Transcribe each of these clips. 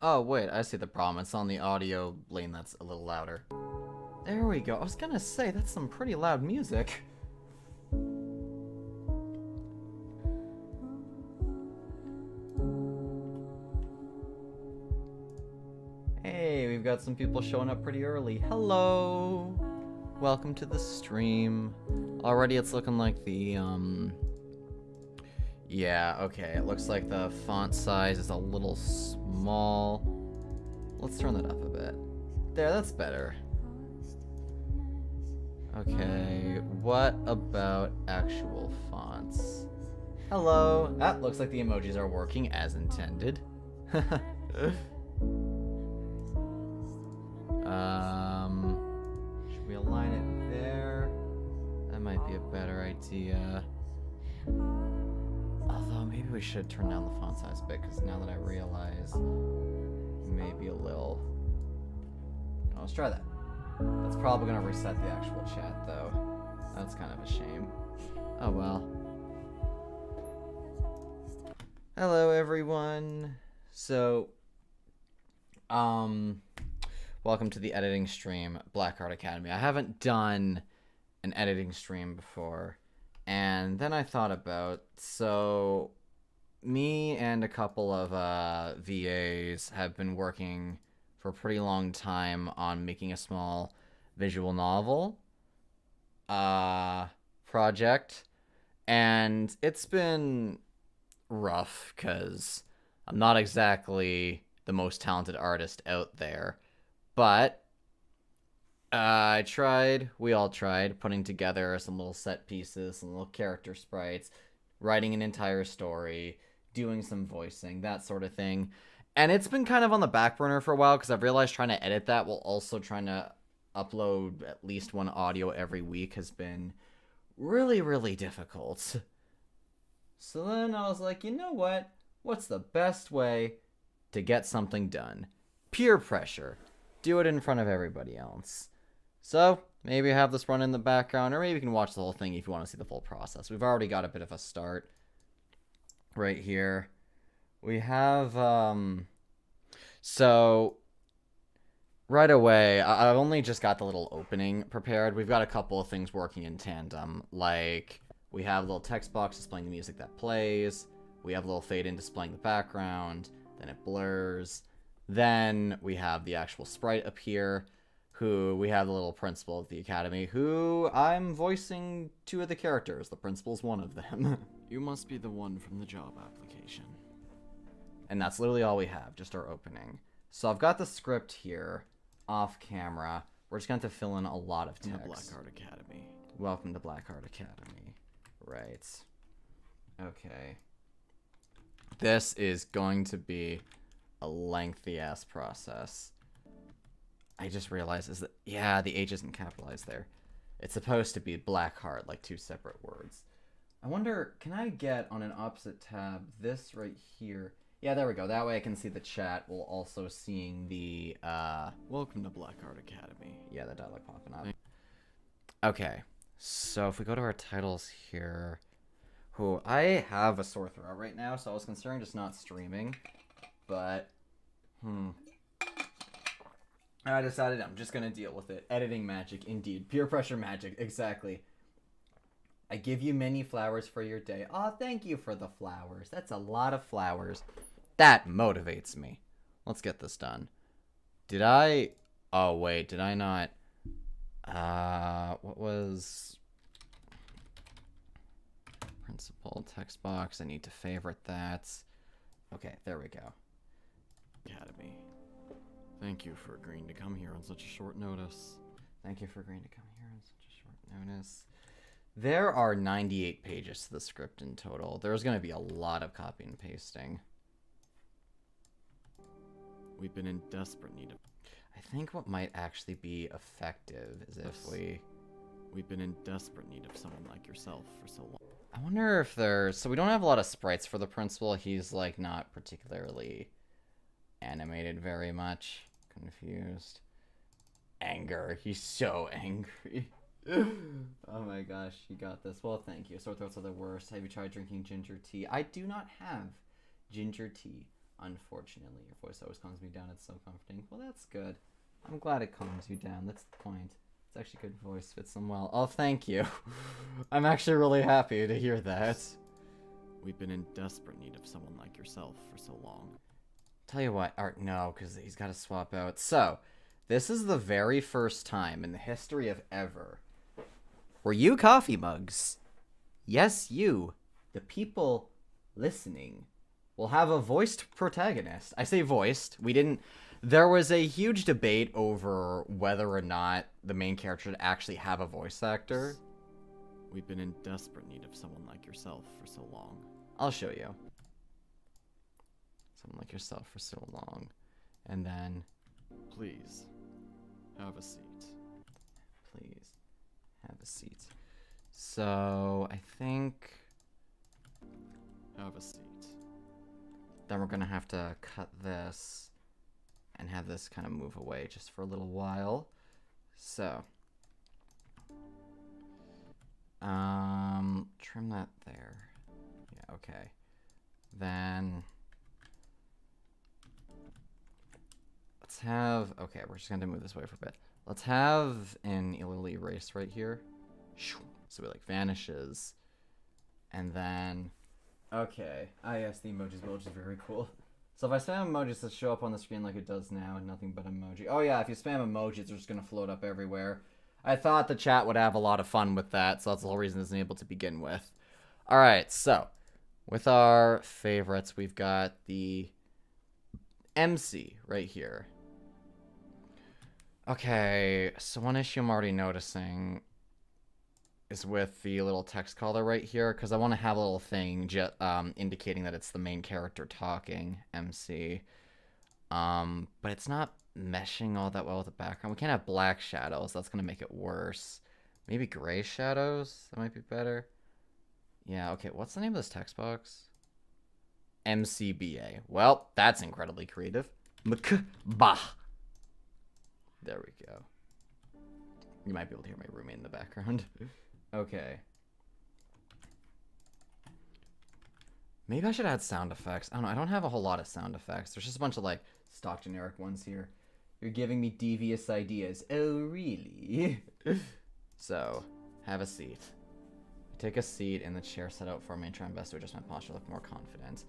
Oh, wait, I see the problem. It's on the audio lane that's a little louder. There we go. I was gonna say, that's some pretty loud music. Hey, we've got some people showing up pretty early. Hello! Welcome to the stream. Already it's looking like the, yeah, okay, it looks like the font size is a little small. Let's turn that up a bit. There, that's better. Okay, what about actual fonts? Hello! That looks like the emojis are working as intended. Should we align it there? That might be a better idea. Although, maybe we should turn down the font size a bit, because now that I realize, maybe a little... Oh, let's try that. That's probably going to reset the actual chat, though. That's kind of a shame. Oh, well. Hello, everyone. So, welcome to the editing stream, BlackHeart Academy. I haven't done an editing stream before. And then I thought about, so me and a couple of VAs have been working for a pretty long time on making a small visual novel project. And it's been rough because I'm not exactly the most talented artist out there. But we all tried putting together some little set pieces, some little character sprites, writing an entire story, doing some voicing, that sort of thing. And it's been kind of on the back burner for a while because I've realized trying to edit that while also trying to upload at least one audio every week has been really, really difficult. So then I was like, you know what? What's the best way to get something done? Peer pressure. Do it in front of everybody else. So, maybe have this run in the background, or maybe you can watch the whole thing if you want to see the full process. We've already got a bit of a start right here. We have, so, right away, I've only just got the little opening prepared. We've got a couple of things working in tandem, like, we have a little text box displaying the music that plays, we have a little fade in displaying the background, then it blurs, then we have the actual sprite appear, who we have the little principal of the academy, who I'm voicing two of the characters. The principal's one of them. You must be the one from the job application. And that's literally all we have, just our opening. So I've got the script here, off camera. We're just going to have to fill in a lot of text. BlackHeart Academy. Welcome to BlackHeart Academy. Right. Okay. This is going to be a lengthy-ass process. I just realized is that, yeah, the H isn't capitalized there. It's supposed to be BlackHeart, like two separate words. I wonder, can I get on an opposite tab this right here? Yeah, there we go. That way I can see the chat while also seeing the, Welcome to BlackHeart Academy. Yeah, the dialogue popping up. Okay, so if we go to our titles here, I have a sore throat right now, so I was considering just not streaming, but, I decided I'm just gonna deal with it. Editing magic, indeed. Peer pressure magic, exactly. I give you many flowers for your day. Aw, thank you for the flowers. That's a lot of flowers. That motivates me. Let's get this done. Did I... Oh, wait, did I not... what was... Principal text box. I need to favorite that. Okay, there we go. Academy. Thank you for agreeing to come here on such a short notice. Thank you for agreeing to come here on such a short notice. There are 98 pages to the script in total. There's going to be a lot of copy and pasting. We've been in desperate need of... I think what might actually be effective is if we've been in desperate need of someone like yourself for so long. I wonder if there's... So we don't have a lot of sprites for the principal. He's, like, not particularly animated very much. Confused. Anger. He's so angry. Oh my gosh, you got this. Well, thank you. Sore throats are the worst. Have you tried drinking ginger tea? I do not have ginger tea Unfortunately, your voice always calms me down. It's so comforting. Well, that's good. I'm glad it calms you down. That's the point. It's actually good voice. Fits them well. Oh, thank you. I'm actually really happy to hear that. We've been in desperate need of someone like yourself for so long. Tell you what, Art, no, because he's got to swap out. So, this is the very first time in the history of ever where you coffee mugs, yes, you, the people listening, will have a voiced protagonist. I say voiced. There was a huge debate over whether or not the main character would actually have a voice actor. We've been in desperate need of someone like yourself for so long. I'll show you. Someone like yourself for so long. And then, please, have a seat. Please, have a seat. So, I think... Have a seat. Then we're gonna have to cut this and have this kind of move away just for a little while. So, trim that there. Yeah, okay. Then let's have, okay, we're just gonna move this away for a bit. Let's have an little erase right here. So it like vanishes. And then, okay. Ah, yes, the emojis will, which is very cool. So if I spam emojis that show up on the screen like it does now, nothing but emoji. Oh yeah, if you spam emojis, they're just gonna float up everywhere. I thought the chat would have a lot of fun with that, so that's the whole reason it's enabled to begin with. Alright, so, with our favorites, we've got the MC right here. Okay, so one issue I'm already noticing is with the little text color right here, because I want to have a little thing indicating that it's the main character talking, MC. But it's not meshing all that well with the background. We can't have black shadows. That's going to make it worse. Maybe gray shadows? That might be better. Yeah, okay. What's the name of this text box? MCBA. Well, that's incredibly creative. Bah. There we go. You might be able to hear my roommate in the background. Okay. Maybe I should add sound effects. I don't know. I don't have a whole lot of sound effects. There's just a bunch of, like, stock generic ones here. You're giving me devious ideas. Oh, really? So, have a seat. Take a seat in the chair set out for me and try my best to adjust my posture, look more confident.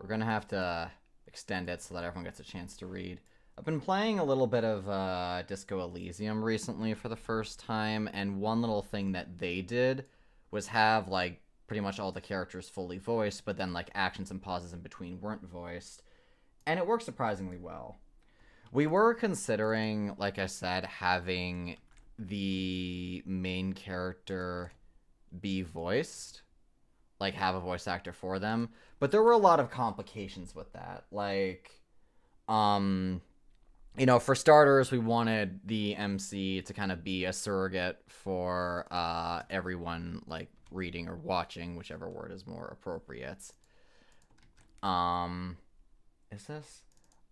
We're going to have to extend it so that everyone gets a chance to read. I've been playing a little bit of Disco Elysium recently for the first time, and one little thing that they did was have, like, pretty much all the characters fully voiced, but then, like, actions and pauses in between weren't voiced, and it worked surprisingly well. We were considering, like I said, having the main character be voiced, like, have a voice actor for them, but there were a lot of complications with that, like, you know, for starters, we wanted the MC to kind of be a surrogate for everyone, like, reading or watching, whichever word is more appropriate. Is this?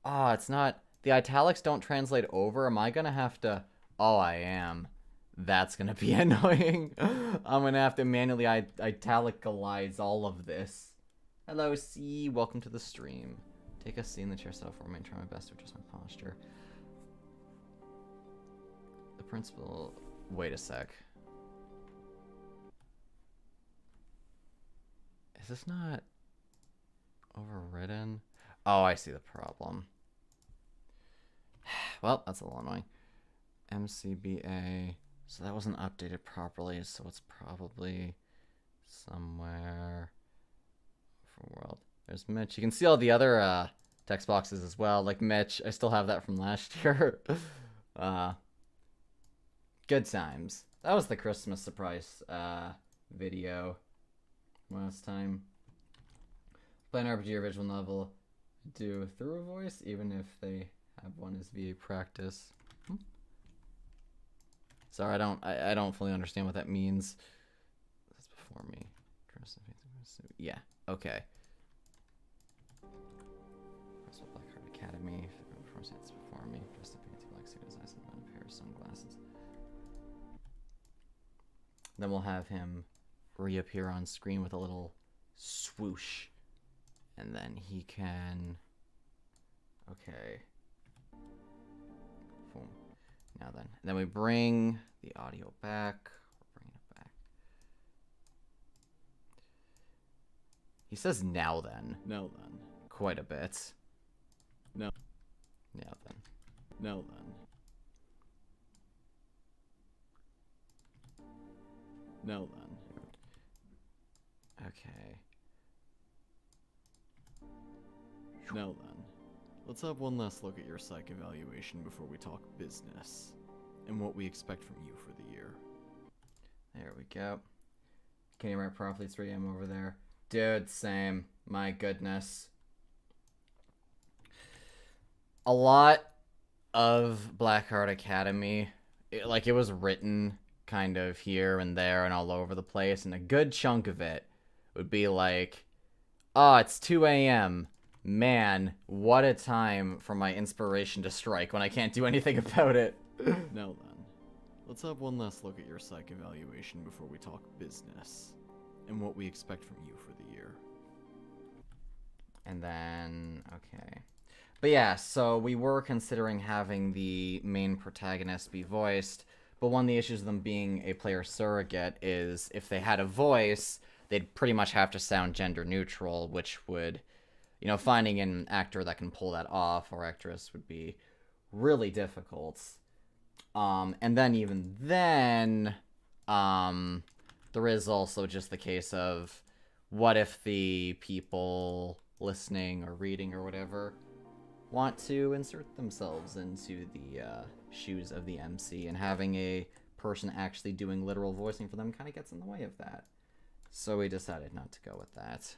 Oh, it's not. The italics don't translate over. Am I gonna have to? Oh, I am. That's gonna be annoying. I'm gonna have to manually italicalize all of this. Hello, C. Welcome to the stream. Take a seat in the chair set up for me and try my best to adjust my posture. The principal... Wait a sec. Is this not overridden? Oh, I see the problem. Well, that's a little annoying. MCBA. So that wasn't updated properly, so it's probably somewhere for world. There's Mitch. You can see all the other text boxes as well. Like Mitch, I still have that from last year. Good times. That was the Christmas surprise video last time. Play an RPG or visual novel. Do through a voice, even if they have one as VA practice. Sorry, I don't fully understand what that means. That's before me. Yeah, okay. BlackHeart Academy. That's before me. Dressed in fancy black suit, his eyes and a pair of sunglasses. Then we'll have him reappear on screen with a little swoosh. And then he can Okay. Boom. Now then we bring the audio back. We're bringing it back. He says now then. Now then. Quite a bit. No. Now then. Now then. Now then. Okay. Now then. Let's have one last look at your psych evaluation before we talk business. And what we expect from you for the year. There we go. Can you write properly? It's 3 a.m. over there. Dude, same. My goodness. A lot of BlackHeart Academy, it was written kind of here and there and all over the place, and a good chunk of it would be like, oh, it's 2 a.m. Man, what a time for my inspiration to strike when I can't do anything about it. Now then, let's have one last look at your psych evaluation before we talk business. And what we expect from you for the year. And then, okay. But yeah, so we were considering having the main protagonist be voiced, but one of the issues of them being a player surrogate is if they had a voice, they'd pretty much have to sound gender neutral, which would, you know, finding an actor that can pull that off or actress would be really difficult. And then even then, there is also just the case of what if the people listening or reading or whatever want to insert themselves into the shoes of the MC, and having a person actually doing literal voicing for them kind of gets in the way of that. So we decided not to go with that.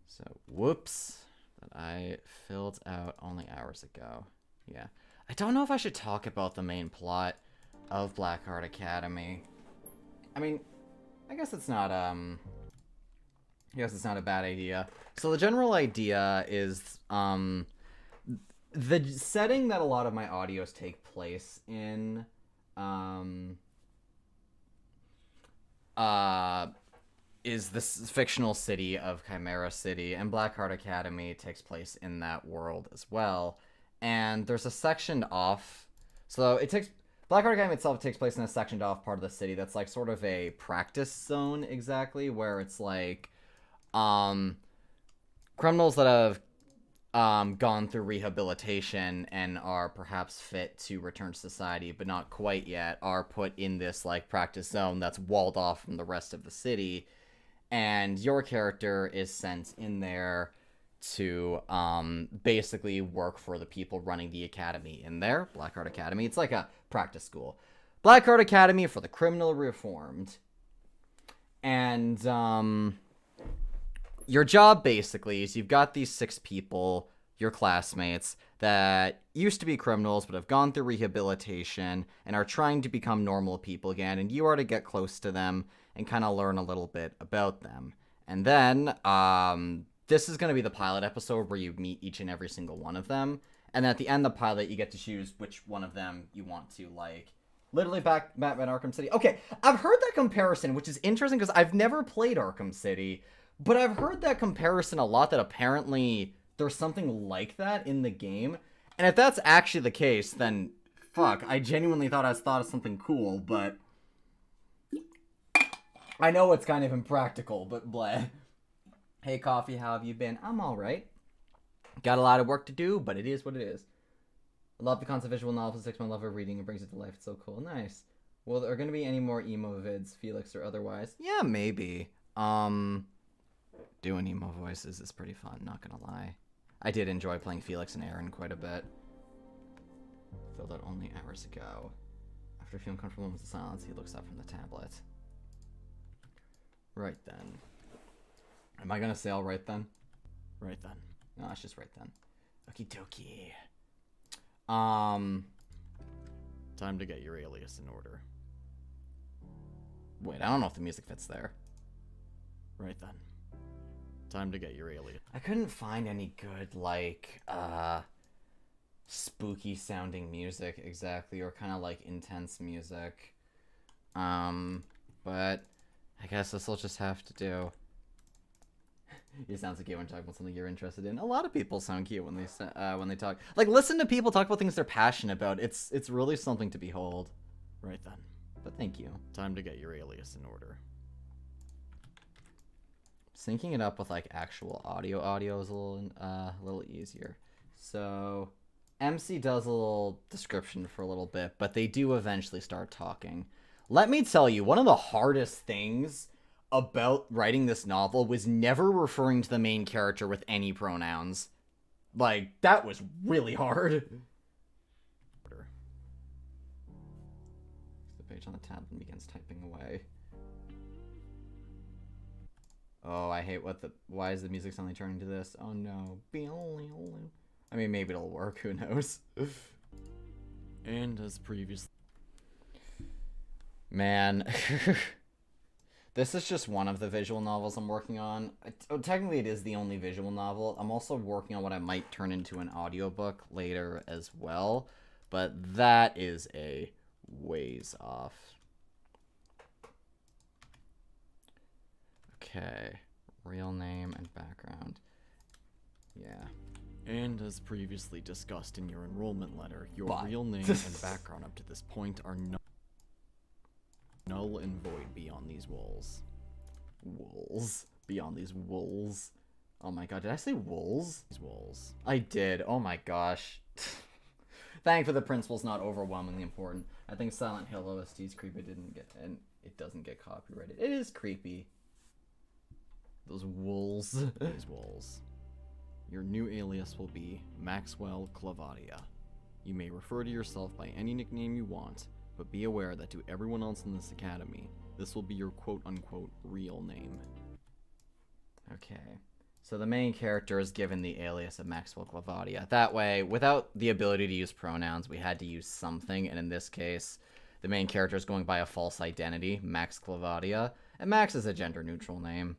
So, whoops. That I filled out only hours ago. Yeah. I don't know if I should talk about the main plot of BlackHeart Academy. I mean, I guess it's not a bad idea. So the general idea is the setting that a lot of my audios take place in is this fictional city of Chimera City, and BlackHeart Academy takes place in that world as well. And there's a sectioned off, so BlackHeart Academy itself takes place in a sectioned off part of the city that's like sort of a practice zone, exactly, where it's like criminals that have gone through rehabilitation and are perhaps fit to return to society but not quite yet are put in this like practice zone that's walled off from the rest of the city, and your character is sent in there to basically work for the people running the academy in there, BlackHeart Academy. It's like a practice school. BlackHeart Academy for the criminal reformed. And your job basically is you've got these 6 people, your classmates, that used to be criminals but have gone through rehabilitation and are trying to become normal people again, and you are to get close to them and kind of learn a little bit about them. And then this is going to be the pilot episode where you meet each and every single one of them, and then at the end of the pilot you get to choose which one of them you want to, like, literally Batman Arkham City. Okay, I've heard that comparison, which is interesting because I've never played Arkham City, but I've heard that comparison a lot, that apparently there's something like that in the game. And if that's actually the case, then fuck, I genuinely thought of something cool, but I know it's kind of impractical, but bleh. Hey, Coffee, how have you been? I'm alright. Got a lot of work to do, but it is what it is. I love the concept of visual novels, 6 month love of reading, and brings it to life. It's so cool. Nice. Well, are there going to be any more emo vids, Felix or otherwise? Yeah, maybe. Doing emo voices is pretty fun, not gonna lie. I did enjoy playing Felix and Aaron quite a bit. Filled out only hours ago. After a few uncomfortable moments of silence, he looks up from the tablet. Right then. Am I gonna say all right then? Right then. No, it's just right then. Okie dokie. Time to get your alias in order. Wait, I don't know if the music fits there. Right then. Time to get your alias. I couldn't find any good, like, spooky sounding music exactly, or kind of like intense music. But I guess this will just have to do. You sound so cute when talking about something you're interested in. A lot of people sound cute when they talk. Like, listen to people talk about things they're passionate about. It's really something to behold. Right then. But thank you. Time to get your alias in order. Syncing it up with like actual audio is a little easier. So MC does a little description for a little bit, but they do eventually start talking. Let me tell you, one of the hardest things about writing this novel was never referring to the main character with any pronouns. Like, that was really hard. The page on the tab and begins typing away. Oh, I hate why is the music suddenly turning to this? Oh no. I mean, maybe it'll work, who knows? And as previously... Man. This is just one of the visual novels I'm working on. Technically, it is the only visual novel. I'm also working on what I might turn into an audiobook later as well. But that is a ways off. Okay. Real name and background. Yeah. And as previously discussed in your enrollment letter, your But... real name and background up to this point are null and void beyond these walls. Wolves. Beyond these wolves. Oh my god, did I say wolves? These walls. I did. Oh my gosh. Thankfully, the principle's not overwhelmingly important. I think Silent Hill OST's creepy and it doesn't get copyrighted. It is creepy. Those wolves. These walls. Your new alias will be Maxwell Clavadia. You may refer to yourself by any nickname you want, but be aware that to everyone else in this academy, this will be your quote-unquote real name. Okay. So the main character is given the alias of Maxwell Clavadia. That way, without the ability to use pronouns, we had to use something, and in this case, the main character is going by a false identity, Max Clavadia, and Max is a gender-neutral name.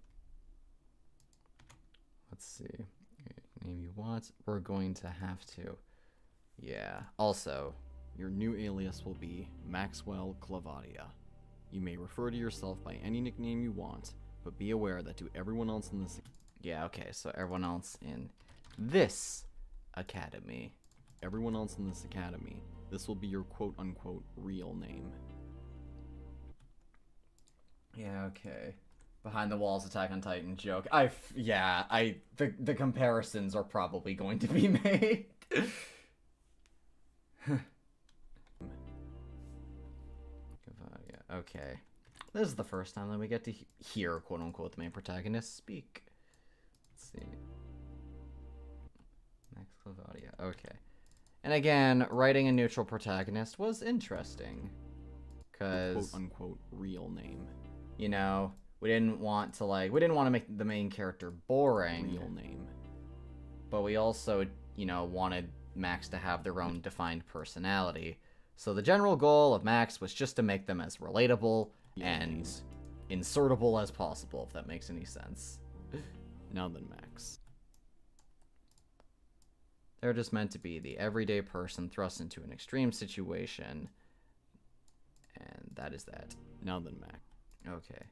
Let's see. Name you want. We're going to have to. Yeah. Also, your new alias will be Maxwell Clavadia. You may refer to yourself by any nickname you want, but be aware that to everyone else in this... Yeah, okay, so everyone else in this academy. Everyone else in this academy, this will be your quote-unquote real name. Yeah, okay. Behind the Walls Attack on Titan joke. The comparisons are probably going to be made. Okay. This is the first time that we get to hear, quote-unquote, the main protagonist speak. Let's see. Max Clavadia. Okay. And again, writing a neutral protagonist was interesting. Because... quote-unquote real name. You know... We didn't want to make the main character boring. Real name. But we also, wanted Max to have their own defined personality. So the general goal of Max was just to make them as relatable and insertable as possible, if that makes any sense. Now then, Max. They're just meant to be the everyday person thrust into an extreme situation. And that is that. Now then, Max. Okay.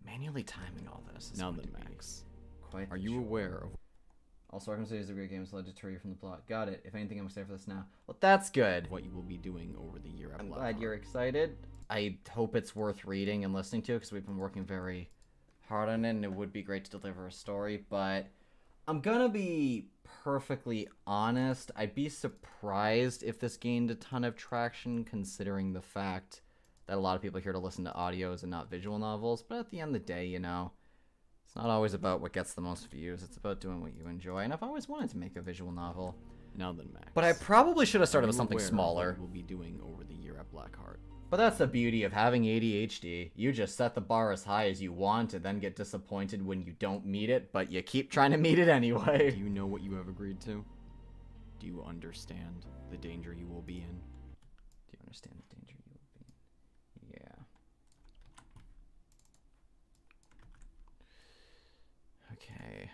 Manually timing all this is now going then, to be Max. Quite. Are you aware of... All circumstances of great games led to deter you from the plot. Got it. If anything, I'm excited for this now. Well, that's good. What you will be doing over the year at I'm BlackHeart. glad you're excited. I hope it's worth reading and listening to because we've been working very hard on it, and it would be great to deliver a story, but I'm gonna be perfectly honest. I'd be surprised if this gained a ton of traction considering the fact that a lot of people are here to listen to audios and not visual novels, but at the end of the day, it's not always about what gets the most views, it's about doing what you enjoy, and I've always wanted to make a visual novel. Now then, Max. But I probably should have started with something smaller. What we'll be doing over the year at BlackHeart. But that's the beauty of having ADHD. You just set the bar as high as you want and then get disappointed when you don't meet it, but you keep trying to meet it anyway. Do you know what you have agreed to? Do you understand the danger you will be in? Do you understand the danger you will be in? Yeah. Okay.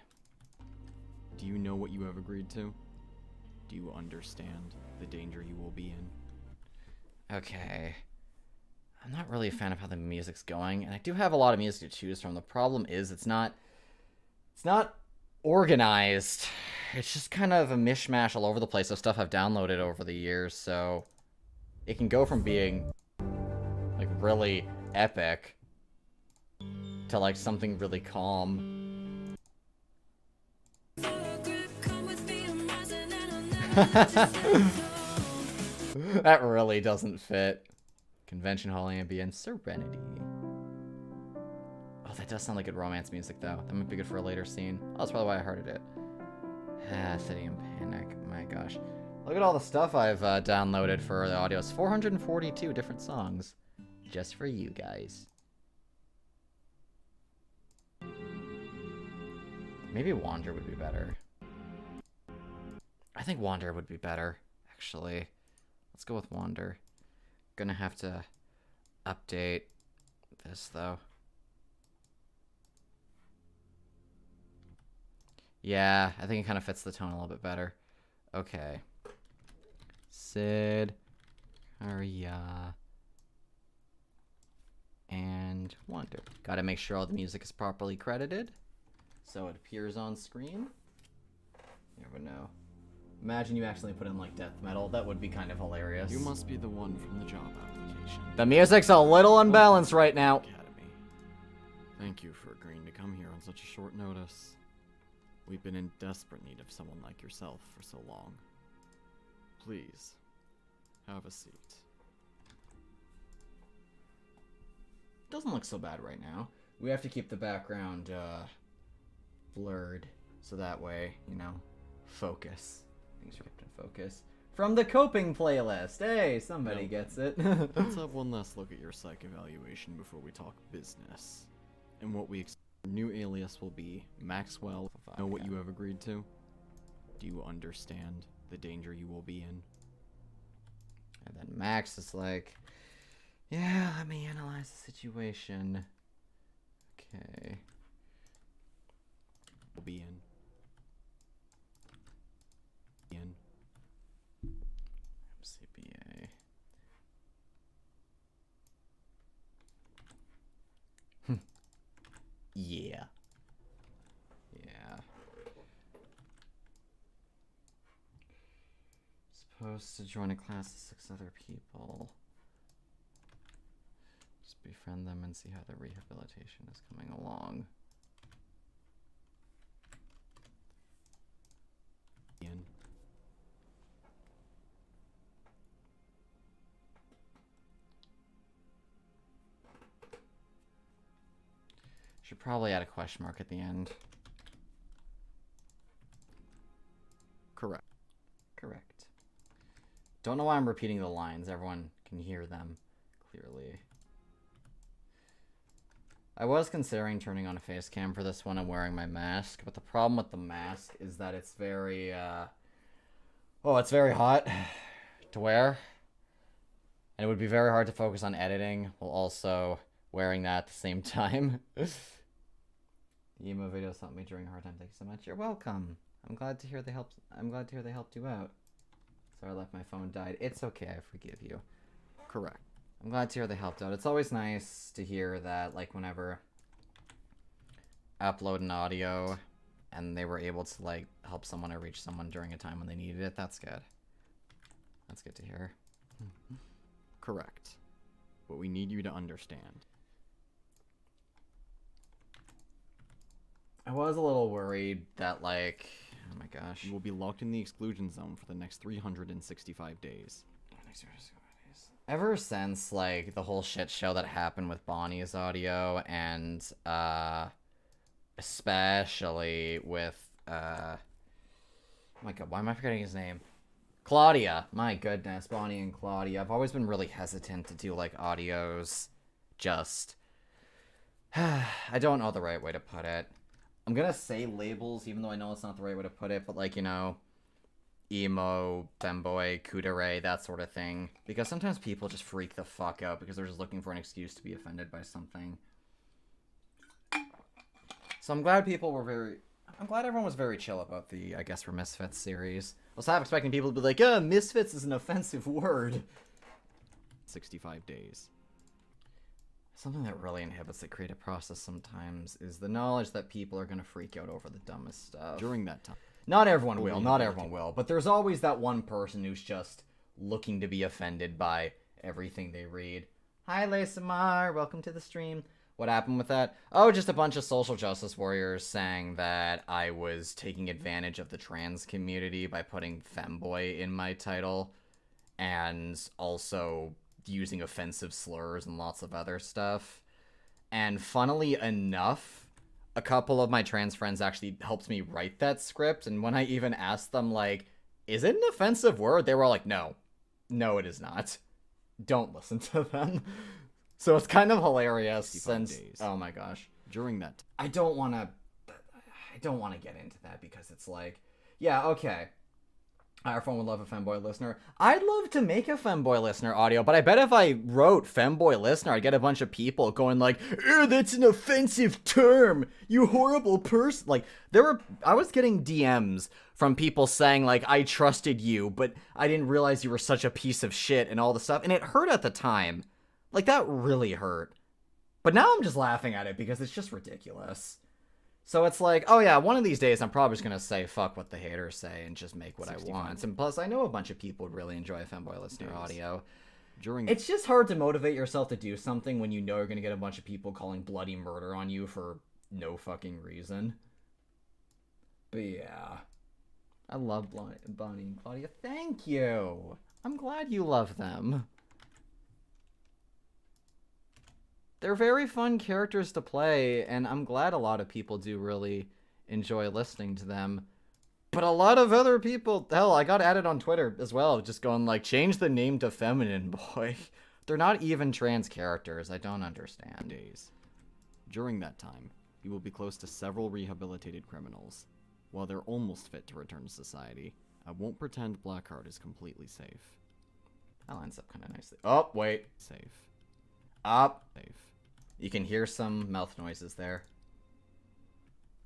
Do you know what you have agreed to? Do you understand the danger you will be in? Okay. I'm not really a fan of how the music's going, and I do have a lot of music to choose from. The problem is it's not It's not organized. It's just kind of a mishmash all over the place of stuff I've downloaded over the years, so it can go from being like really epic to like something really calm. That really doesn't fit. Convention hall ambient serenity. Oh, that does sound like good romance music, though. That might be good for a later scene. Oh, that's probably why I hearted it. City in Panic. My gosh. Look at all the stuff I've downloaded for the audio. It's 442 different songs. Just for you guys. Maybe Wander would be better. I think Wander would be better, actually. Let's go with Wander. Gonna have to update this, though. Yeah, I think it kind of fits the tone a little bit better. Okay. Sid, Arya, and Wander. Gotta make sure all the music is properly credited, so it appears on screen. You never know. Imagine you accidentally put in, like, death metal. That would be kind of hilarious. You must be the one from the job application. The music's a little unbalanced right now. Academy. Thank you for agreeing to come here on such a short notice. We've been in desperate need of someone like yourself for so long. Please, have a seat. Doesn't look so bad right now. We have to keep the background, blurred, so that way, you know, focus. Things are kept in focus. From the coping playlist! Hey, somebody gets it. Let's have one last look at your psych evaluation before we talk business. And what we expect. Your new alias will be Maxwell. Know what you have agreed to? Do you understand the danger you will be in? And then Max is like, yeah, let me analyze the situation. Okay. Will be in. MCBA. Yeah. Yeah. Supposed to join a class of 6 other people. Just befriend them and see how their rehabilitation is coming along. In. Should probably add a question mark at the end. Correct. Correct. Don't know why I'm repeating the lines. Everyone can hear them clearly. I was considering turning on a face cam for this one and wearing my mask, but the problem with the mask is that it's very, it's very hot to wear. And it would be very hard to focus on editing while also wearing that at the same time. The emo videos helped me during a hard time. Thank you so much. You're welcome. I'm glad to hear they helped. I'm glad to hear they helped you out. Sorry, I left my phone died. It's okay. I forgive you. Correct. I'm glad to hear they helped out. It's always nice to hear that, like, whenever I upload an audio and they were able to, like, help someone or reach someone during a time when they needed it. That's good. That's good to hear. Correct. But we need you to understand. I was a little worried that, like, oh my gosh. You will be locked in the exclusion zone for the next 365 days. Ever since, like, the whole shit show that happened with Bonnie's audio and, especially with, oh my god, why am I forgetting his name? Claudia. My goodness, Bonnie and Claudia. I've always been really hesitant to do, like, audios. Just, I don't know the right way to put it. I'm gonna say labels, even though I know it's not the right way to put it, but, like, you know, emo, femboy, kudere, that sort of thing. Because sometimes people just freak the fuck out because they're just looking for an excuse to be offended by something. So I'm glad everyone was very chill about the, I guess, for Misfits series. I was half expecting people to be like, Misfits is an offensive word. 65 days. Something that really inhibits the creative process sometimes is the knowledge that people are going to freak out over the dumbest stuff. During that time. Not everyone will, but there's always that one person who's just looking to be offended by everything they read. Hi, Lasamar, welcome to the stream. What happened with that? Oh, just a bunch of social justice warriors saying that I was taking advantage of the trans community by putting femboy in my title, and also using offensive slurs and lots of other stuff. And funnily enough, a couple of my trans friends actually helped me write that script, and when I even asked them, like, is it an offensive word? They were all like, no, it is not. Don't listen to them. So it's kind of hilarious since days. Oh my gosh. During that. I don't want to get into that because it's like, yeah, okay. Our phone would love a femboy listener. I'd love to make a femboy listener audio, but I bet if I wrote femboy listener, I'd get a bunch of people going like, that's an offensive term, you horrible person. Like, I was getting DMs from people saying like, I trusted you, but I didn't realize you were such a piece of shit and all the stuff. And it hurt at the time. Like, that really hurt. But now I'm just laughing at it because it's just ridiculous. So it's like, oh yeah, one of these days I'm probably just going to say fuck what the haters say and just make what I want. And plus, I know a bunch of people would really enjoy Femboy Listener audio. It's just hard to motivate yourself to do something when you know you're going to get a bunch of people calling bloody murder on you for no fucking reason. But yeah. I love Bonnie and Claudia. Thank you. I'm glad you love them. They're very fun characters to play, and I'm glad a lot of people do really enjoy listening to them. But a lot of other people, hell, I got added on Twitter as well, just going like, change the name to Feminine Boy. They're not even trans characters, I don't understand. Days. During that time, you will be close to several rehabilitated criminals. While they're almost fit to return to society, I won't pretend BlackHeart is completely safe. That lines up kind of nicely. Oh, wait. Safe. Up. Safe. You can hear some mouth noises there.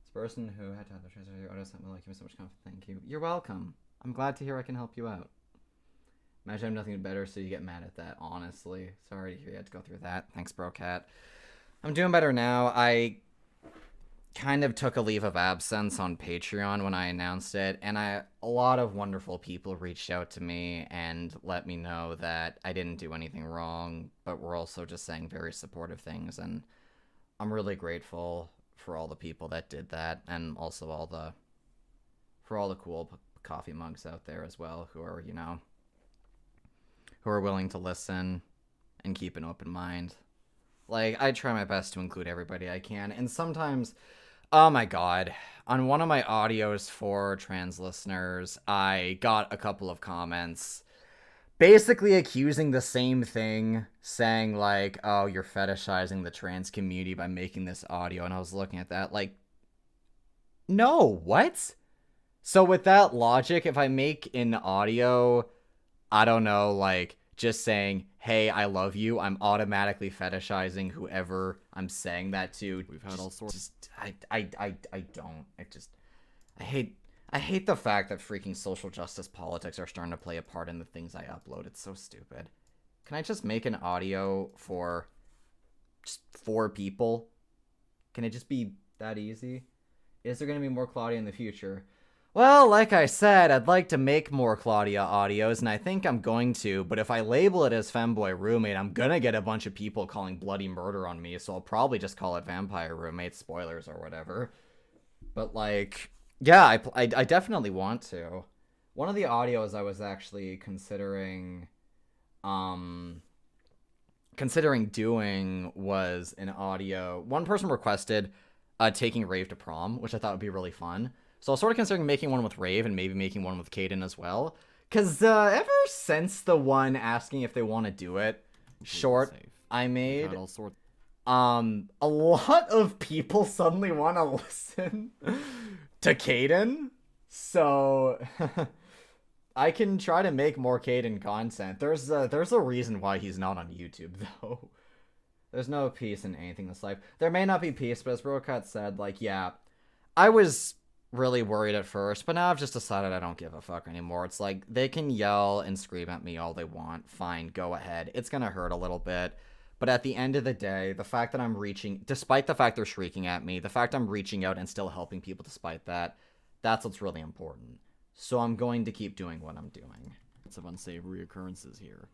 This person who had to have the transfer your auto sent me like, give me so much confidence. Thank you. You're welcome. I'm glad to hear I can help you out. Imagine I have nothing better, so you get mad at that, honestly. Sorry to hear you had to go through that. Thanks, BroCat. I'm doing better now. I kind of took a leave of absence on Patreon when I announced it, and a lot of wonderful people reached out to me and let me know that I didn't do anything wrong, but were also just saying very supportive things, and I'm really grateful for all the people that did that, and also for all the cool coffee mugs out there as well who are, who are willing to listen and keep an open mind. Like, I try my best to include everybody I can, and sometimes, oh my god, on one of my audios for trans listeners, I got a couple of comments basically accusing the same thing, saying like, oh, you're fetishizing the trans community by making this audio, and I was looking at that like, no, what? So with that logic, if I make an audio, I don't know, like, just saying, hey, I love you, I'm automatically fetishizing whoever I'm saying that to. We've had all sorts. I hate the fact that freaking social justice politics are starting to play a part in the things I upload. It's so stupid. Can I just make an audio for just 4 people? Can it just be that easy? Is there going to be more Claudia in the future? Well, like I said, I'd like to make more Claudia audios, and I think I'm going to, but if I label it as Femboy Roommate, I'm gonna get a bunch of people calling bloody murder on me, so I'll probably just call it Vampire Roommate, spoilers or whatever. But, like, yeah, I definitely want to. One of the audios I was actually considering doing was an audio. One person requested taking Rave to prom, which I thought would be really fun. So I was sort of considering making one with Rave and maybe making one with Caden as well. Because ever since the one asking if they want to do it short, I made all sorts. a lot of people suddenly want to listen to Caden. So I can try to make more Caden content. There's a reason why he's not on YouTube, though. There's no peace in anything in this life. There may not be peace, but as Brokat said, like, yeah, I was really worried at first, but now I've just decided I don't give a fuck anymore. It's like, they can yell and scream at me all they want. Fine, go ahead. It's gonna hurt a little bit, But at the end of the day, the fact that I'm reaching, despite the fact they're shrieking at me, the fact I'm reaching out and still helping people despite that, that's what's really important. So I'm going to keep doing what I'm doing. Lots of unsavory occurrences here.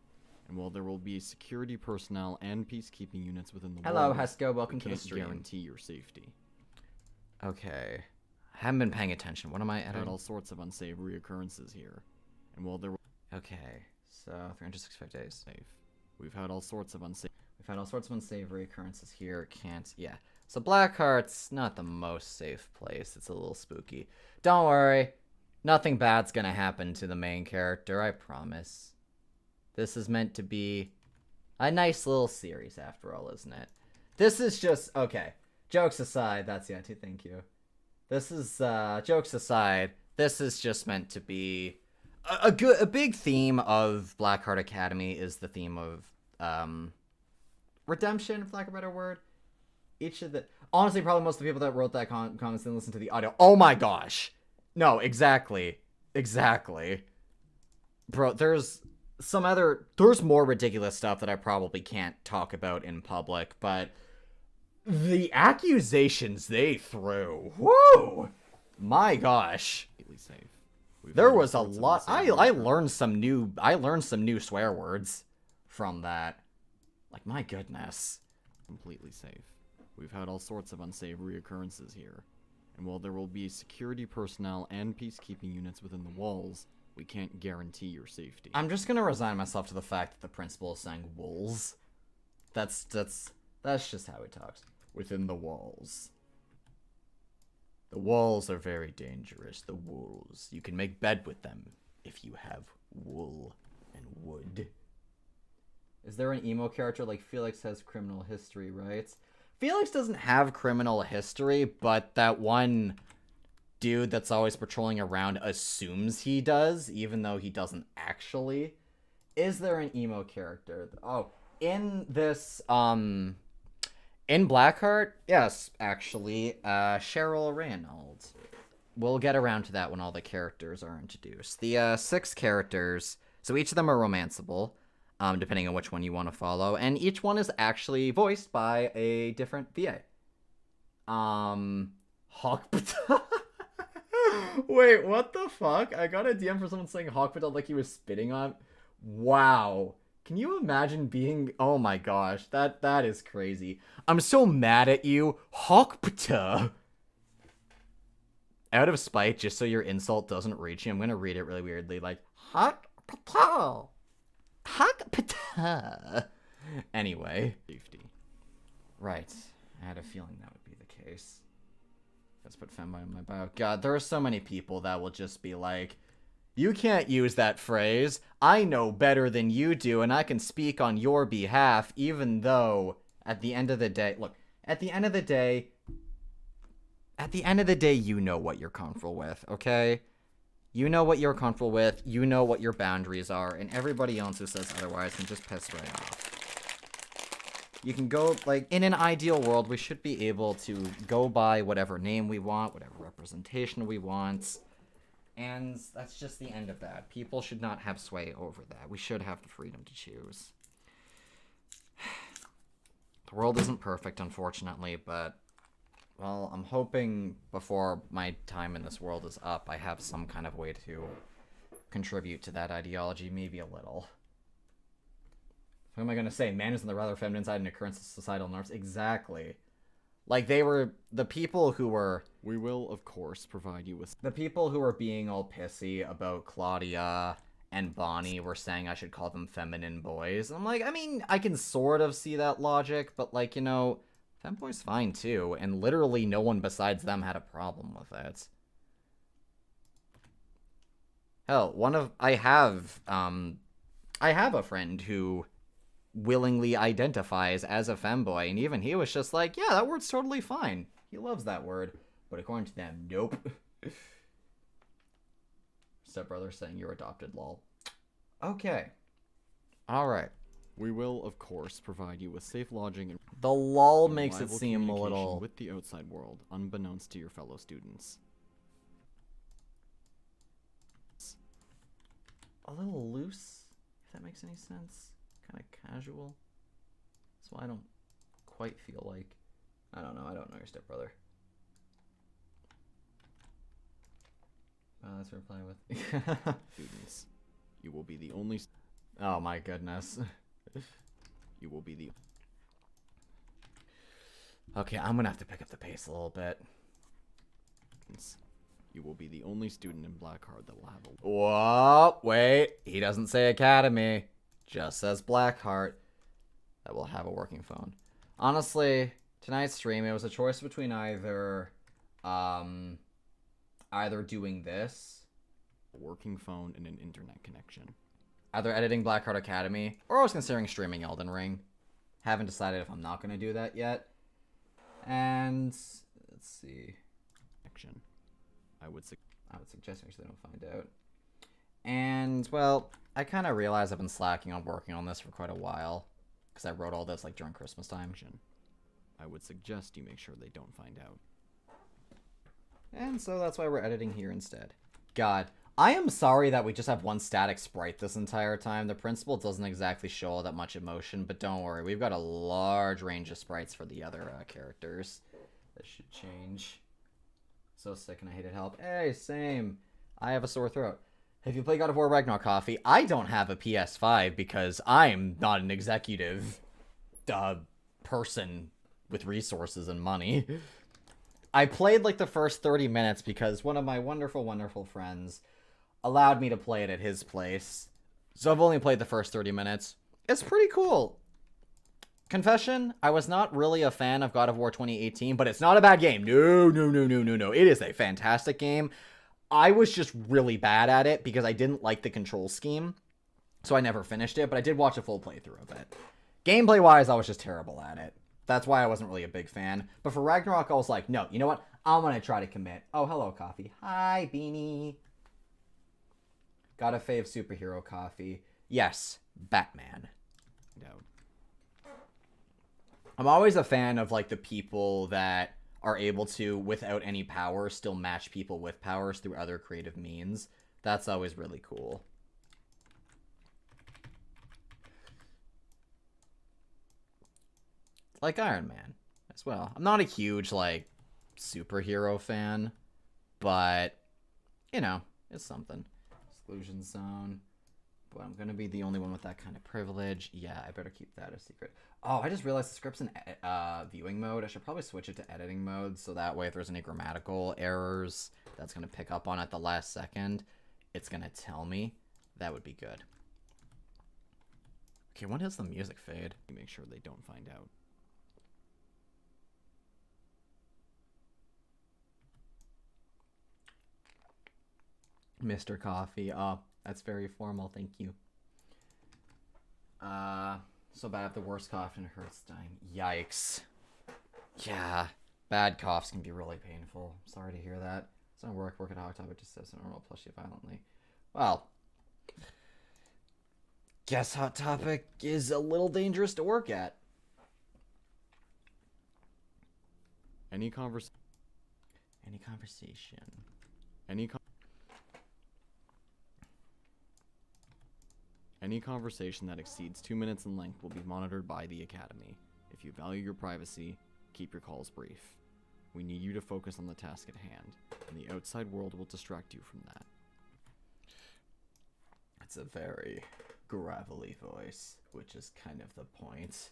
And while there will be security personnel and peacekeeping units within the Hello, walls, Hesko, welcome we to the can't stream. guarantee your safety. Okay. I haven't been paying attention. What am I We've had editing? all sorts of unsavory occurrences here. And while there will Okay, so 365 days. safe, we've had all sorts of unsavory We've had all sorts of unsavory occurrences here. Can't, yeah. So BlackHeart's not the most safe place. It's a little spooky. Don't worry. Nothing bad's gonna happen to the main character, I promise. This is meant to be a nice little series after all, isn't it? This is just, okay. Jokes aside, that's the answer, thank you. This is, jokes aside, this is just meant to be a big theme of BlackHeart Academy is the theme of, redemption, for lack of a better word. Each of the, honestly, probably most of the people that wrote that comments didn't listen to the audio. Oh my gosh. No, exactly. Bro, there's more ridiculous stuff that I probably can't talk about in public, but the accusations they threw, whoo, my gosh. completely safe. We've There had all was a sorts of lot. unsavory I learned some new swear words from that. Like, my goodness. completely safe. We've had all sorts of unsavory occurrences here. And while there will be security personnel and peacekeeping units within the walls, we can't guarantee your safety. I'm just gonna resign myself to the fact that the principal is saying wolves. That's just how he talks. Within the walls. The walls are very dangerous. The wolves. You can make bed with them if you have wool and wood. Is there an emo character like Felix has criminal history, right? Felix doesn't have criminal history, but that one dude that's always patrolling around assumes he does, even though he doesn't actually. Is there an emo character? Oh, in this, in Blackheart? Yes, actually, Cheryl Reynolds. We'll get around to that when all the characters are introduced. The, 6 characters, so each of them are romanceable, depending on which one you want to follow, and each one is actually voiced by a different VA. Hawk Wait, what the fuck? I got a DM for someone saying Hawk like he was spitting on. Wow. Can you imagine being... Oh my gosh, that is crazy. I'm so mad at you. Hawkpata. Out of spite, just so your insult doesn't reach you, I'm gonna read it really weirdly, like, Hawkpata. Hawkpata. Anyway. Safety. Right. I had a feeling that would be the case. Let's put femboy in my bio. God, there are so many people that will just be like, you can't use that phrase. I know better than you do, and I can speak on your behalf, even though, at the end of the day, look, at the end of the day, you know what you're comfortable with, okay? You know what you're comfortable with, you know what your boundaries are, and everybody else who says otherwise can just piss right off. You can go, like, in an ideal world, we should be able to go by whatever name we want, whatever representation we want. And that's just the end of that. People should not have sway over that. We should have the freedom to choose. The world isn't perfect, unfortunately, but, well, I'm hoping before my time in this world is up, I have some kind of way to contribute to that ideology, maybe a little. What am I gonna say? Man is on the rather feminine side in occurrence of societal norms. Exactly. Like, they were the people who were... We will, of course, provide you with... The people who were being all pissy about Claudia and Bonnie were saying I should call them feminine boys. And I'm like, I mean, I can sort of see that logic, but, like, you know, femboy's fine, too. And literally no one besides them had a problem with it. Hell, I have a friend who willingly identifies as a femboy, and even he was just like, yeah, that word's totally fine. He loves that word. But according to them, nope. Stepbrother saying you're adopted, lol. Okay. Alright. We will, of course, provide you with safe lodging and The lol makes it reliable seem a communication little... with the outside world, unbeknownst to your fellow students. A little loose, if that makes any sense. Kind of casual. So I don't quite feel like... I don't know your stepbrother. That's reply with... Students, you will be the only... Oh my goodness. You will be the... Okay, I'm gonna have to pick up the pace a little bit. You will be the only student in BlackHeart that will have a... Whoa, wait. He doesn't say Academy. Just says BlackHeart. That will have a working phone. Honestly, tonight's stream, it was a choice between either doing this, a working phone and an internet connection. either editing BlackHeart Academy, or I was considering streaming Elden Ring. Haven't decided if I'm not going to do that yet. And let's see. Connection. I would suggest make sure they don't find out. And, well, I kind of realized I've been slacking on working on this for quite a while. Because I wrote all this, like, during Christmas time. I would suggest you make sure they don't find out. And so that's why we're editing here instead. God, I am sorry that we just have one static sprite this entire time. The principal doesn't exactly show all that much emotion, but don't worry. We've got a large range of sprites for the other characters. That should change. So sick and I hated help. Hey, same. I have a sore throat. Have you played God of War Ragnarok, Coffee? I don't have a PS5 because I'm not an executive person with resources and money. I played like the first 30 minutes because one of my wonderful, wonderful friends allowed me to play it at his place. So I've only played the first 30 minutes. It's pretty cool. Confession, I was not really a fan of God of War 2018, but it's not a bad game. No. It is a fantastic game. I was just really bad at it because I didn't like the control scheme. So I never finished it, but I did watch a full playthrough of it. Gameplay-wise, I was just terrible at it. That's why I wasn't really a big fan. But for Ragnarok, I was like, no, you know what? I'm going to try to commit. Oh, hello, Coffee. Hi, Beanie. Got a fave superhero, Coffee. Yes, Batman. No. I'm always a fan of, like, the people that are able to, without any power, still match people with powers through other creative means. That's always really cool. Like Iron Man as well. I'm not a huge, like, superhero fan, but, you know, it's something. Exclusion zone. But I'm going to be the only one with that kind of privilege. Yeah, I better keep that a secret. Oh, I just realized the script's in viewing mode. I should probably switch it to editing mode, so that way if there's any grammatical errors that's going to pick up on at the last second, it's going to tell me. That would be good. Okay, when does the music fade? Make sure they don't find out. Mr. Coffee. Oh, that's very formal. Thank you. So bad I have the worst cough and it hurts dying. Yikes. Yeah, bad coughs can be really painful. Sorry to hear that. It's not work at Hot Topic, just says normal, plus you violently. Well, guess Hot Topic is a little dangerous to work at. Any conversation that exceeds 2 minutes in length will be monitored by the Academy. If you value your privacy, keep your calls brief. We need you to focus on the task at hand, and the outside world will distract you from that. It's a very gravelly voice, which is kind of the point.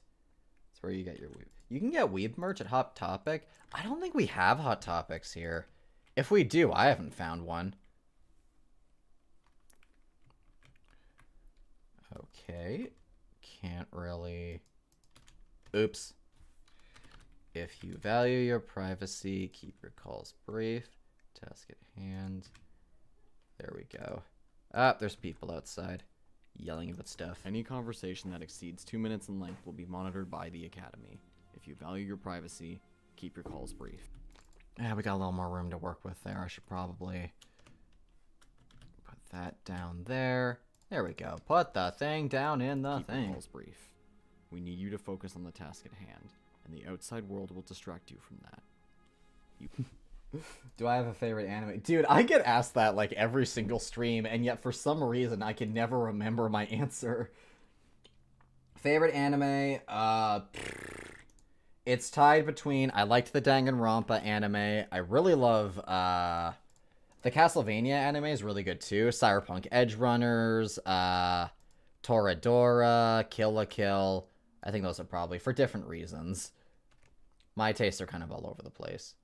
It's where you get your weeb. You can get weeb merch at Hot Topic. I don't think we have Hot Topics here. If we do, I haven't found one. Okay. Can't really... Oops. If you value your privacy, keep your calls brief. Task at hand. There we go. Ah, there's people outside yelling about stuff. Any conversation that exceeds 2 minutes in length will be monitored by the Academy. If you value your privacy, keep your calls brief. Yeah, we got a little more room to work with there. I should probably put that down there. There we go. Put the thing down in the keep thing. Your calls brief. We need you to focus on the task at hand, and the outside world will distract you from that. Do I have a favorite anime? Dude, I get asked that like every single stream, and yet for some reason I can never remember my answer. Favorite anime? It's tied between, I liked the Danganronpa anime. I really love the Castlevania anime is really good too. Cyberpunk Edge Runners, Toradora, Kill la Kill. I think those are probably for different reasons. My tastes are kind of all over the place.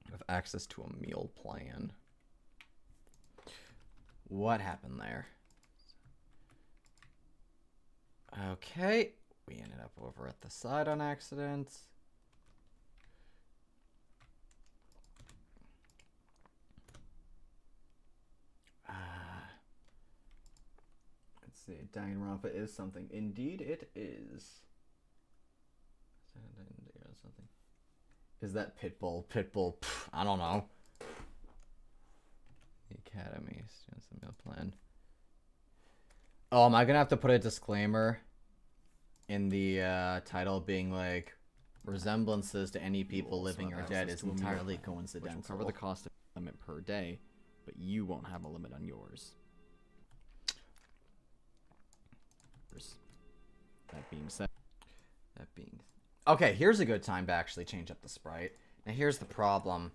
I have access to a meal plan. What happened there? Okay. We ended up over at the side on accident. Let's see. Danganronpa is something. Indeed, it is. Something. Is that Pitbull? Pitbull. Pff, I don't know. The Academy. Students the meal plan. Oh, am I gonna have to put a disclaimer in the title being like, resemblances to any people living or dead is entirely coincidental. Which will cover the cost limit per day, but you won't have a limit on yours. That being said, okay, here's a good time to actually change up the sprite. Now here's the problem.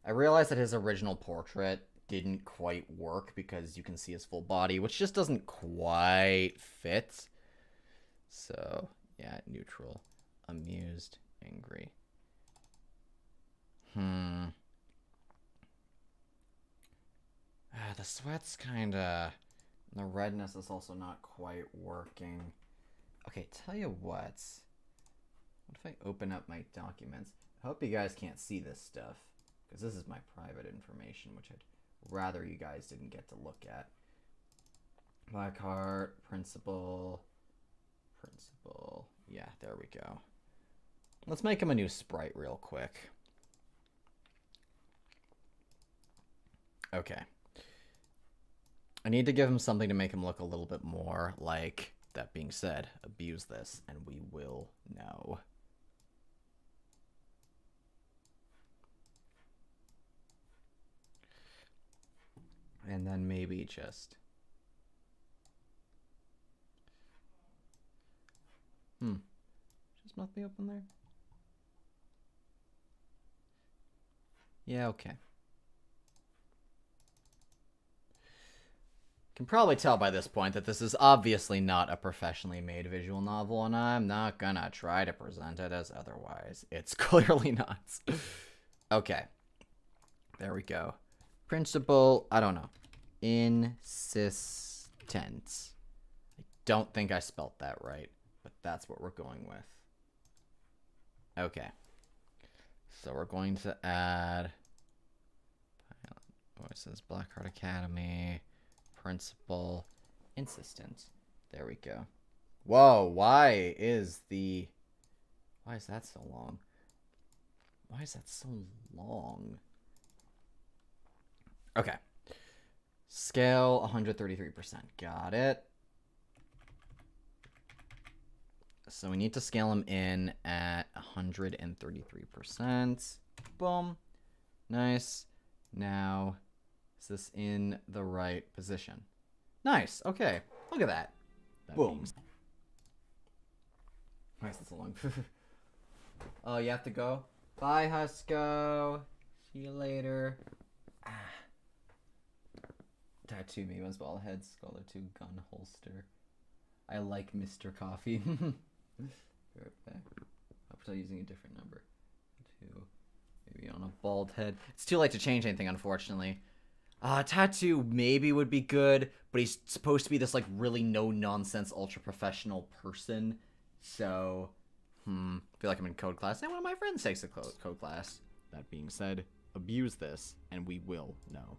I realized that his original portrait didn't quite work because you can see his full body, which just doesn't quite fit. So, yeah, neutral, amused, angry. The sweat's kinda... The redness is also not quite working. Okay, tell you what. What if I open up my documents? I hope you guys can't see this stuff, because this is my private information, which I'd rather you guys didn't get to look at. BlackHeart, principal. Yeah, there we go. Let's make him a new sprite real quick. Okay. I need to give him something to make him look a little bit more like, that being said, abuse this, and we will know. And then maybe just... Just must be open there? Yeah, okay. Can probably tell by this point that this is obviously not a professionally made visual novel, and I'm not gonna try to present it as otherwise. It's clearly not. Okay. There we go. Principle, I don't know. Insistent. I don't think I spelt that right, but that's what we're going with. Okay. So we're going to add... Oh, it says BlackHeart Academy... Principal, insistent. There we go. Whoa, why is that so long? Why is that so long? Okay. Scale 133%. Got it. So we need to scale him in at 133%. Boom. Nice. Now... Is this in the right position? Nice. Okay. Look at that. Boom. Nice. That's a long... Oh, you have to go? Bye, Husko. See you later. Tattoo me once bald head, Scholar 2 gun holster. I like Mr. Coffee. Be right back. I'll try using a different number. 2. Maybe on a bald head. It's too late to change anything, unfortunately. Tattoo maybe would be good, but he's supposed to be this, like, really no-nonsense, ultra-professional person. So, I feel like I'm in code class. And one of my friends takes a code class. That being said, abuse this, and we will know.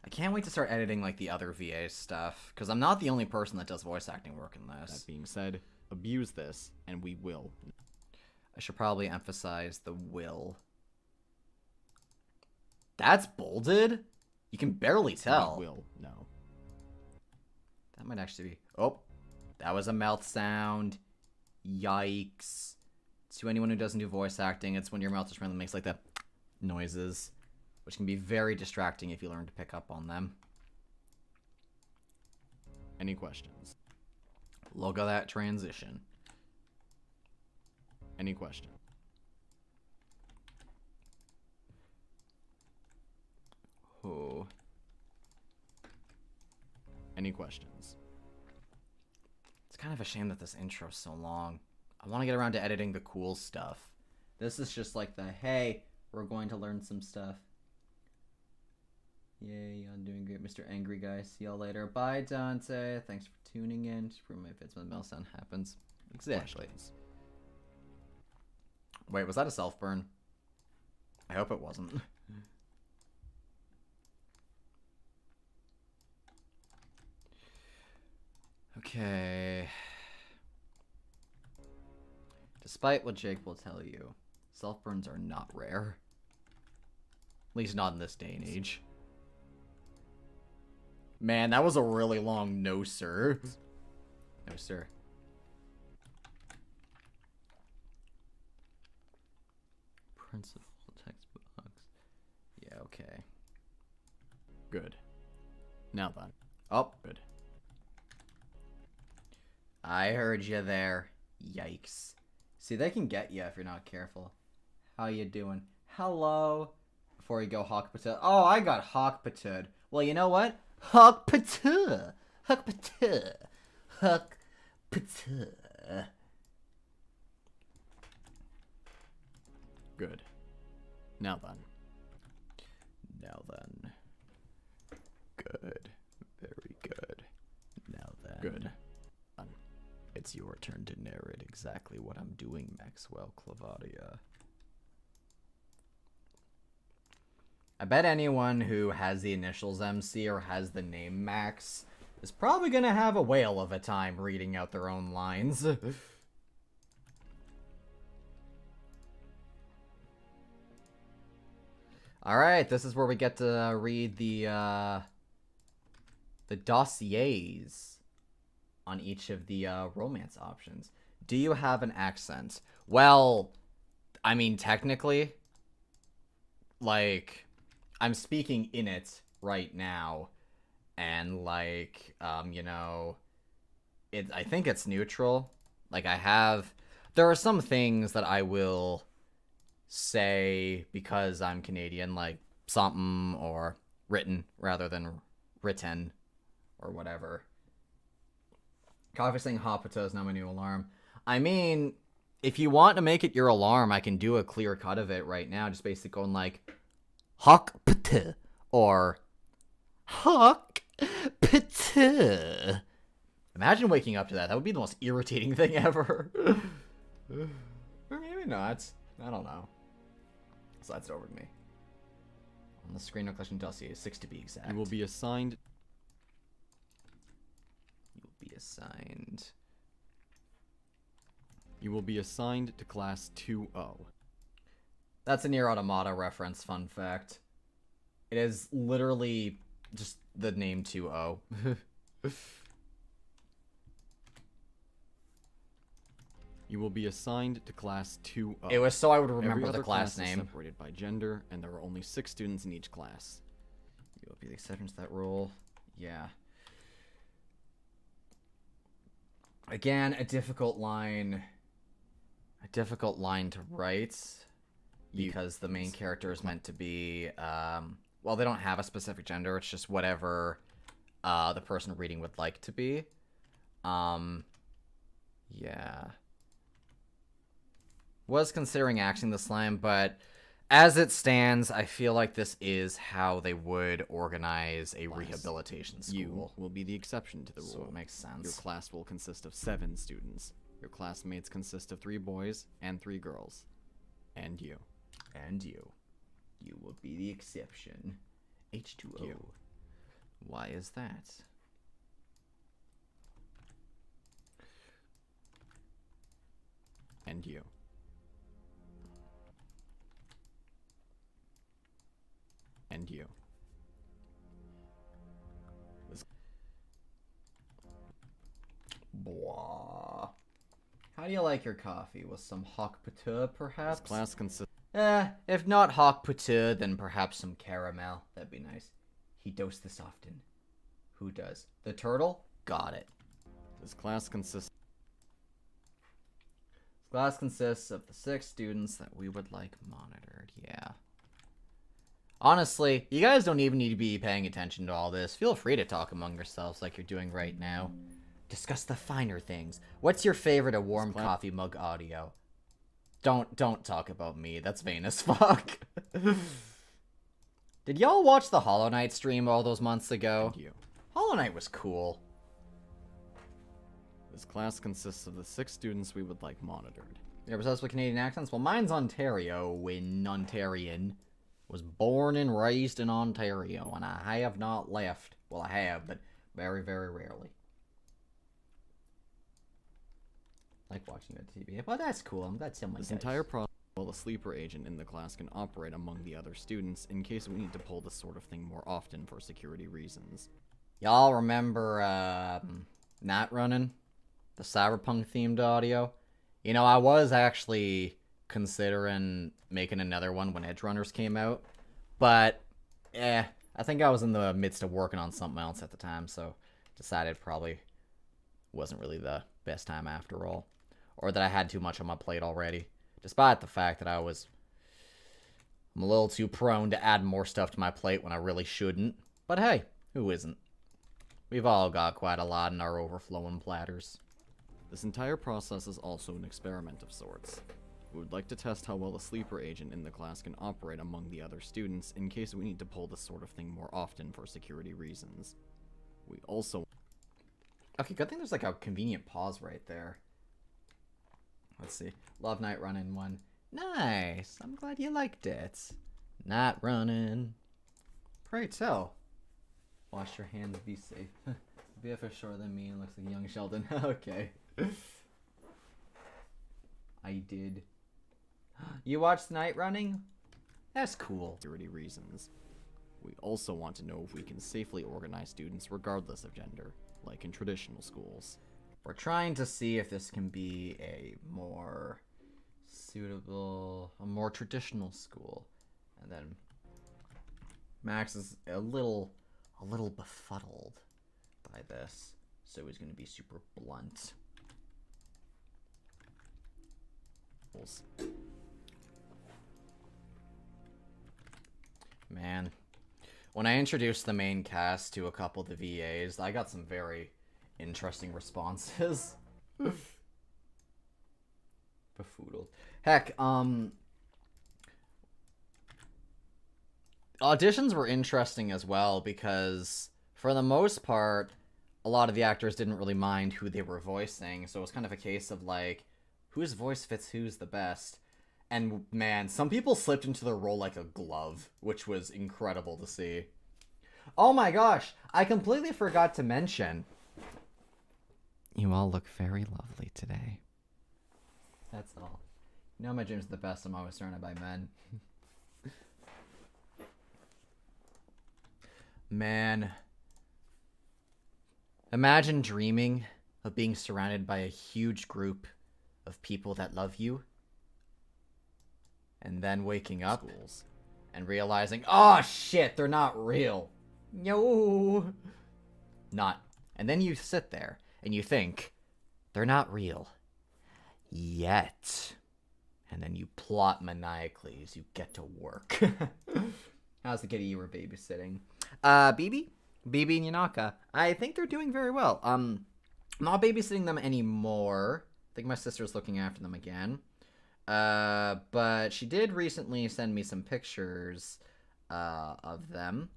I can't wait to start editing, like, the other VA stuff, because I'm not the only person that does voice acting work in this. That being said, abuse this, and we will. I should probably emphasize the will. That's bolded? You can barely tell. We will know. That might actually be... Oh, that was a mouth sound. Yikes. To anyone who doesn't do voice acting, it's when your mouth just randomly makes, like, the noises. which can be very distracting if you learn to pick up on them. Any questions? Look at that transition. Any question? Oh. Any questions? It's kind of a shame that this intro's so long. I want to get around to editing the cool stuff. This is just like the, hey, we're going to learn some stuff. Yay, I'm doing great, Mr. Angry Guy. See y'all later. Bye, Dante. Thanks for tuning in. Just prove my fits when the meltdown happens. Exactly. Questions? Wait, was that a self-burn? I hope it wasn't. Okay. Despite what Jake will tell you, self-burns are not rare. At least not in this day and age. Man, that was a really long no, sir. No, sir. Principal textbooks. Yeah, okay. Good. Now then. Oh, Good. I heard you there. Yikes. See, they can get you if you're not careful. How you doing? Hello. Before you go hawk patud. Oh, I got hawk patud. Well, you know what? Hawk patud. Hawk patud. Hawk patud. Good. Now then. Now then. Good. Very good. Now then. Good. It's your turn to narrate exactly what I'm doing, Maxwell Clavadia. I bet anyone who has the initials MC or has the name Max is probably gonna have a whale of a time reading out their own lines. Alright, this is where we get to read the dossiers on each of the romance options. Do you have an accent? Well, I mean, technically, like, I'm speaking in it right now, and like, you know, I think it's neutral. Like, there are some things that I will say because I'm Canadian, like something, or written rather than written, or whatever. Coffee saying Hopata is now my new alarm. I mean, if you want to make it your alarm, I can do a clear cut of it right now. Just basically going like, Hawk-pata, or Hawk-pata. Imagine waking up to that. That would be the most irritating thing ever. Or maybe not. I don't know. Slides it over to me. On the screen, no collection dossier, 6 to be exact. You will be assigned. You will be assigned to class 2O. That's a Nier Automata reference, fun fact. It is literally just the name 2O. You will be assigned to class 2O. It was so I would Every remember other the class is name. separated by gender, and there are only 6 students in each class. You will be the exception to that rule. Yeah. Again, a difficult line to write because the main character is meant to be, well, they don't have a specific gender. It's just whatever the person reading would like to be. Yeah. Was considering axing the slime, but as it stands, I feel like this is how they would organize a rehabilitation school. You will be the exception to the rule. So it makes sense. Your class will consist of 7 students. Your classmates consist of 3 boys and 3 girls. And you. And you. You will be the exception. H2O. You. Why is that? And you. And you. Blah. How do you like your coffee? With some hawk patur, perhaps? This class consists. If not hawk putu, then perhaps some caramel. That'd be nice. He dosed this often. Who does? The turtle? Got it. This class consists of the 6 students that we would like monitored. Yeah. Honestly, you guys don't even need to be paying attention to all this. Feel free to talk among yourselves like you're doing right now. Discuss the finer things. What's your favorite a warm coffee mug audio? Don't talk about me. That's vain as fuck. Did y'all watch the Hollow Knight stream all those months ago? you. Hollow Knight was cool. This class consists of the 6 students we would like monitored. You're obsessed with Canadian accents? Well, mine's Ontario, when Ontarian. Was born and raised in Ontario, and I have not left. Well, I have, but very, very rarely. Like watching it on TV. Well, that's cool. I'm glad someone This does. entire process, while a sleeper agent in the class can operate among the other students in case we need to pull this sort of thing more often for security reasons. Y'all remember, Not Running? The Cyberpunk-themed audio? You know, I was actually considering making another one when Edge Runners came out. But, I think I was in the midst of working on something else at the time, so decided probably wasn't really the best time after all. Or that I had too much on my plate already. Despite the fact that I'm a little too prone to add more stuff to my plate when I really shouldn't. But hey, who isn't? We've all got quite a lot in our overflowing platters. This entire process is also an experiment of sorts. We would like to test how well a sleeper agent in the class can operate among the other students in case we need to pull this sort of thing more often for security reasons. We also... Okay, good thing there's like a convenient pause right there. Let's see. Love Night Running one. Nice. I'm glad you liked it. Not running. Pray tell. Wash your hands, be safe. Be a bit shorter than me and looks like young Sheldon. Okay. I did. You watched Night Running? That's cool. security reasons. We also want to know if we can safely organize students regardless of gender, like in traditional schools. We're trying to see if this can be a more suitable, a more traditional school. And then Max is a little befuddled by this, so he's going to be super blunt. Man, when I introduced the main cast to a couple of the VAs, I got some very interesting responses. Befoodled. Heck, auditions were interesting as well because, for the most part, a lot of the actors didn't really mind who they were voicing, so it was kind of a case of, like, whose voice fits who's the best. And, man, some people slipped into the role like a glove, which was incredible to see. Oh my gosh, I completely forgot to mention. You all look very lovely today. That's all. You know my dreams are the best, I'm always surrounded by men. Man. Imagine dreaming of being surrounded by a huge group of people that love you. And then waking up Schools. and realizing, oh shit, they're not real. No. Not. And then you sit there and you think, they're not real. Yet. And then you plot maniacally as you get to work. How's the kitty you were babysitting? BB and Yanaka. I think they're doing very well. I'm not babysitting them anymore. I think my sister's looking after them again. But she did recently send me some pictures of them.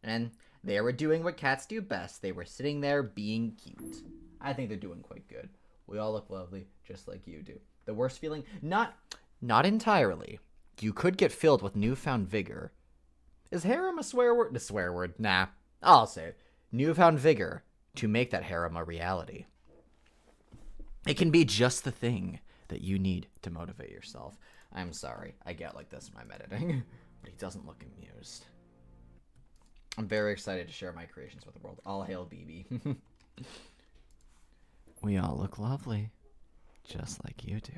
And they were doing what cats do best. They were sitting there being cute. I think they're doing quite good. We all look lovely, just like you do. The worst feeling? Not entirely. You could get filled with newfound vigor. Is harem a swear word? A swear word. Nah. I'll say it. Newfound vigor to make that harem a reality. It can be just the thing that you need to motivate yourself. I'm sorry. I get like this when I'm editing. But he doesn't look amused. I'm very excited to share my creations with the world. All hail BB. We all look lovely. Just like you do.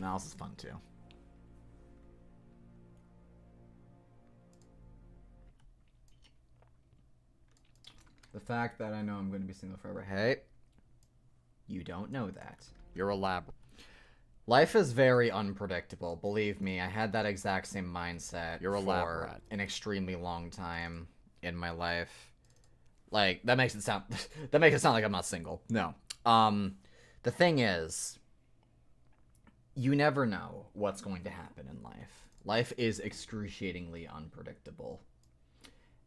Now this is fun too. The fact that I know I'm going to be single forever. Hey, you don't know that. You're a lab. Life is very unpredictable. Believe me, I had that exact same mindset You're a lab for rat. an extremely long time in my life. Like, that makes it sound like I'm not single. No. The thing is, you never know what's going to happen in life. Life is excruciatingly unpredictable.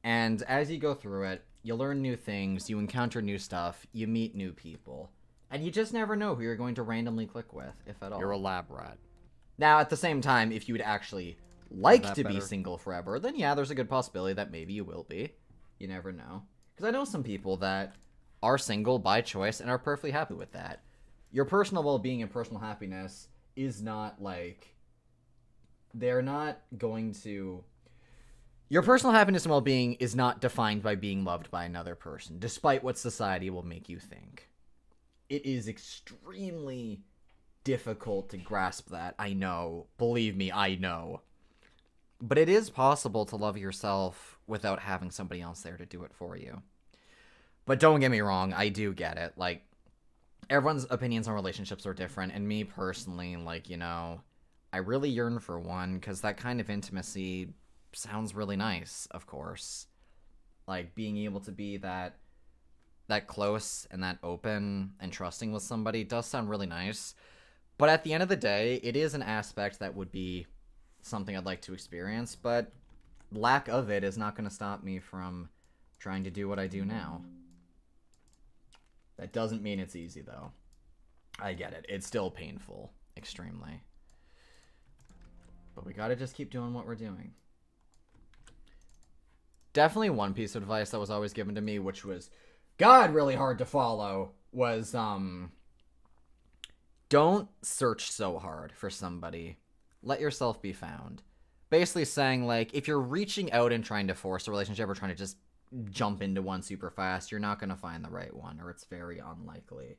And as you go through it, you learn new things, you encounter new stuff, you meet new people. And you just never know who you're going to randomly click with, if at all. You're a lab rat. Now, at the same time, if you would actually like that to be better? single forever, then yeah, there's a good possibility that maybe you will be. You never know. Because I know some people that are single by choice and are perfectly happy with that. Your personal well-being and personal happiness is not like... They're not going to... Your personal happiness and well-being is not defined by being loved by another person, despite what society will make you think. It is extremely difficult to grasp that. I know. Believe me, I know. But it is possible to love yourself without having somebody else there to do it for you. But don't get me wrong, I do get it. Like, everyone's opinions on relationships are different, and me personally, like, you know, I really yearn for one, because that kind of intimacy sounds really nice, of course. Like, being able to be that close and that open and trusting with somebody does sound really nice. But at the end of the day, it is an aspect that would be something I'd like to experience, but lack of it is not going to stop me from trying to do what I do now. That doesn't mean it's easy, though. I get it. It's still painful. Extremely. But we gotta just keep doing what we're doing. Definitely one piece of advice that was always given to me, which was, God, really hard to follow, was, don't search so hard for somebody. Let yourself be found. Basically saying, like, if you're reaching out and trying to force a relationship or trying to just jump into one super fast, you're not going to find the right one, or it's very unlikely.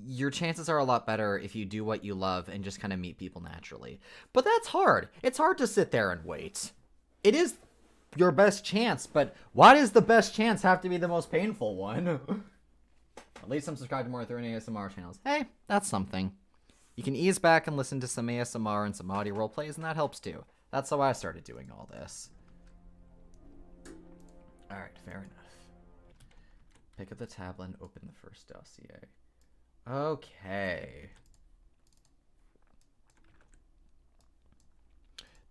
Your chances are a lot better if you do what you love and just kind of meet people naturally. But that's hard. It's hard to sit there and wait. It is your best chance, but why does the best chance have to be the most painful one? At least I'm subscribed to more 30 ASMR channels. Hey, that's something. You can ease back and listen to some ASMR and some audio roleplays, and that helps too. That's how I started doing all this. Alright, fair enough. Pick up the tablet and open the first dossier. Okay.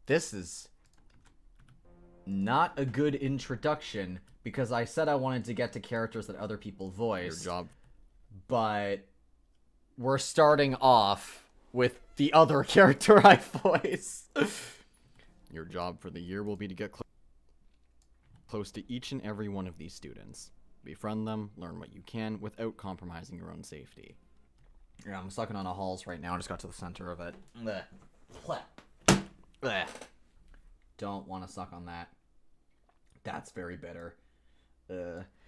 This is not a good introduction, because I said I wanted to get to characters that other people voice. Your job. But we're starting off with the other character I voice. Your job for the year will be to get close to each and every one of these students. Befriend them, learn what you can without compromising your own safety. Yeah, I'm sucking on a Halls right now. I just got to the center of it. Blech. Blech. Don't want to suck on that. That's very bitter.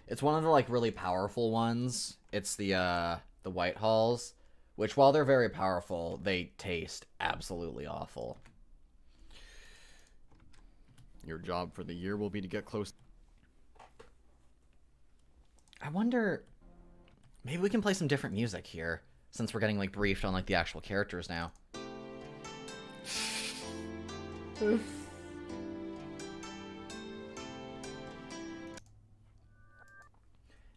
It's one of the, like, really powerful ones. It's the White Halls, which, while they're very powerful, they taste absolutely awful. Your job for the year will be to get close. I wonder, maybe we can play some different music here, since we're getting, like, briefed on, like, the actual characters now.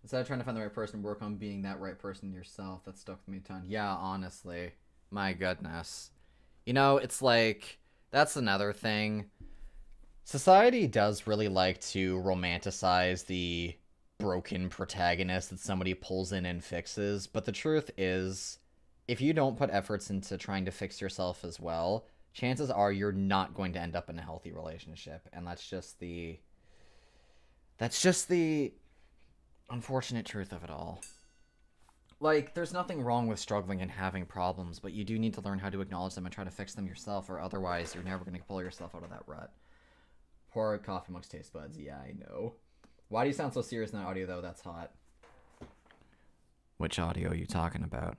Instead of trying to find the right person, work on being that right person yourself. That stuck with me a ton. Yeah, honestly. My goodness. You know, it's like, that's another thing. Society does really like to romanticize the broken protagonist that somebody pulls in and fixes, but the truth is, if you don't put efforts into trying to fix yourself as well, chances are you're not going to end up in a healthy relationship, and that's just the unfortunate truth of it all. Like, there's nothing wrong with struggling and having problems, but you do need to learn how to acknowledge them and try to fix them yourself, or otherwise you're never going to pull yourself out of that rut. Pour coffee amongst taste buds. Yeah, I know. Why do you sound so serious in that audio, though? That's hot. Which audio are you talking about?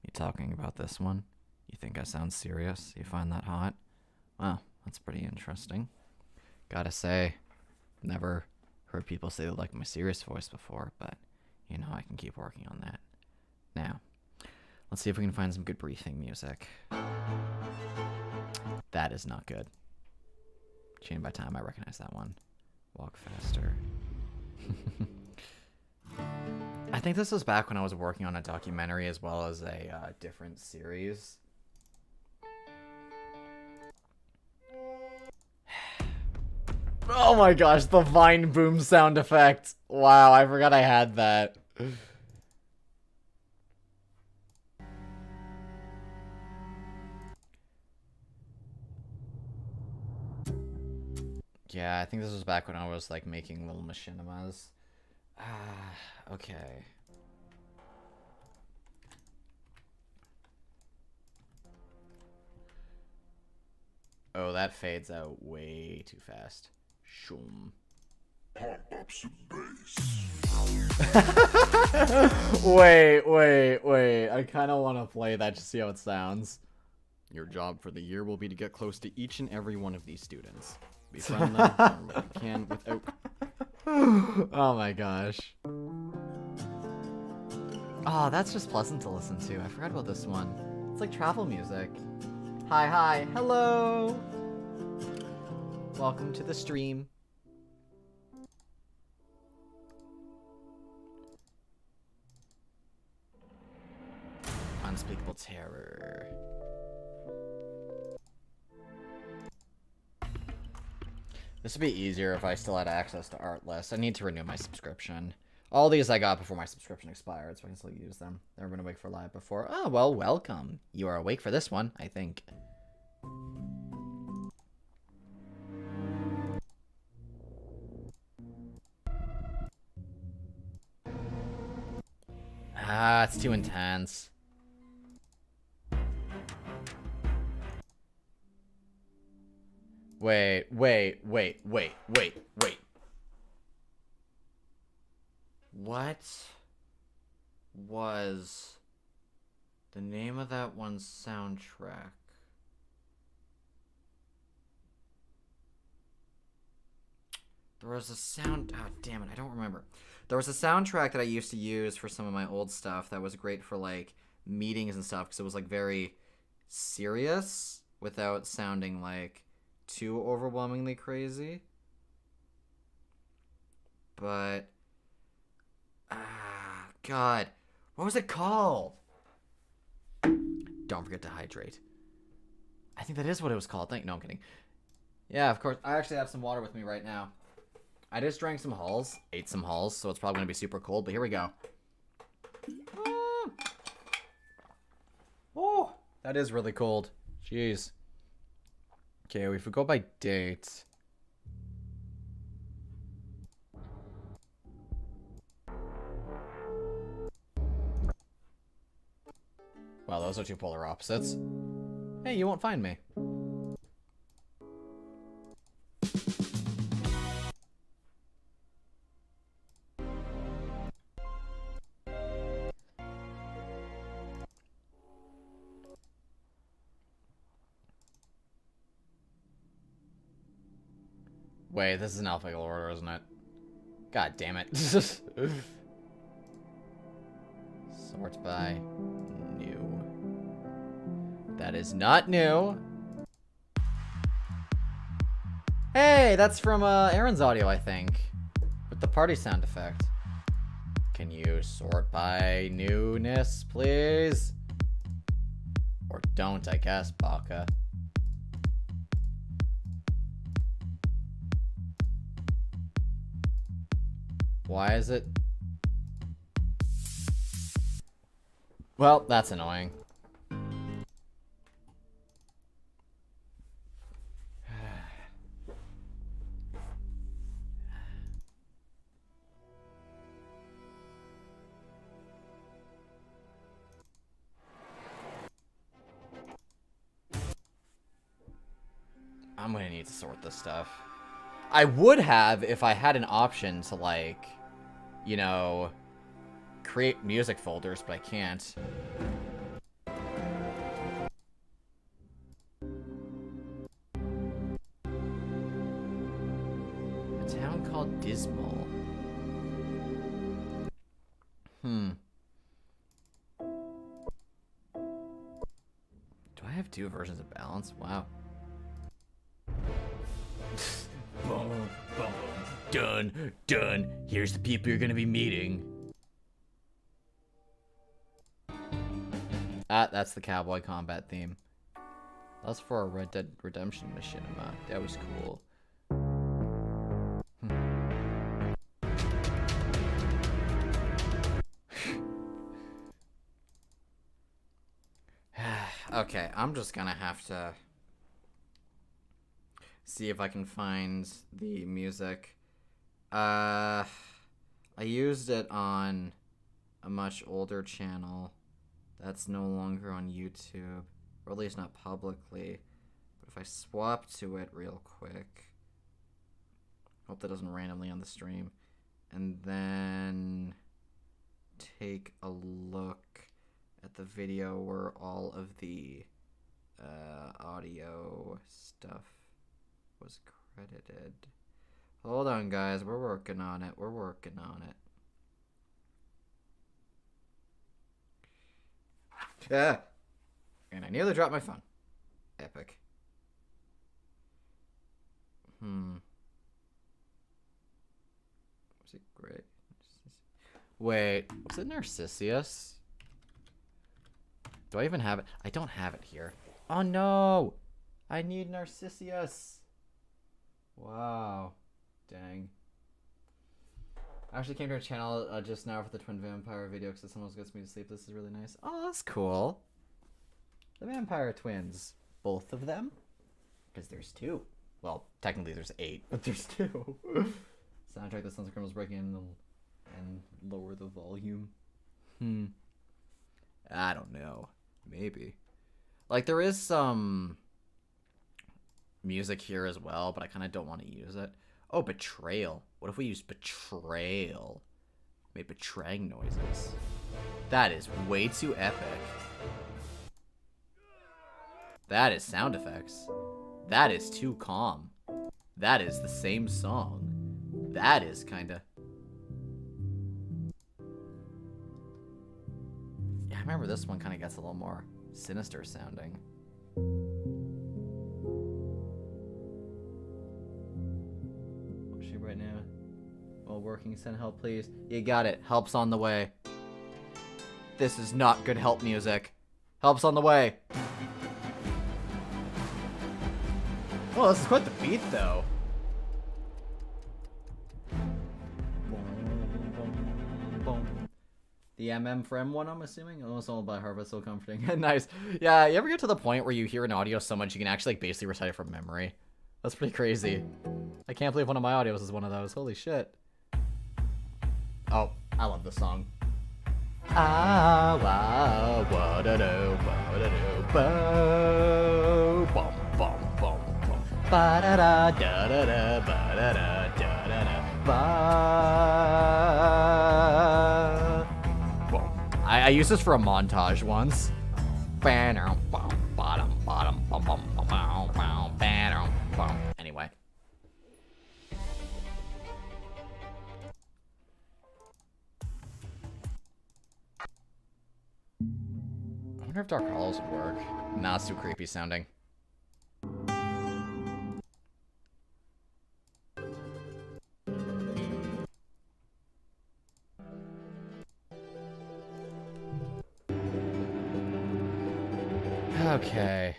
You talking about this one? You think I sound serious? You find that hot? Well, that's pretty interesting. Gotta say, never heard people say they like my serious voice before, but you know I can keep working on that. Now, let's see if we can find some good briefing music. That is not good. Chain by Time, I recognize that one. Walk Faster. I think this was back when I was working on a documentary as well as a different series. Oh my gosh, the Vine boom sound effect. Wow, I forgot I had that. Yeah, I think this was back when I was like making little machinimas. Okay. Oh, that fades out way too fast. Shoom. Pump up some bass. Wait. I kind of want to play that to see how it sounds. Your job for the year will be to get close to each and every one of these students. Befriend them, learn what you can without... Oh my gosh. Oh, that's just pleasant to listen to. I forgot about this one. It's like travel music. Hi, hello! Welcome to the stream. Unspeakable terror. This would be easier if I still had access to Artlist. I need to renew my subscription. All these I got before my subscription expired, so I can still use them. Never been awake for live before. Oh, well, welcome. You are awake for this one, I think. Ah, it's too intense. Wait. What was the name of that one's soundtrack? There was a sound... Oh, damn it, I don't remember. There was a soundtrack that I used to use for some of my old stuff that was great for, like, meetings and stuff, because it was, like, very serious without sounding, like, too overwhelmingly crazy. But... God. What was it called? Don't forget to hydrate. I think that is what it was called. No, I'm kidding. Yeah, of course. I actually have some water with me right now. I just drank some Halls, ate some Halls, so it's probably going to be super cold, but here we go. Oh, that is really cold. Jeez. Okay, if we go by date... Wow, those are two polar opposites. Hey, you won't find me. Wait, this is an alphabetical order, isn't it? God damn it. Sort by new. That is not new. Hey, that's from Aaron's audio, I think. With the party sound effect. Can you sort by newness, please? Or don't, I guess, Baka. Why is it? Well, that's annoying. I'm gonna need to sort this stuff. I would have if I had an option to, like, you know, create music folders, but I can't. Town called Dismal. Do I have two versions of Balance? Wow. Boom, boom, boom. Done, done. Here's the people you're gonna be meeting. That's the cowboy combat theme. That's for a Red Dead Redemption machinima. That was cool. Okay, I'm just gonna have to see if I can find the music. I used it on a much older channel that's no longer on YouTube, or at least not publicly. But if I swap to it real quick, hope that doesn't randomly on the stream, and then take a look at the video where all of the audio stuff was credited. Hold on, guys. We're working on it. We're working on it. Yeah. And I nearly dropped my phone. Epic. Was it great? Wait, was it Narcissus? Do I even have it? I don't have it here. Oh no! I need Narcissus. Wow. Dang. I actually came to our channel just now for the Twin Vampire video because someone gets me to sleep. This is really nice. Oh, that's cool. The Vampire Twins. Both of them? Because there's two. Well, technically there's 8, but there's 2. Soundtrack that sounds like criminals breaking in and lower the volume. I don't know. Maybe. Like, there is some music here as well, but I kind of don't want to use it. Oh, betrayal. What if we use betrayal? Made betraying noises. That is way too epic. That is sound effects. That is too calm. That is the same song. That is kinda... Yeah, I remember this one kinda gets a little more sinister sounding. What's she right now? While working, send help, please. You got it. Help's on the way. This is not good help music. Help's on the way. Oh, this is quite the beat, though. The for M one, I'm assuming? Almost all by heart, but so comforting. Nice. Yeah, you ever get to the point where you hear an audio so much you can actually like, basically recite it from memory? That's pretty crazy. I can't believe one of my audios is one of those. Holy shit. Oh, I love this song. Ah, wow, wa-da-do, wa-da-do, bo, bum, bum, bum, bum, ba-da-da, da-da-da, ba-da-da, da-da-da, ba. I used this for a montage once. Anyway. I wonder if Dark Hollows would work. Nah, it's too creepy sounding. Okay.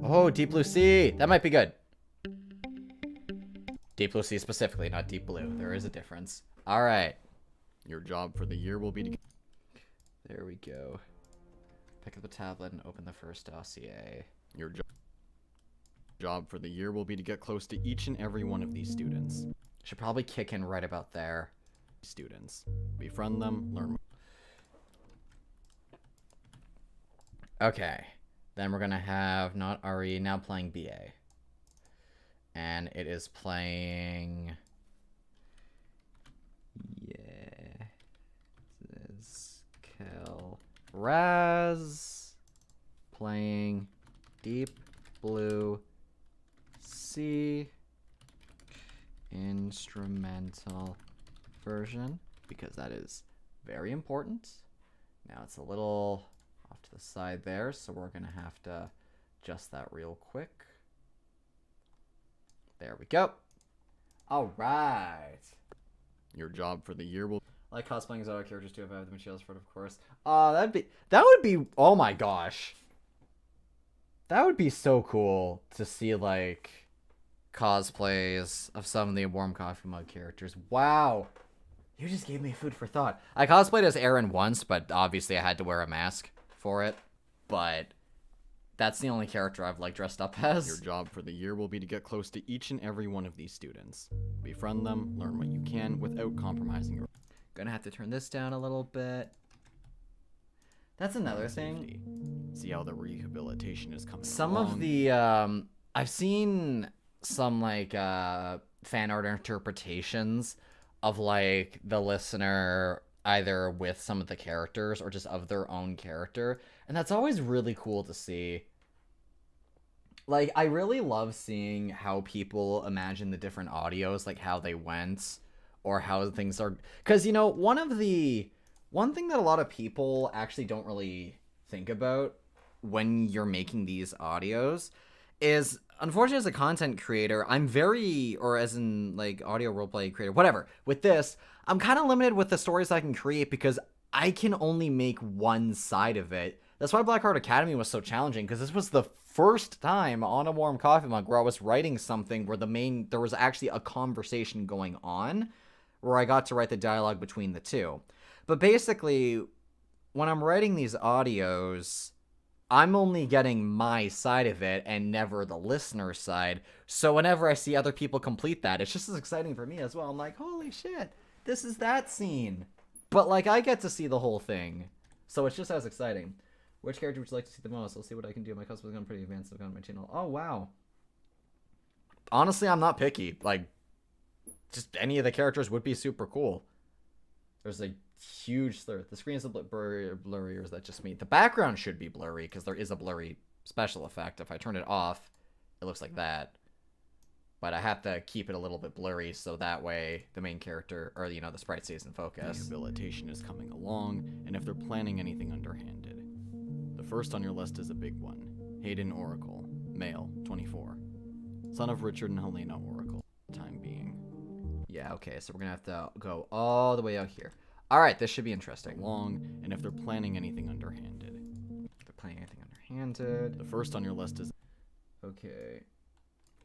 Oh, Deep Blue Sea. That might be good. Deep Blue Sea specifically, not Deep Blue. There is a difference. All right. Your job for the year will be to... There we go. Pick up the tablet and open the first dossier. Your job for the year will be to get close to each and every one of these students. Should probably kick in right about there. Students. Befriend them, learn more. Okay. Then we're gonna have not RE now playing BA. And it is playing... Yeah. This is Kel Raz playing Deep Blue Sea instrumental version, because that is very important. Now it's a little off to the side there, so we're gonna have to adjust that real quick. There we go. All right. Your job for the year will I like cosplaying as other characters too if I have the materials for it, of course. That would be, oh my gosh. That would be so cool to see, like, cosplays of some of the Warm Coffee Mug characters. Wow. You just gave me food for thought. I cosplayed as Aaron once, but obviously I had to wear a mask for it. But that's the only character I've, like, dressed up as. Your job for the year will be to get close to each and every one of these students. Befriend them, learn what you can without compromising your Gonna have to turn this down a little bit. That's another thing. safety. See how the rehabilitation is coming Some along. of the I've seen some like fan art interpretations of like the listener either with some of the characters or just of their own character, and that's always really cool to see. Like, I really love seeing how people imagine the different audios, like how they went or how things are, because you know, one thing that a lot of people actually don't really think about when you're making these audios is, unfortunately, as a content creator, I'm very, or as in like audio roleplay creator, whatever, with this, I'm kind of limited with the stories I can create because I can only make one side of it. That's why BlackHeart Academy was so challenging, because this was the first time on a Warm Coffee Mug where I was writing something where there was actually a conversation going on, where I got to write the dialogue between the two. But basically, when I'm writing these audios, I'm only getting my side of it and never the listener's side. So whenever I see other people complete that, it's just as exciting for me as well. I'm like, holy shit, this is that scene. But like, I get to see the whole thing. So it's just as exciting. Which character would you like to see the most? I'll see what I can do. My cosplay's gone pretty advanced on my channel. Oh, wow. Honestly, I'm not picky. Like, just any of the characters would be super cool. There's a huge slur. The screen is a blurry, or is that just me? The background should be blurry because there is a blurry special effect. If I turn it off, it looks like that. But I have to keep it a little bit blurry so that way the main character, or you know, the sprite stays in focus. Rehabilitation is coming along, and if they're planning anything underhanded. The first on your list is a big one. Hayden Oracle, male, 24. Son of Richard and Helena Oracle, time being. Yeah, okay, so we're gonna have to go all the way out here. Alright, this should be interesting. Long, and if they're planning anything underhanded. If they're planning anything underhanded. The first on your list is Okay.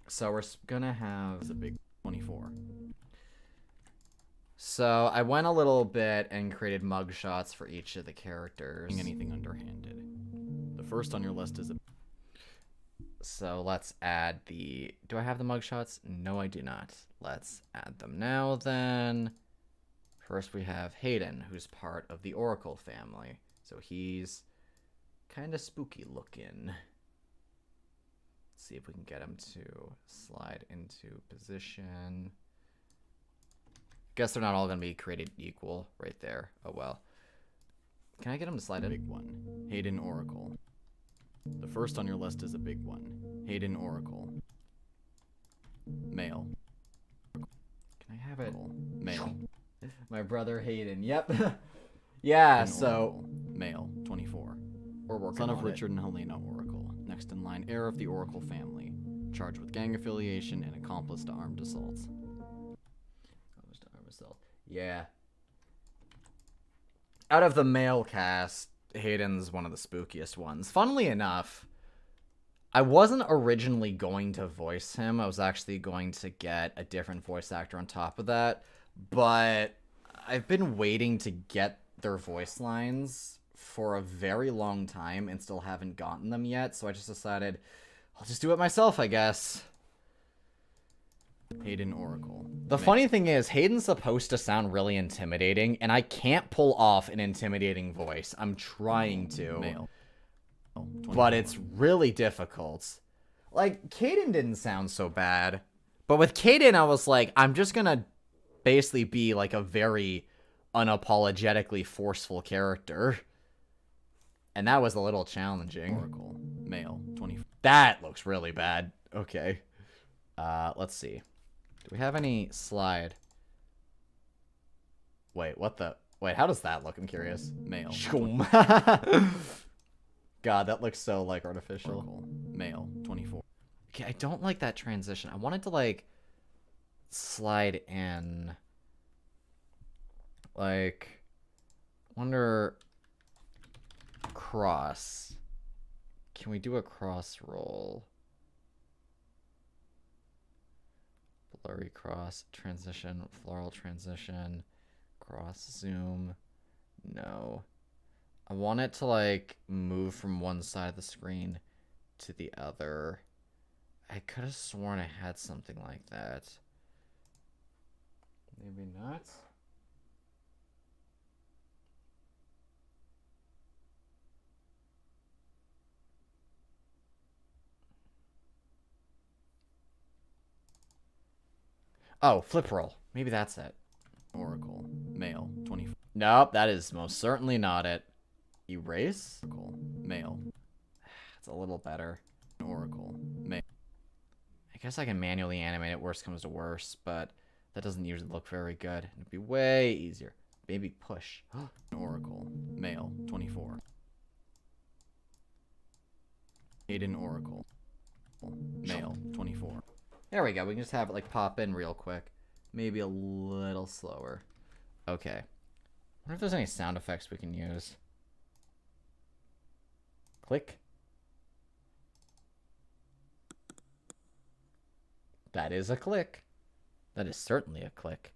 So we're gonna have a big 24. So I went a little bit and created mug shots for each of the characters. Anything underhanded. The first on your list is a So let's add the... Do I have the mug shots? No, I do not. Let's add them now then. First we have Hayden, who's part of the Oracle family. So he's kind of spooky looking. Let's see if we can get him to slide into position. Guess they're not all going to be created equal right there. Oh well. Can I get him to slide in? big one. Hayden Oracle. The first on your list is a big one. Hayden Oracle. Male. Can I have it? Male. My brother Hayden. Yep. Yeah, Hayden so Oracle. Male, 24. we're working Son on of Richard and Helena Oracle. Next in line, heir of the Oracle family. Charged with gang affiliation and accomplice to armed assaults. Yeah. Out of the male cast, Hayden's one of the spookiest ones. Funnily enough, I wasn't originally going to voice him. I was actually going to get a different voice actor on top of that. But I've been waiting to get their voice lines for a very long time and still haven't gotten them yet. So I just decided I'll just do it myself, I guess. Hayden Oracle. The funny thing is, Hayden's supposed to sound really intimidating, and I can't pull off an intimidating voice. I'm trying to. Male. But it's really difficult. Like, Caden didn't sound so bad. But with Caden, I was like, I'm just gonna basically be like a very unapologetically forceful character. And that was a little challenging. Oracle. Male. 24. That looks really bad. Okay. Let's see. Do we have any slide? Wait, what the? Wait, how does that look? I'm curious. Male. God, that looks so, like, artificial. Oracle. Male. 24. Okay, I don't like that transition. I wanted to, like, slide in. Like, wonder... Cross. Can we do a cross roll? Blurry cross, transition, floral transition, cross zoom. No. I want it to, like, move from one side of the screen to the other. I could have sworn I had something like that. Maybe not. Oh, flip roll. Maybe that's it. Oracle. Male. 24. Nope, that is most certainly not it. Erase? Oracle. Male. It's a little better. Oracle. Male. I guess I can manually animate it, worst comes to worst, but that doesn't usually look very good. It'd be way easier. Maybe push. Oracle. Male. 24. Hayden Oracle. Male. 24. There we go. We can just have it, like, pop in real quick. Maybe a little slower. Okay. I wonder if there's any sound effects we can use. Click. That is a click. That is certainly a click.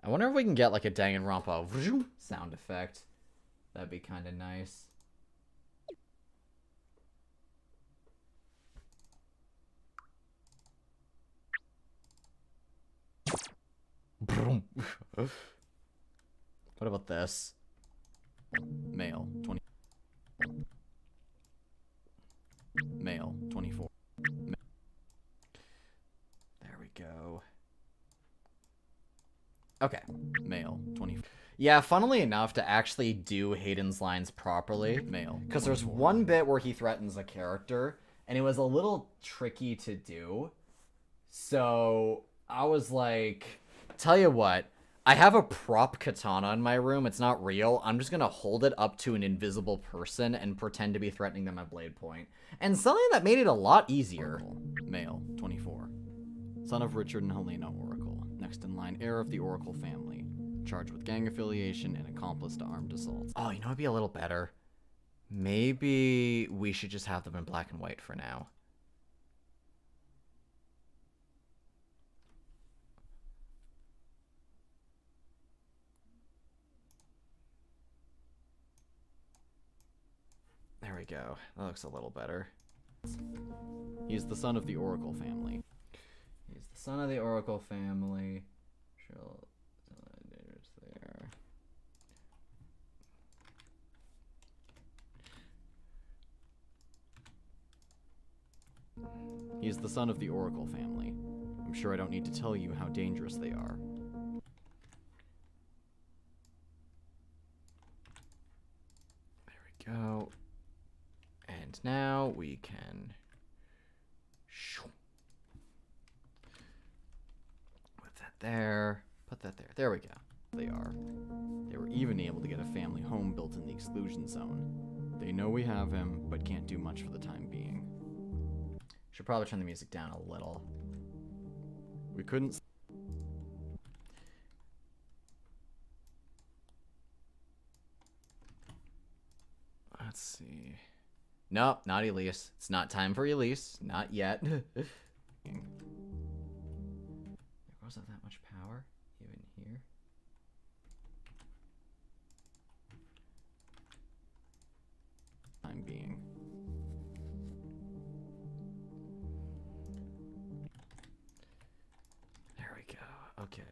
I wonder if we can get, like, a Danganronpa sound effect. That'd be kind of nice. What about this? Male. 20. Male. 24. There we go. Okay. Male. 24. Yeah, funnily enough, to actually do Hayden's lines properly, Male. because there's one bit where he threatens a character, and it was a little tricky to do. So I was like, tell you what, I have a prop katana in my room. It's not real. I'm just going to hold it up to an invisible person and pretend to be threatening them at blade point. And something that made it a lot easier. Oracle. Male. 24. Son of Richard and Helena Oracle. Next in line, heir of the Oracle family. Charged with gang affiliation and accomplice to armed assaults. Oh, you know, it'd be a little better. Maybe we should just have them in black and white for now. There we go. That looks a little better. He is the son of the Oracle family. He's the son of the Oracle family. Sure. There. He is the son of the Oracle family. I'm sure I don't need to tell you how dangerous they are. There we go. And now we can put that there. Put that there. There we go. They are. They were even able to get a family home built in the exclusion zone. They know we have him, but can't do much for the time being. Should probably turn the music down a little. We couldn't... Let's see. Nope, not Elise. It's not time for Elise. Not yet. There wasn't that much power even here. Time being. There we go. Okay.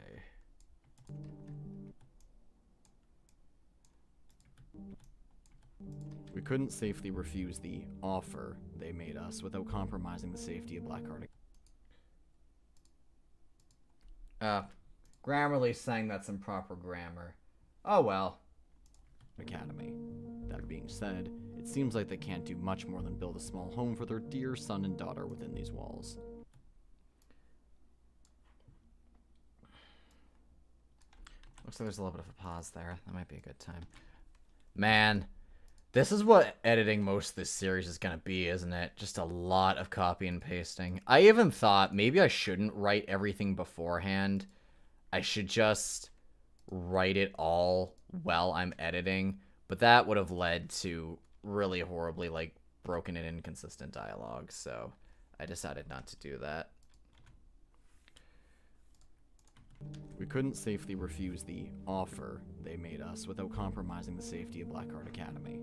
We couldn't safely refuse the offer they made us without compromising the safety of BlackHeart. Grammarly's saying that's improper grammar. Oh well. Academy. That being said, it seems like they can't do much more than build a small home for their dear son and daughter within these walls. Looks like there's a little bit of a pause there. That might be a good time. Man, this is what editing most of this series is going to be, isn't it? Just a lot of copy and pasting. I even thought maybe I shouldn't write everything beforehand. I should just write it all while I'm editing. But that would have led to really horribly, like, broken and inconsistent dialogue. So I decided not to do that. We couldn't safely refuse the offer they made us without compromising the safety of BlackHeart Academy.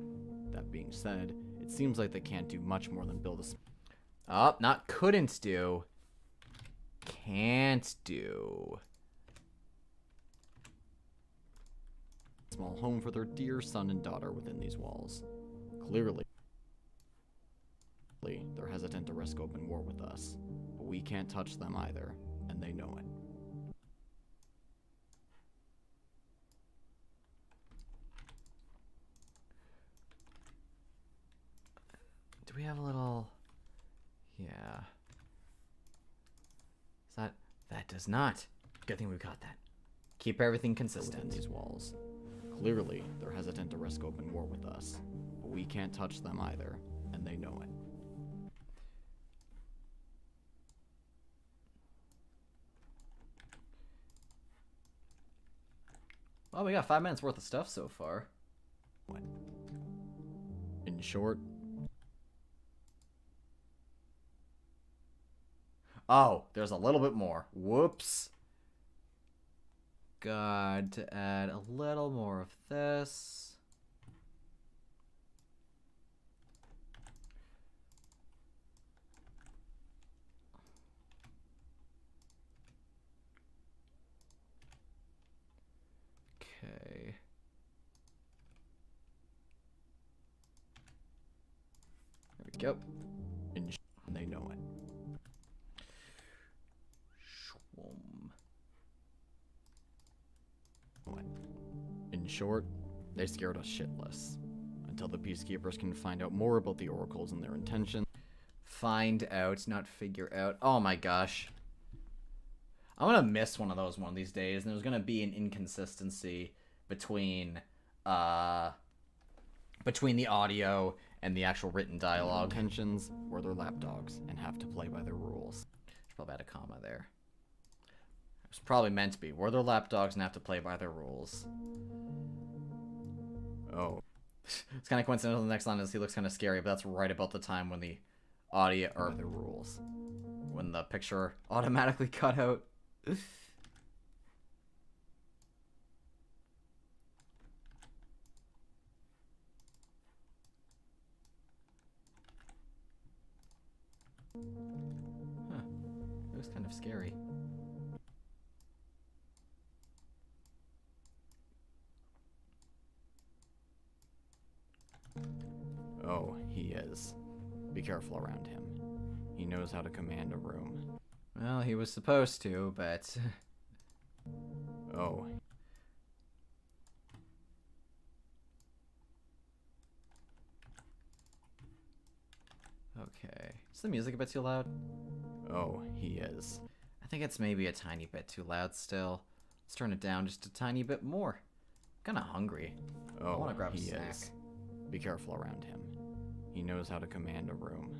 That being said, it seems like they can't do much more than build a... Oh, not couldn't do. Can't do. Small home for their dear son and daughter within these walls. Clearly, they're hesitant to risk open war with us, but we can't touch them either, and they know it. Do we have a little... Yeah. Is that... That does not. Good thing we got that. Keep everything consistent. Within these walls. Clearly, they're hesitant to risk open war with us, but we can't touch them either, and they know it. Well, we got 5 minutes worth of stuff so far. In short... Oh, there's a little bit more. Whoops. God, to add a little more of this. Okay. There we go. And they know it. In short, they scared us shitless. Until the Peacekeepers can find out more about the Oracles and their intentions. Find out, not figure out. Oh my gosh. I'm gonna miss one of those one of these days, and there's gonna be an inconsistency between the audio and the actual written dialogue. Intentions were their lapdogs and have to play by their rules. Should probably add a comma there. It was probably meant to be. We're their lapdogs and have to play by their rules. Oh. It's kind of coincidental. The next line is he looks kind of scary, but that's right about the time when the audio or By the rules. when the picture automatically cut out. Huh. It was kind of scary. Oh, he is. Be careful around him. He knows how to command a room. Well, he was supposed to, but... Oh. Okay. Is the music a bit too loud? Oh, he is. I think it's maybe a tiny bit too loud still. Let's turn it down just a tiny bit more. I'm kinda hungry. Oh, I wanna grab a he snack. is. Be careful around him. He knows how to command a room.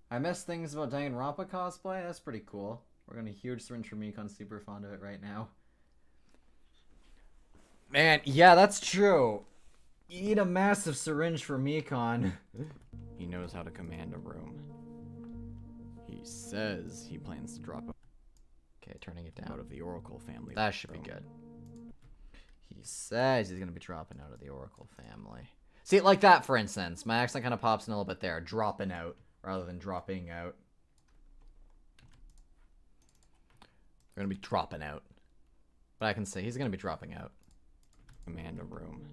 I miss things about Danganronpa cosplay. That's pretty cool. We're gonna huge syringe for Mekon, super fond of it right now. Man, yeah, that's true. You need a massive syringe for Mekon. He knows how to command a room. He says he plans to drop Okay, turning it out down. of the Oracle family. That should be room. good. He says he's gonna be dropping out of the Oracle family. See, like that, for instance. My accent kind of pops in a little bit there. Dropping out rather than dropping out. They're gonna be dropping out. But I can say he's gonna be dropping out. Command a room.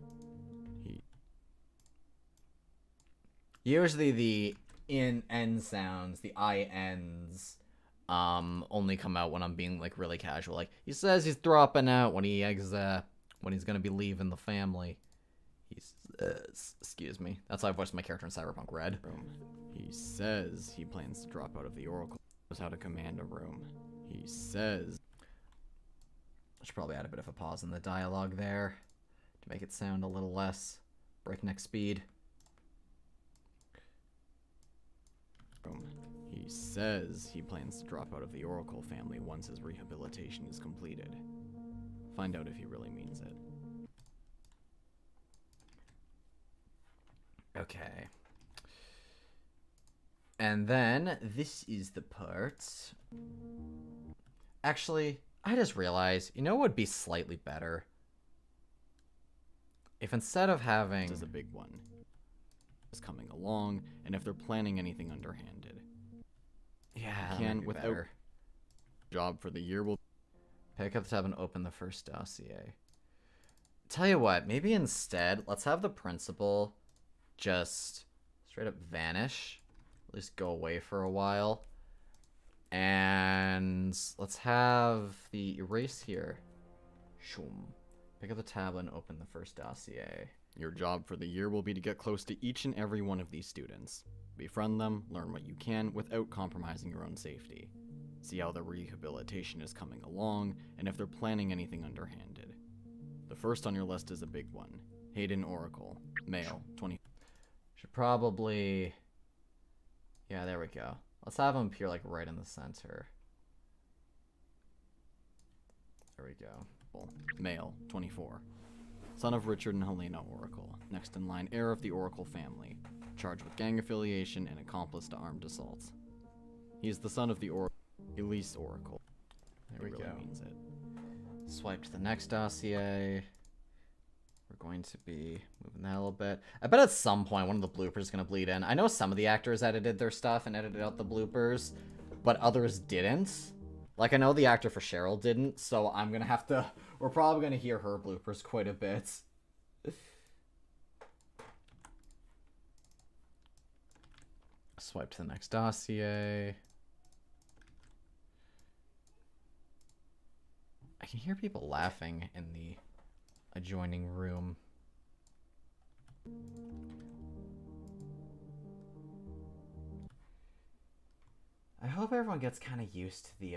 Usually the in-end sounds, the I-ends, only come out when I'm being like really casual. Like he says he's dropping out when he's gonna be leaving the family. He says, excuse me. That's how I voiced my character in Cyberpunk Red. He says he plans to drop out of the Oracle. Knows how to command a room. He says. I should probably add a bit of a pause in the dialogue there to make it sound a little less breakneck speed. He says he plans to drop out of the Oracle family once his rehabilitation is completed. Find out if he really means it. Okay. And then this is the part. Actually, I just realized, you know what would be slightly better? If instead of having... This is a big one. Is coming along, and if they're planning anything underhanded. Yeah, Can without job for the year will pick up the tab and open the first dossier. Tell you what, maybe instead, let's have the principal just straight up vanish. At least go away for a while. And let's have the erase here. Shoom. Pick up the tab and open the first dossier. Your job for the year will be to get close to each and every one of these students. Befriend them, learn what you can without compromising your own safety. See how the rehabilitation is coming along, and if they're planning anything underhanded. The first on your list is a big one. Hayden Oracle, male, 20. Should probably... Yeah, there we go. Let's have him appear like right in the center. There we go. Male, 24. Son of Richard and Helena Oracle. Next in line, heir of the Oracle family. Charged with gang affiliation and accomplice to armed assaults. He is the son of the Elise Oracle. There we really go. Means it. Swipe to the next dossier. We're going to be moving that a little bit. I bet at some point one of the bloopers is going to bleed in. I know some of the actors edited their stuff and edited out the bloopers, but others didn't. Like, I know the actor for Cheryl didn't, so I'm going to have to... We're probably going to hear her bloopers quite a bit. Swipe to the next dossier. I can hear people laughing in the adjoining room. I hope everyone gets kind of used to the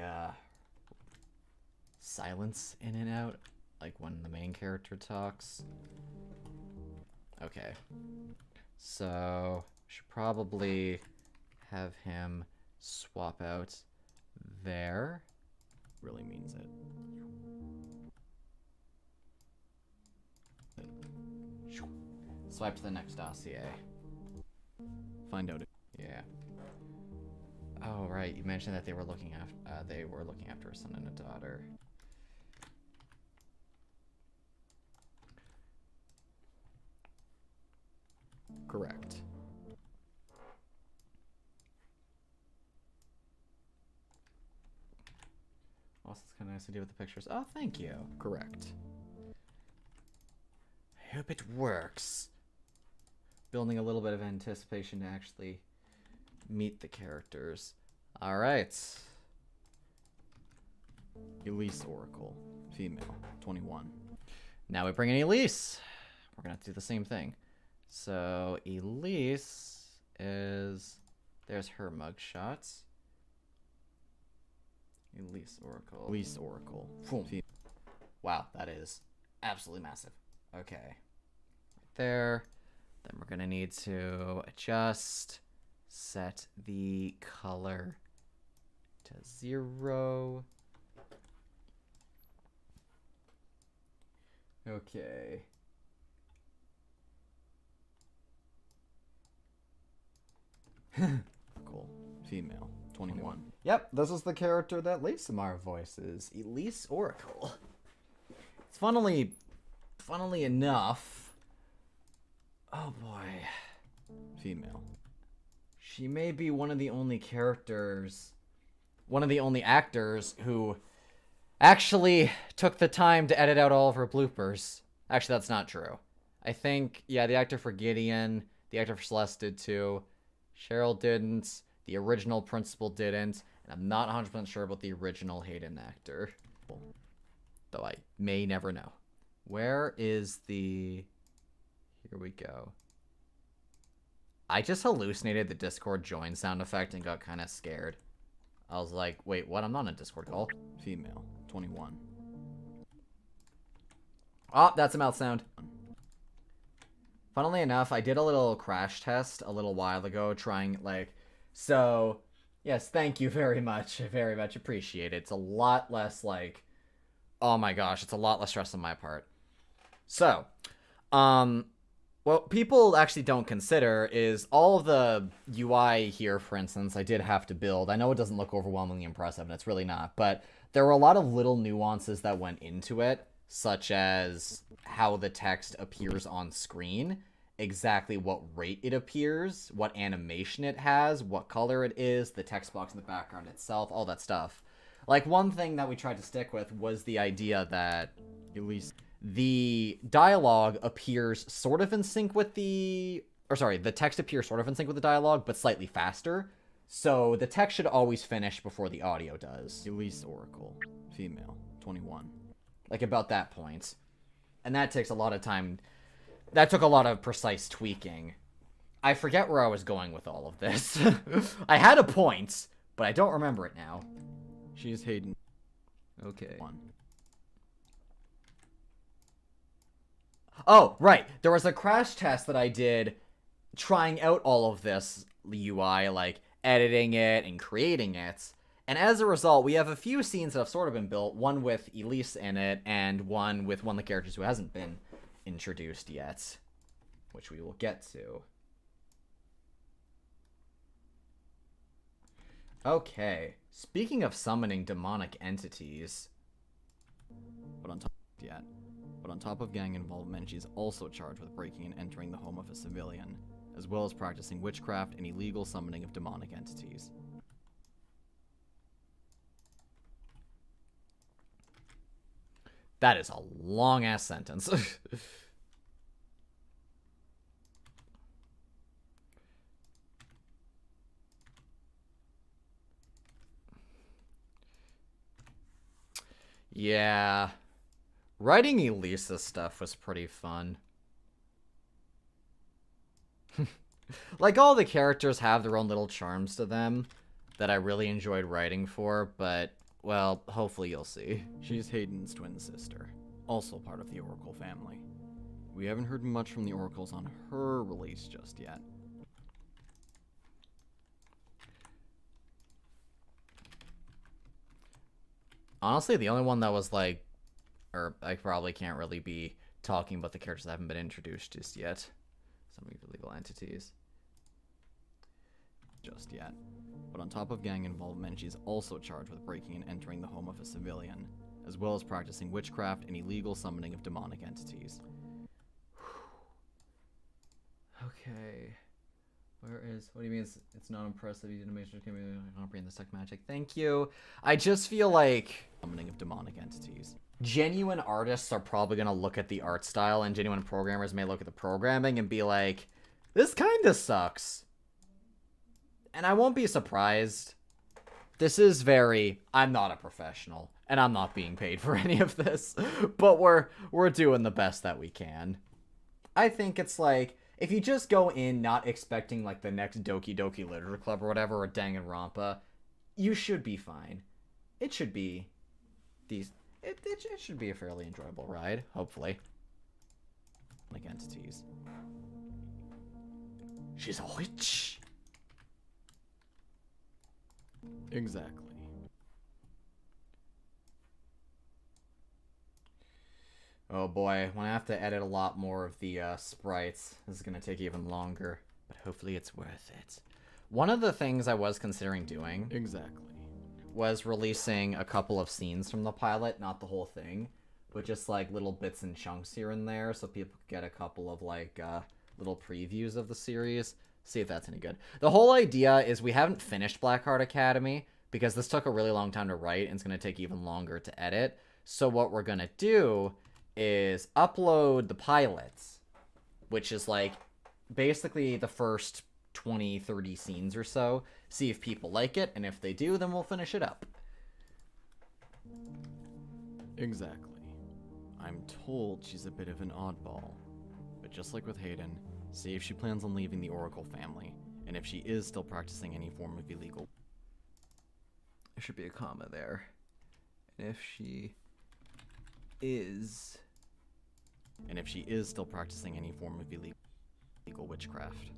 silence in and out, like when the main character talks. Okay, so should probably have him swap out there. Really means it. Swipe to the next dossier. Find out if Yeah. Oh right, you mentioned that they were looking after a son and a daughter. correct. Also, it's kind of nice to do with the pictures. Oh, thank you. Correct. I hope it works. Building a little bit of anticipation to actually meet the characters. All right. Elise Oracle, female, 21. Now we bring in Elise. We're gonna have to do the same thing. So Elise is... There's her mugshot. Elise Oracle. Elise Oracle, Wow, that is absolutely massive. Okay. Right there. Then we're gonna need to adjust, set the color to 0. Okay. Oracle, female, 21. Yep, this is the character that Lasamar voices, Elise Oracle. It's funnily enough. Oh boy. Female. She may be one of the only actors who actually took the time to edit out all of her bloopers. Actually, that's not true. I think, yeah, the actor for Gideon, the actor for Celeste did too. Cheryl didn't. The original principal didn't. And I'm not 100% sure about the original Hayden actor. Though I may never know. Where is the... Here we go. I just hallucinated the Discord join sound effect and got kind of scared. I was like, wait, what? I'm not on a Discord call. Female, 21. Oh, that's a mouth sound. Funnily enough, I did a little crash test a little while ago trying, like... So, yes, thank you very much. I very much appreciate it. It's a lot less, like... Oh my gosh, it's a lot less stress on my part. So, what people actually don't consider is all of the UI here, for instance, I did have to build. I know it doesn't look overwhelmingly impressive, and it's really not, but there were a lot of little nuances that went into it, such as how the text appears on screen, exactly what rate it appears, what animation it has, what color it is, the text box in the background itself, all that stuff. Like, one thing that we tried to stick with was the idea that, at least... the dialogue appears sort of in sync with the... Or sorry, the text appears sort of in sync with the dialogue, but slightly faster. So the text should always finish before the audio does. Elise Oracle, female, 21. Like, about that point. And that takes a lot of time. That took a lot of precise tweaking. I forget where I was going with all of this. I had a point, but I don't remember it now. She is Hayden. Okay. 1. Oh, right. There was a crash test that I did trying out all of this UI, like editing it and creating it. And as a result, we have a few scenes that have sort of been built, one with Elise in it and one with one of the characters who hasn't been introduced yet, which we will get to. Okay. Speaking of summoning demonic entities... But on top of gang involvement, she's also charged with breaking and entering the home of a civilian, as well as practicing witchcraft and illegal summoning of demonic entities. That is a long-ass sentence. Yeah. Writing Elisa's stuff was pretty fun. Like, all the characters have their own little charms to them that I really enjoyed writing for, but, well, hopefully you'll see. She's Hayden's twin sister, also part of the Oracle family. We haven't heard much from the Oracles on her release just yet. Honestly, the only one that was like, or I probably can't really be talking about the characters that haven't been introduced just yet. Some of the legal entities. Just yet. But on top of gang involvement, she's also charged with breaking and entering the home of a civilian, as well as practicing witchcraft and illegal summoning of demonic entities. Okay. Where is... What do you mean it's not impressive? You didn't make sure to comprehend the tech magic. Thank you. I just feel like... Summoning of demonic entities. Genuine artists are probably going to look at the art style, and genuine programmers may look at the programming and be like, this kind of sucks. And I won't be surprised. This is very... I'm not a professional, and I'm not being paid for any of this, but we're doing the best that we can. I think it's like... If you just go in not expecting, like, the next Doki Doki Literature Club or whatever, or Danganronpa, you should be fine. It should be... It should be a fairly enjoyable ride, hopefully. Like entities. She's a witch! Exactly. Oh boy, when I have to edit a lot more of the sprites, this is going to take even longer, but hopefully it's worth it. One of the things I was considering doing Exactly. was releasing a couple of scenes from the pilot, not the whole thing, but just like little bits and chunks here and there, so people could get a couple of like little previews of the series, see if that's any good. The whole idea is we haven't finished BlackHeart Academy, because this took a really long time to write, and it's going to take even longer to edit, so what we're going to do is upload the pilots, which is like basically the first 20-30 scenes or so, see if people like it, and if they do, then we'll finish it up. Exactly. I'm told she's a bit of an oddball. But just like with Hayden, see if she plans on leaving the Oracle family, and if she is still practicing any form of illegal... There should be a comma there. And if she is... And if she is still practicing any form of illegal witchcraft.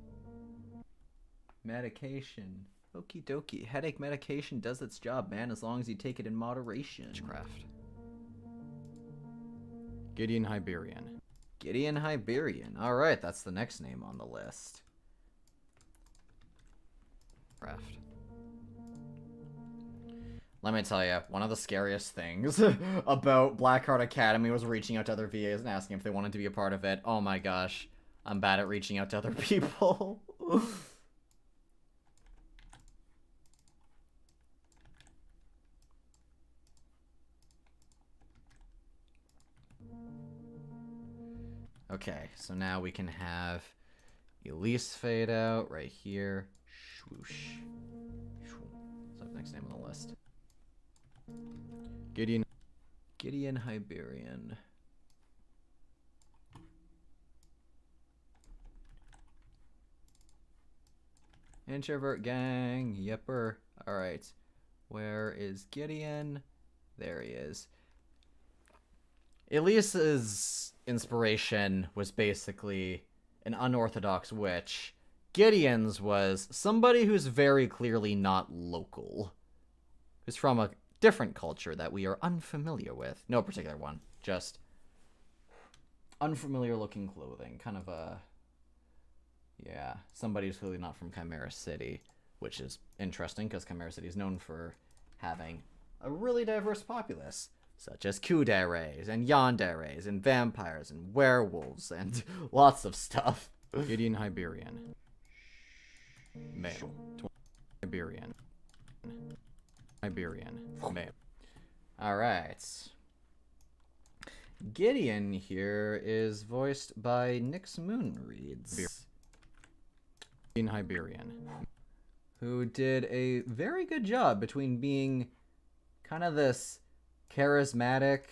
Medication. Okie dokie. Headache medication does its job, man, as long as you take it in moderation. Witchcraft. Gideon Hyberian. Gideon Hyberian. Alright, that's the next name on the list. Craft. Let me tell you, one of the scariest things about BlackHeart Academy was reaching out to other VAs and asking if they wanted to be a part of it. Oh my gosh. I'm bad at reaching out to other people. Okay, so now we can have Elise fade out right here. Swoosh. So next name on the list. Gideon. Gideon Hyberian. Introvert gang. Yepper. Alright. Where is Gideon? There he is. Elise's inspiration was basically an unorthodox witch. Gideon's was somebody who's very clearly not local. Who's from a different culture that we are unfamiliar with. No particular one. Just unfamiliar looking clothing. Kind of a... Yeah. Somebody who's clearly not from Chimera City. Which is interesting because Chimera City is known for having a really diverse populace. Such as Kuderes and Yanderes and vampires and werewolves and lots of stuff. Gideon Hyberian. Male. Hyberian. Hyberian. Male. Alright. Gideon here is voiced by Nyx Moonreads, Gideon Hyberian. who did a very good job between being kind of this charismatic,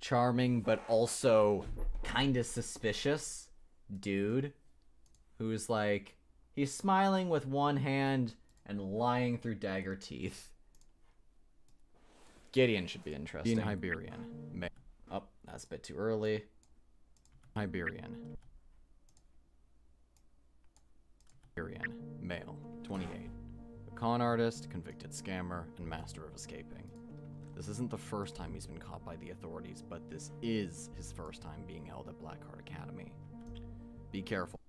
charming, but also kind of suspicious dude who's like, he's smiling with one hand and lying through dagger teeth. Gideon should be interesting. Gideon Hyberian. Male. Oh, that's a bit too early. Hyberian. Hyberian. Male. 28. A con artist, convicted scammer, and master of escaping. This isn't the first time he's been caught by the authorities, but this is his first time being held at BlackHeart Academy. Be careful.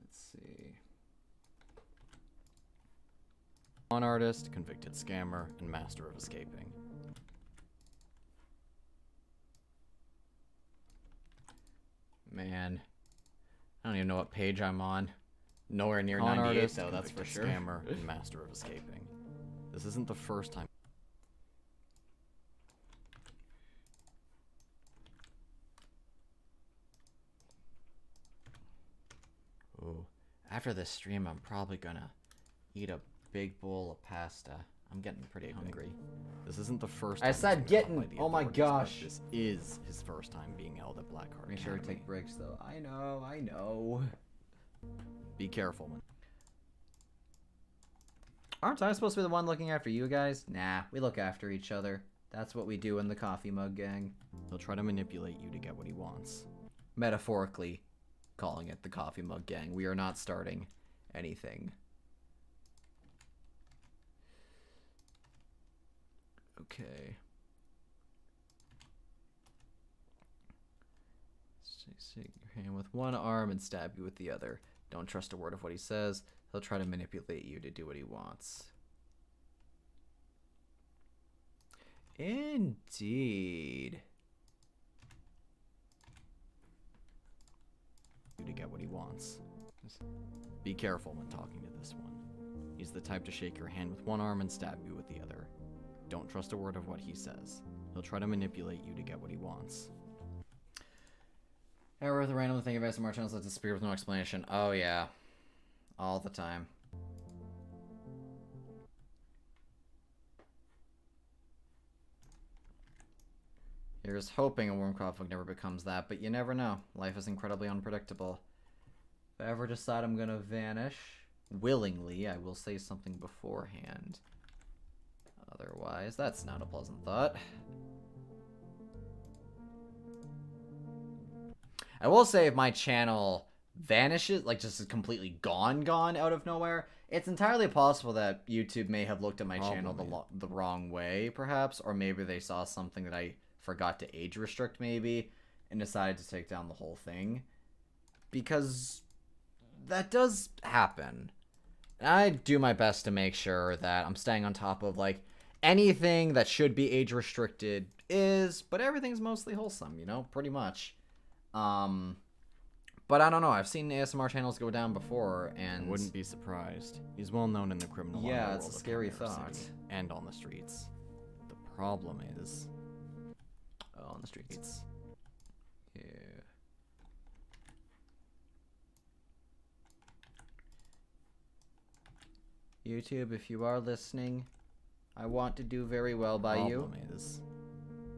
Let's see. Con artist, convicted scammer, and master of escaping. Man, I don't even know what page I'm on. Nowhere near Con 98 artist, though, that's for convicted sure. scammer, and master of escaping. This isn't the first time. Ooh. After this stream, I'm probably gonna eat a big bowl of pasta. I'm getting pretty hungry. This isn't the first I time he's said been caught getting- by the oh my authorities, but gosh. This is his first time being held at BlackHeart Make sure to Academy. take breaks, though. I know. Be careful. Aren't I supposed to be the one looking after you guys? Nah, we look after each other. That's what we do in the coffee mug gang. He'll try to manipulate you to get what he wants. Metaphorically calling it the coffee mug gang. We are not starting anything. Okay. Shake your hand with one arm and stab you with the other. Don't trust a word of what he says. He'll try to manipulate you to do what he wants. Indeed. You to get what he wants. Be careful when talking to this one. He's the type to shake your hand with one arm and stab you with the other. Don't trust a word of what he says. He'll try to manipulate you to get what he wants. Error with a random thing of ASMR channels that disappear with no explanation. Oh yeah. All the time. Here's hoping a warm conflict never becomes that, but you never know. Life is incredibly unpredictable. If I ever decide I'm gonna vanish, willingly, I will say something beforehand. Otherwise, that's not a pleasant thought. I will say if my channel vanishes, like just is completely gone out of nowhere, it's entirely possible that YouTube may have looked at my channel the wrong way, perhaps, or maybe they saw something that I forgot to age restrict, maybe, and decided to take down the whole thing. Because that does happen. And I do my best to make sure that I'm staying on top of, like, anything that should be age restricted is, but everything's mostly wholesome, you know, pretty much. But I don't know, I've seen ASMR channels go down before, and... I wouldn't be surprised. He's well known in the criminal yeah, underworld it's a of scary Chimera thought. City and on the streets. The problem is... Oh, on the streets. Yeah. YouTube, if you are listening, I want to do very well by you. The problem is,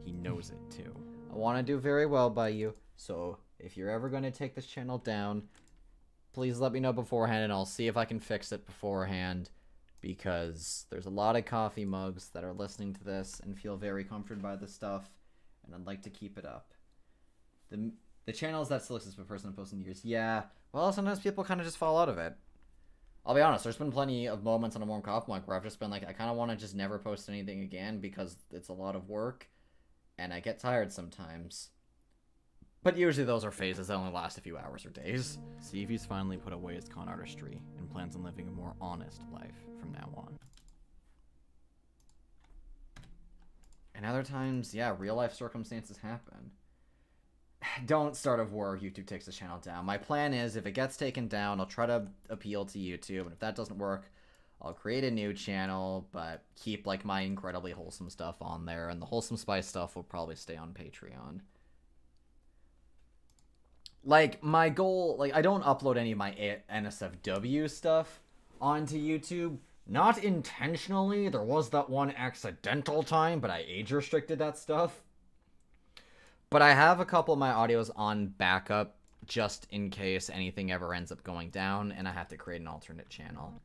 he knows it too. I want to do very well by you, so if you're ever going to take this channel down, please let me know beforehand, and I'll see if I can fix it beforehand, because there's a lot of coffee mugs that are listening to this and feel very comforted by this stuff, and I'd like to keep it up. The channels that still exist, but person posting years, yeah, well, sometimes people kind of just fall out of it. I'll be honest, there's been plenty of moments on a warm coffee mug where I've just been like, I kind of want to just never post anything again because it's a lot of work, and I get tired sometimes. But usually those are phases that only last a few hours or days. See if he's finally put away his con artistry and plans on living a more honest life from now on. And other times, yeah, real life circumstances happen. Don't start a war if YouTube takes the channel down. My plan is, if it gets taken down, I'll try to appeal to YouTube, and if that doesn't work, I'll create a new channel, but keep, like, my incredibly wholesome stuff on there, and the wholesome spice stuff will probably stay on Patreon. Like, my goal, like, I don't upload any of my NSFW stuff onto YouTube. Not intentionally. There was that one accidental time, but I age restricted that stuff. But I have a couple of my audios on backup just in case anything ever ends up going down and I have to create an alternate channel.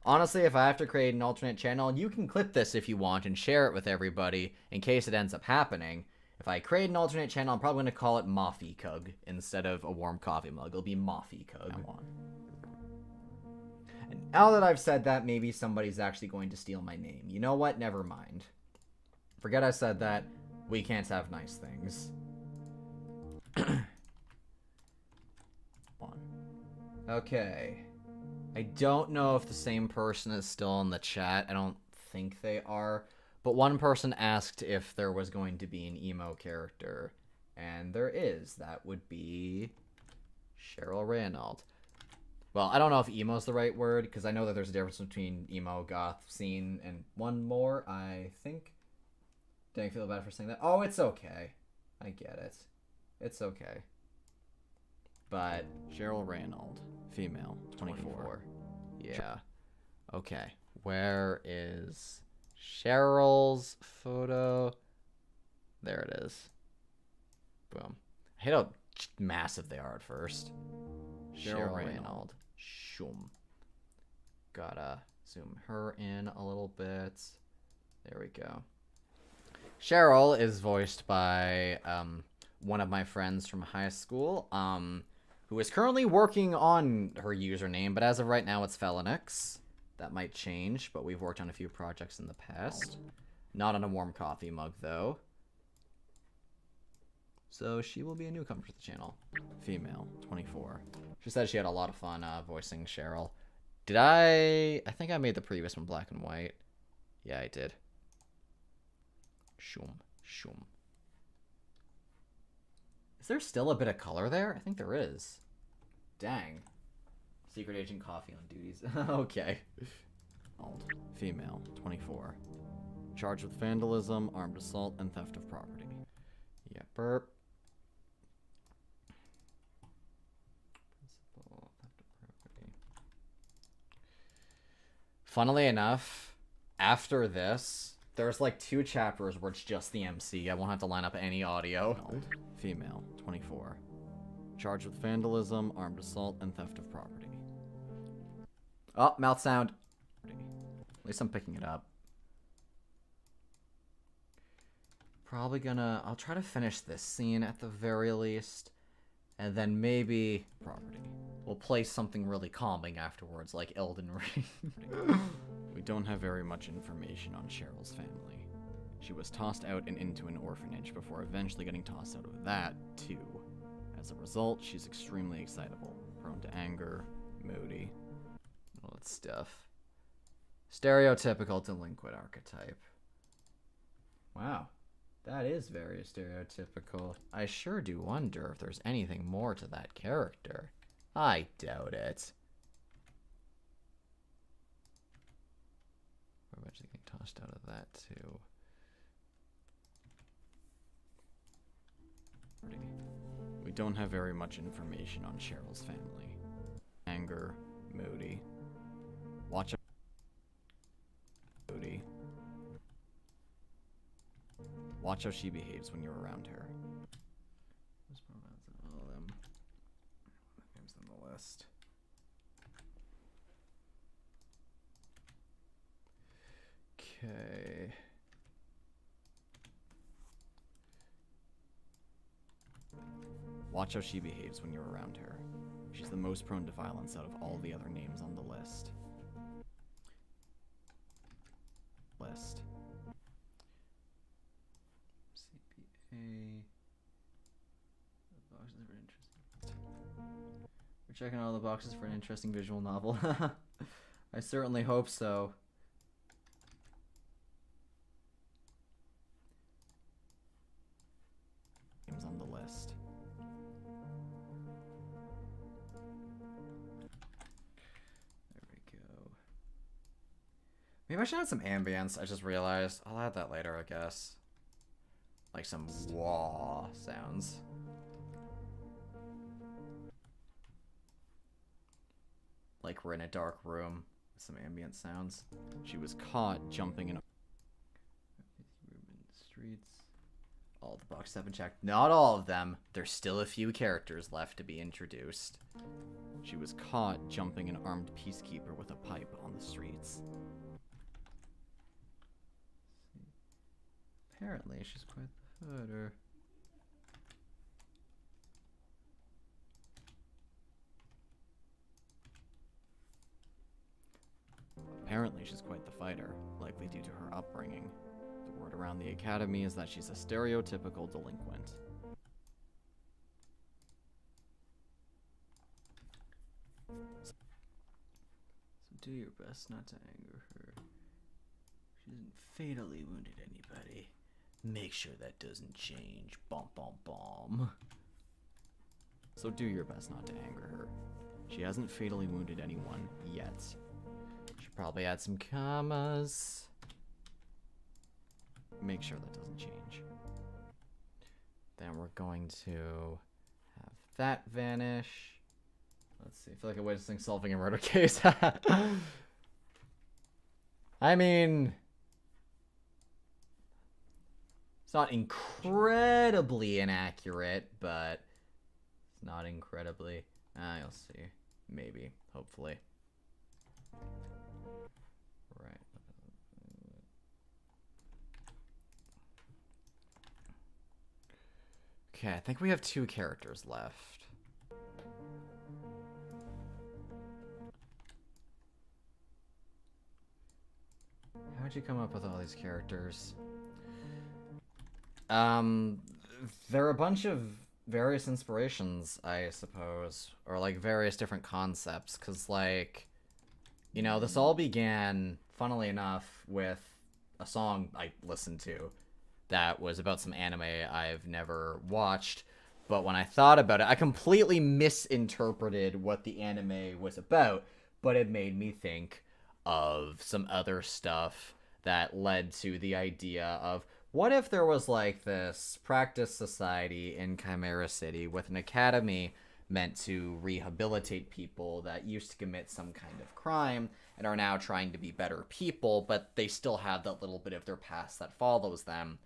Honestly, if I have to create an alternate channel, you can clip this if you want and share it with everybody in case it ends up happening. If I create an alternate channel, I'm probably going to call it Moffy Cug instead of a warm coffee mug. It'll be Moffy Cug. And now that I've said that, maybe somebody's actually going to steal my name. You know what? Never mind. Forget I said that. We can't have nice things. Okay. I don't know if the same person is still in the chat. I don't think they are. But one person asked if there was going to be an emo character. And there is. That would be Cheryl Reynaud. Well, I don't know if emo is the right word, because I know that there's a difference between emo, goth, scene, and one more, I think. Don't you feel bad for saying that? Oh, it's okay. I get it. It's okay. But... Cheryl Reynaud, female, 24. Yeah. Okay. Where is Cheryl's photo? There it is. Boom. I hate how massive they are at first. Cheryl Reynaud. Shoom. Gotta zoom her in a little bit. There we go. Cheryl is voiced by one of my friends from high school, who is currently working on her username, but as of right now it's Felonix. That might change, but we've worked on a few projects in the past. Not on a warm coffee mug, though. So she will be a newcomer to the channel. Female, 24. She said she had a lot of fun voicing Cheryl. Did I think I made the previous one black and white. Yeah, I did. Shoom, shoom. Is there still a bit of color there? I think there is. Dang. Secret Agent Coffee on duties. Okay. Old. Female, 24. Charged with vandalism, armed assault, and theft of property. Yeah, burp. Principal, theft of property. Funnily enough, after this, there's like 2 chapters where it's just the MC. I won't have to line up any audio. Female, 24. Charged with vandalism, armed assault, and theft of property. Oh, mouth sound. At least I'm picking it up. I'll try to finish this scene at the very least. And then maybe Property. we'll play something really calming afterwards, like Elden Ring. We don't have very much information on Cheryl's family. She was tossed out and into an orphanage before eventually getting tossed out of that, too. As a result, she's extremely excitable, prone to anger, moody. All that stuff. Stereotypical delinquent archetype. Wow. That is very stereotypical. I sure do wonder if there's anything more to that character. I doubt it. We're eventually getting tossed out of that, too. We don't have very much information on Cheryl's family. Anger, moody. Watch out. Moody. Watch how she behaves when you're around her. There's pronouns in all of them. Names on the list. Okay. Watch how she behaves when you're around her. She's the most prone to violence out of all the other names on the list. CPA. The boxes for interesting. We're checking all the boxes for an interesting visual novel. I certainly hope so. Names on the list. There we go. Maybe I should add some ambience. I just realized. I'll add that later, I guess. Like some wah sounds. Like we're in a dark room with some ambient sounds. She was caught jumping in. Streets. All the boxes have been checked. Not all of them. There's still a few characters left to be introduced. She was caught jumping an armed peacekeeper with a pipe on the streets. Apparently, she's quite the footer. Apparently, she's quite the fighter, likely due to her upbringing. The word around the academy is that she's a stereotypical delinquent. So do your best not to anger her. She hasn't fatally wounded anybody. Make sure that doesn't change. Bum bum bum. So do your best not to anger her. She hasn't fatally wounded anyone yet. Should probably add some commas. Make sure that doesn't change. Then we're going to have that vanish. Let's see. I feel like a way to sing solving a murder case. I mean, it's not incredibly inaccurate, but it's not incredibly. You'll see. Maybe. Hopefully. Right. Okay, I think we have 2 characters left. How'd you come up with all these characters? There are a bunch of various inspirations, I suppose, or like various different concepts, because like, you know, this all began, funnily enough, with a song I listened to that was about some anime I've never watched, but when I thought about it, I completely misinterpreted what the anime was about, but it made me think of some other stuff that led to the idea of, what if there was like this practice society in Chimera City with an academy meant to rehabilitate people that used to commit some kind of crime and are now trying to be better people, but they still have that little bit of their past that follows them.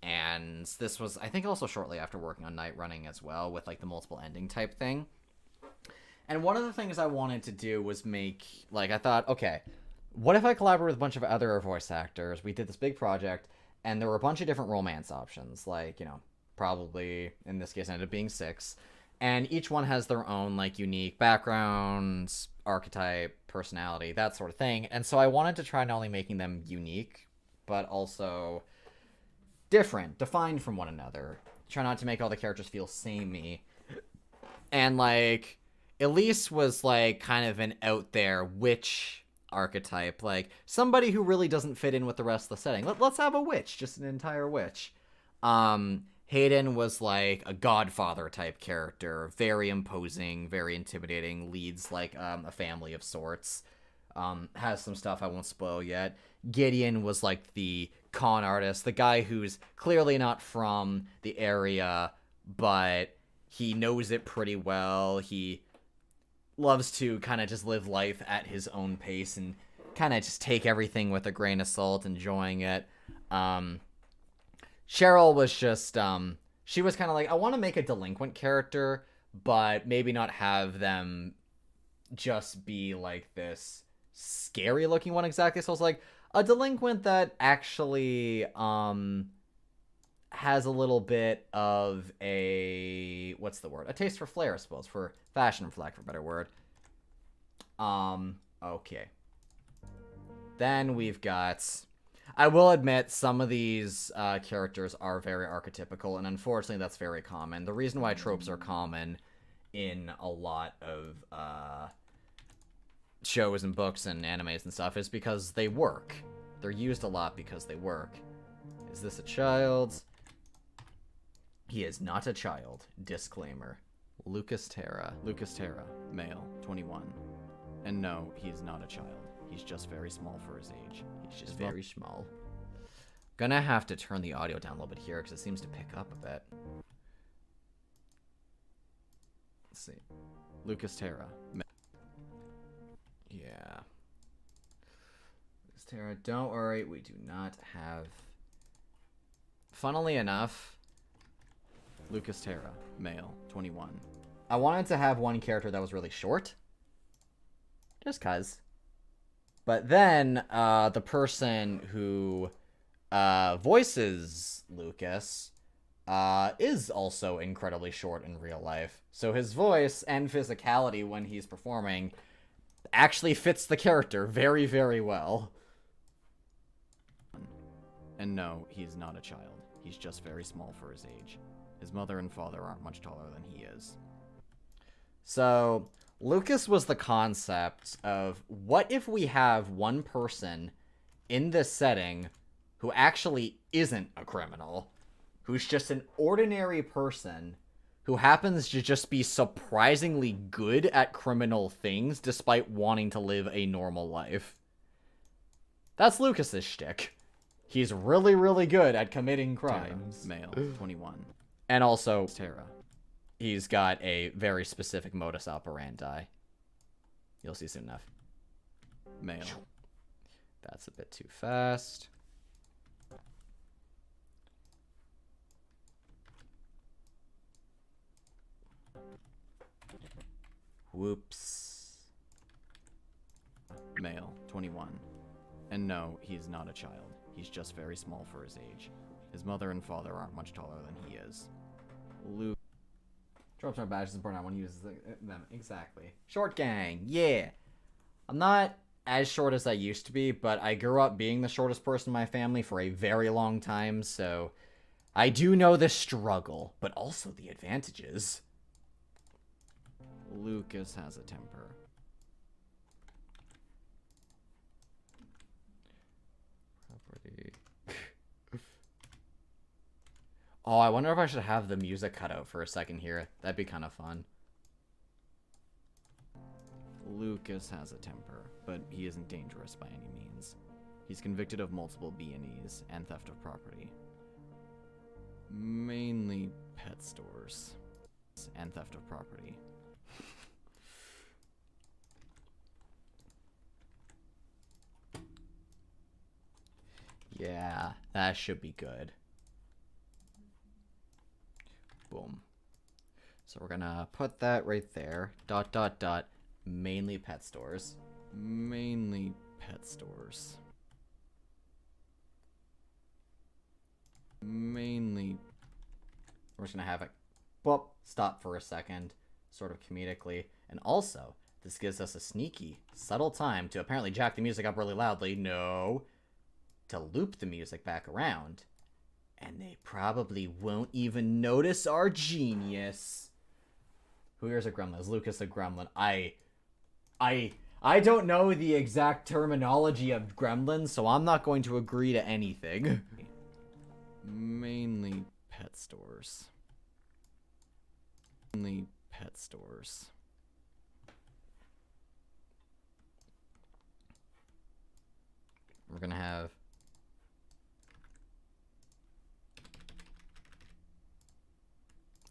And this was, I think, also shortly after working on Night Running as well, with like the multiple ending type thing. And one of the things I wanted to do was make, like, I thought, okay, what if I collaborate with a bunch of other voice actors? We did this big project, and there were a bunch of different romance options, like, you know, probably, in this case, ended up being 6. And each one has their own, like, unique backgrounds, archetype, personality, that sort of thing. And so I wanted to try not only making them unique, but also different, defined from one another. Try not to make all the characters feel samey. And, like, Elise was, like, kind of an out there witch archetype. Like, somebody who really doesn't fit in with the rest of the setting. Let's have a witch, just an entire witch. Hayden was, like, a godfather type character. Very imposing, very intimidating, leads, like, a family of sorts. Has some stuff I won't spoil yet. Gideon was, like, the con artist, the guy who's clearly not from the area, but he knows it pretty well. He loves to kind of just live life at his own pace and kind of just take everything with a grain of salt, enjoying it. Cheryl was just, she was kind of like, I want to make a delinquent character, but maybe not have them just be like this scary looking one exactly. So I was like, a delinquent that actually, has a little bit of a, what's the word? A taste for flair, I suppose, for fashion, for lack of a better word. Okay. Then we've got, I will admit, some of these characters are very archetypical, and unfortunately that's very common. The reason why tropes are common in a lot of shows and books and animes and stuff is because they work. They're used a lot because they work. Is this a child? He is not a child. Disclaimer. Lucas Terra, male, 21. And no, he's not a child. He's just very small for his age. He's just very small. Gonna have to turn the audio down a little bit here because it seems to pick up a bit. Let's see. Lucas Terra. Yeah. Lucas Terra, don't worry, we do not have... Funnily enough, Lucas Terra, male, 21. I wanted to have one character that was really short. Just cuz. But then, the person who voices Lucas is also incredibly short in real life. So his voice and physicality when he's performing actually fits the character very, very well. And no, he's not a child. He's just very small for his age. His mother and father aren't much taller than he is. So, Lucas was the concept of, what if we have one person in this setting who actually isn't a criminal, who's just an ordinary person who happens to just be surprisingly good at criminal things despite wanting to live a normal life. That's Lucas's shtick. He's really, really good at committing crimes. Terra, male, 21. And also, Terra. He's got a very specific modus operandi. You'll see soon enough. Male. That's a bit too fast. Whoops. Male, 21. And no, he's not a child. He's just very small for his age. His mother and father aren't much taller than he is. Luke. Drops our badges and burn out when he uses them. Exactly. Short gang. Yeah. I'm not as short as I used to be, but I grew up being the shortest person in my family for a very long time, so I do know the struggle, but also the advantages. Lucas has a temper. Property. Oh, I wonder if I should have the music cut out for a second here. That'd be kind of fun. Lucas has a temper, but he isn't dangerous by any means. He's convicted of multiple B&Es and theft of property. Mainly pet stores and theft of property. Yeah, that should be good. Boom. So we're gonna put that right there. ... Mainly pet stores. Mainly pet stores. Mainly. We're just gonna have it, whoop, stop for a second, sort of comedically. And also, this gives us a sneaky, subtle time to apparently jack the music up really loudly. No. To loop the music back around. And they probably won't even notice our genius. Who here's a gremlin? Is Lucas a gremlin? I don't know the exact terminology of gremlins, so I'm not going to agree to anything. Mainly pet stores. Mainly pet stores. We're gonna have...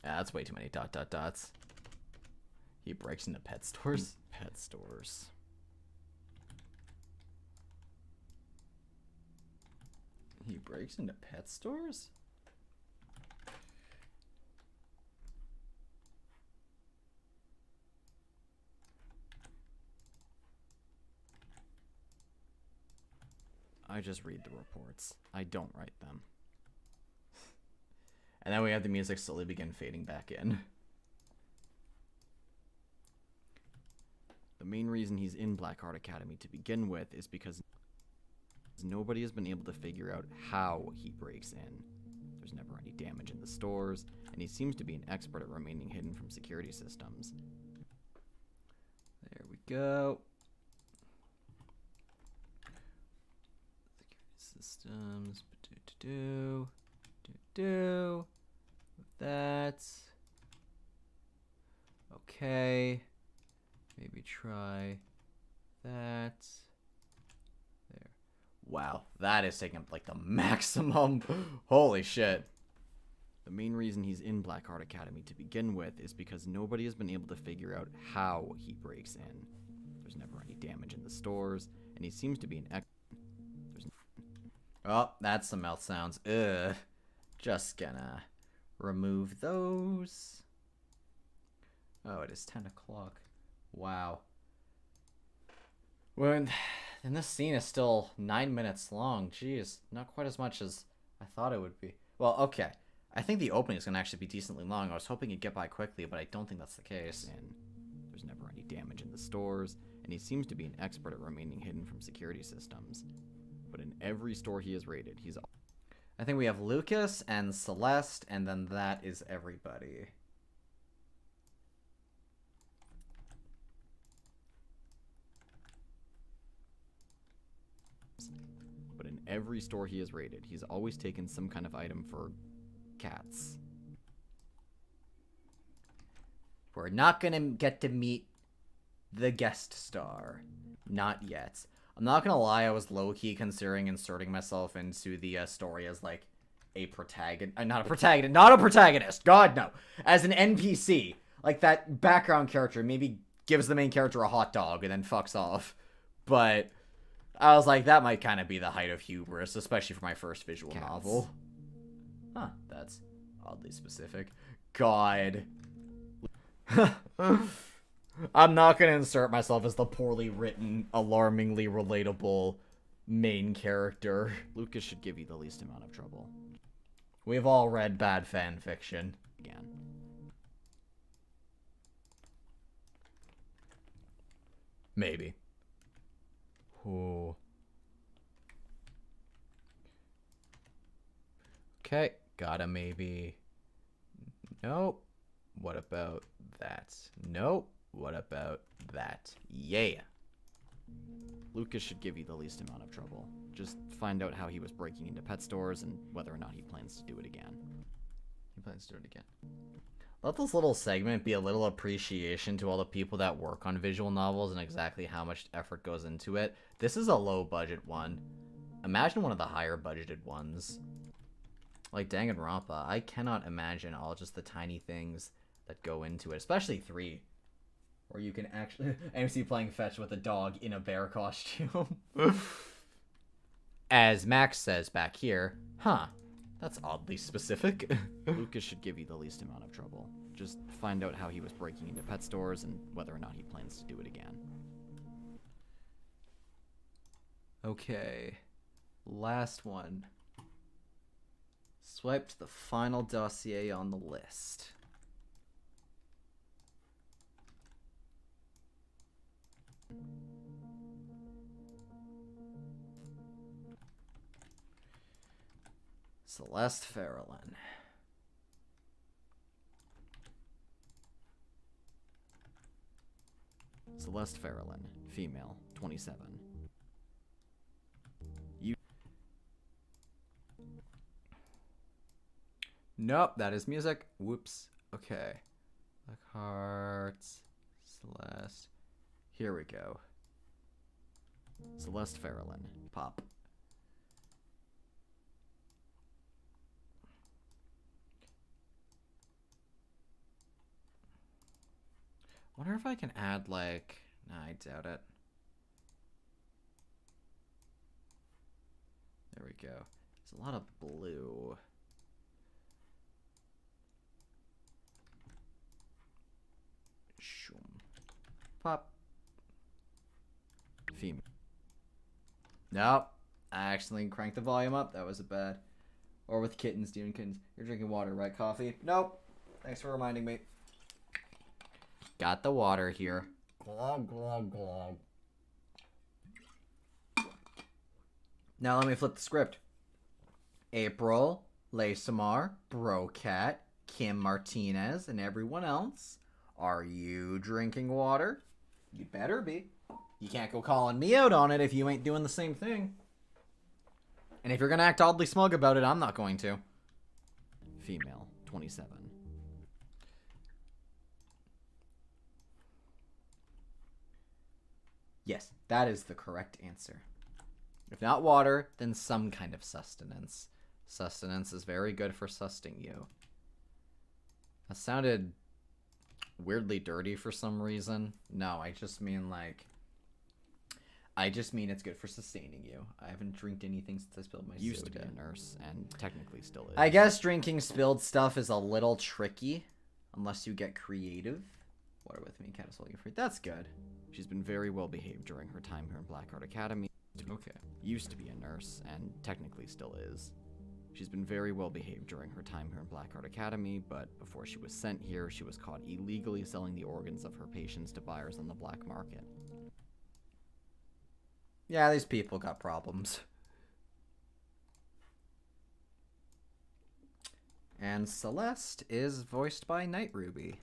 that's way too many ... He breaks into pet stores. Pet stores. He breaks into pet stores? I just read the reports. I don't write them. And then we have the music slowly begin fading back in. The main reason he's in BlackHeart Academy to begin with is because nobody has been able to figure out how he breaks in. There's never any damage in the stores, and he seems to be an expert at remaining hidden from security systems. There we go. Security systems. Do. That's okay. Maybe try that. There. Wow, that is taking up like the maximum. Holy shit. The main reason he's in BlackHeart Academy to begin with is because nobody has been able to figure out how he breaks in. There's never any damage in the stores, and he seems to be an Oh, that's some mouth sounds. Ugh. Just gonna remove those. Oh, it is 10 o'clock. Wow. And this scene is still 9 minutes long. Jeez, not quite as much as I thought it would be. Well, okay. I think the opening is going to actually be decently long. I was hoping it'd get by quickly, but I don't think that's the case. And there's never any damage in the stores, and he seems to be an expert at remaining hidden from security systems. But in every store he has raided, he's... I think we have Lucas and Celeste, and then that is everybody. But in every store he has raided, he's always taken some kind of item for cats. We're not gonna get to meet the guest star. Not yet. I'm not gonna lie, I was low-key considering inserting myself into the story as, like, a protagonist. Not a protagonist! God, no! As an NPC. Like, that background character maybe gives the main character a hot dog and then fucks off. But I was like, that might kind of be the height of hubris, especially for my first visual novel. Huh, that's oddly specific. God. I'm not going to insert myself as the poorly written, alarmingly relatable main character. Lucas should give you the least amount of trouble. We've all read bad fan fiction. Again. Maybe. Ooh. Okay, gotta maybe... Nope. What about that? Nope. What about that? Yeah. Lucas should give you the least amount of trouble. Just find out how he was breaking into pet stores and whether or not he plans to do it again. He plans to do it again. Let this little segment be a little appreciation to all the people that work on visual novels and exactly how much effort goes into it. This is a low budget one. Imagine one of the higher budgeted ones. Like Danganronpa. I cannot imagine all just the tiny things that go into it. Especially 3. Where you can actually... MC playing fetch with a dog in a bear costume. As Max says back here, huh, that's oddly specific. Lucas should give you the least amount of trouble. Just find out how he was breaking into pet stores and whether or not he plans to do it again. Okay. Last one. Swipe to the final dossier on the list. Celeste Farrellin. Celeste Farrellin, female, 27. Nope, that is music. Whoops. Okay. BlackHeart. Celeste. Here we go. Celeste Farrellin, pop. Wonder if I can add like... Nah, I doubt it. There we go. There's a lot of blue. Shoom. Pop. Female. Nope. I accidentally cranked the volume up. That was a bad. Or with kittens, doing kittens. You're drinking water, right? Coffee? Nope. Thanks for reminding me. Got the water here. Glug, glug, glug. Now let me flip the script. April, Laysamar, Brocat, Kim Martinez, and everyone else. Are you drinking water? You better be. You can't go calling me out on it if you ain't doing the same thing. And if you're gonna act oddly smug about it, I'm not going to. Female, 27. Yes, that is the correct answer. If not water, then some kind of sustenance. Sustenance is very good for susting you. That sounded weirdly dirty for some reason. No, I just mean like... I just mean it's good for sustaining you. I haven't drank anything since I spilled my Used to be soda. a nurse, and technically still is. I guess drinking spilled stuff is a little tricky, unless you get creative. Water with me, cat is holding fruit. That's good. She's been very well behaved during her time here in BlackHeart Academy. Okay. Used to be a nurse, and technically still is. She's been very well behaved during her time here in BlackHeart Academy, but before she was sent here, she was caught illegally selling the organs of her patients to buyers on the black market. Yeah, these people got problems. And Celeste is voiced by Night Ruby.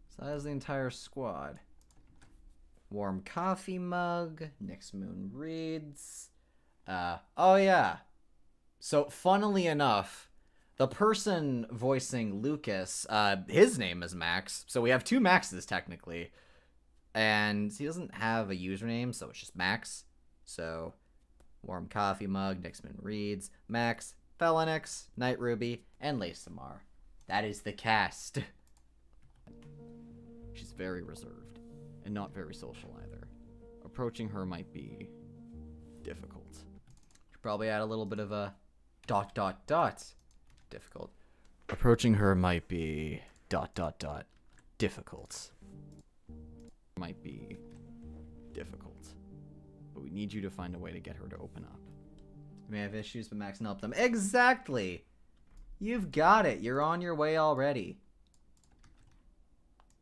So that is the entire squad. Warm coffee mug. Next Moon reads. Oh yeah. So funnily enough, the person voicing Lucas, his name is Max. So we have two Maxes technically. And he doesn't have a username, so it's just Max. So, warm coffee mug, Next Moon reads, Max, Felonix, Night Ruby, and Laysamar. That is the cast. She's very reserved, and not very social either. Approaching her might be difficult. Should probably add a little bit of a ... difficult. Approaching her might be ... difficult. Might be difficult. But we need you to find a way to get her to open up. You may have issues, but Max can help them. Exactly! You've got it. You're on your way already.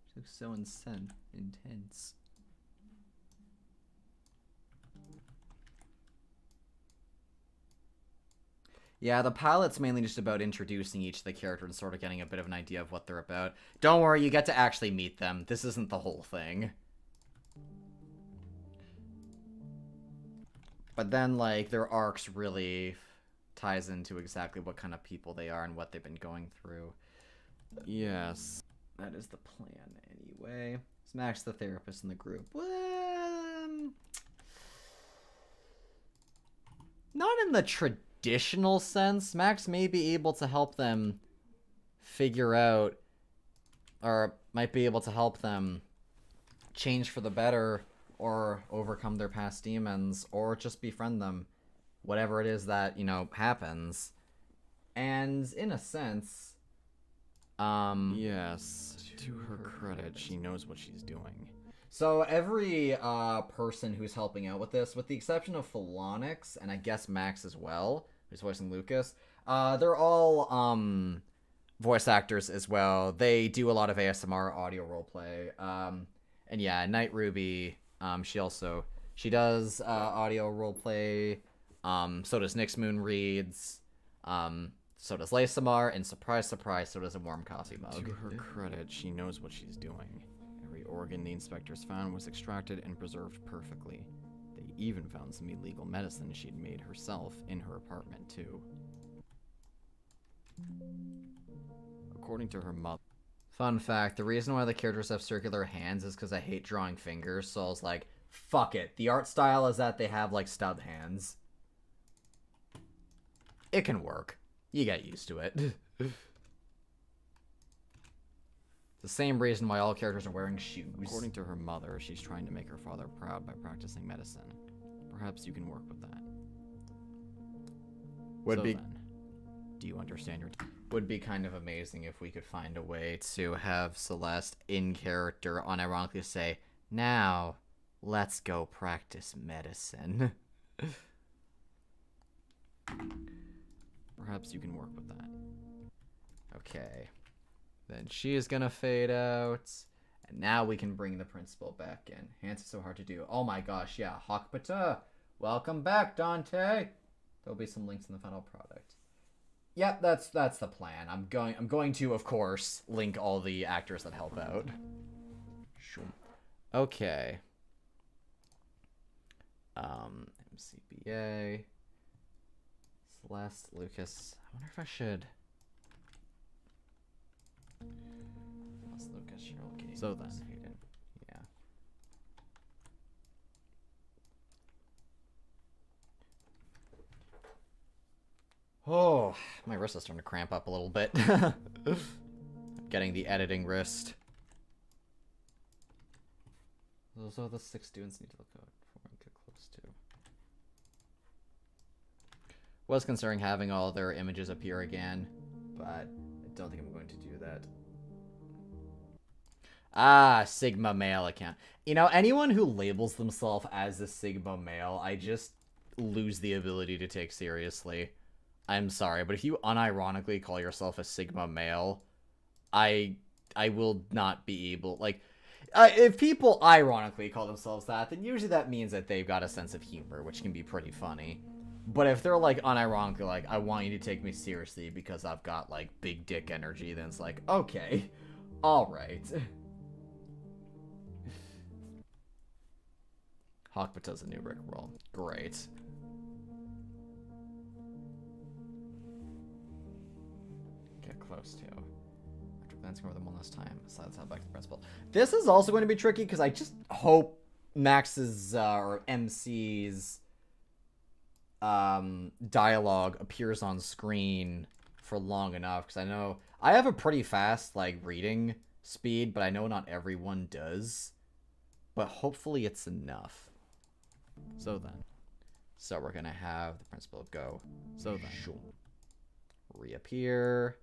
She looks so intense. Yeah, the pilot's mainly just about introducing each of the characters and sort of getting a bit of an idea of what they're about. Don't worry, you get to actually meet them. This isn't the whole thing. But then, like, their arcs really ties into exactly what kind of people they are and what they've been going through. Yes. That is the plan, anyway. Is Max the therapist in the group? Not in the traditional sense. Max may be able to help them figure out, or might be able to help them change for the better or overcome their past demons, or just befriend them. Whatever it is that, happens. And in a sense, Yes, to her credit, she knows what she's doing. so every person who's helping out with this, with the exception of Phalonix, and I guess Max as well, who's voicing Lucas, they're all voice actors as well. They do a lot of ASMR audio roleplay. And yeah, Night Ruby, she does audio roleplay. So does Nyx Moon Reads. So does Laysamar, and surprise, surprise, so does a Warm Coffee Mug. To her credit, she knows what she's doing. Every organ the inspectors found was extracted and preserved perfectly. They even found some illegal medicine she'd made herself in her apartment, too. According to her mother... Fun fact, the reason why the characters have circular hands is because I hate drawing fingers, so I was like, fuck it. The art style is that they have, like, stub hands. It can work. You get used to it. The same reason why all characters are wearing shoes. According to her mother, she's trying to make her father proud by practicing medicine. Perhaps you can work with that. Do you understand your... Would be kind of amazing if we could find a way to have Celeste in character unironically say, now, let's go practice medicine. Perhaps you can work with that. Okay. Then she is gonna fade out. And now we can bring the principal back in. Hands are so hard to do. Oh my gosh, yeah. Hakpata. Welcome back, Dante. There'll be some links in the final product. Yep, that's the plan. I'm going to, of course, link all the actors that help out. Sure. Okay. MCBA. Celeste, Lucas. I wonder if I should. Celeste, Lucas, Cheryl, Kate. So then. Hayden. Yeah. Oh, my wrist is starting to cramp up a little bit. Getting the editing wrist. Those are the 6 students need to look out for and get close to. Was considering having all their images appear again, but I don't think I'm going to do that. Ah, Sigma male account. Anyone who labels themselves as a Sigma male, I just lose the ability to take seriously. I'm sorry, but if you unironically call yourself a Sigma male, I will not be able, if people ironically call themselves that, then usually that means that they've got a sense of humor, which can be pretty funny. But if they're, unironically, I want you to take me seriously because I've got, big dick energy, then it's like, okay, alright. Hakpata's a new brick roll. Great. Get close to. After glancing over them one last time, besides how back to the principal. This is also going to be tricky because I just hope Max's, or MC's, dialogue appears on screen for long enough, because I know I have a pretty fast reading speed, but I know not everyone does, but hopefully it's enough. So we're gonna have the principal go. Reappear.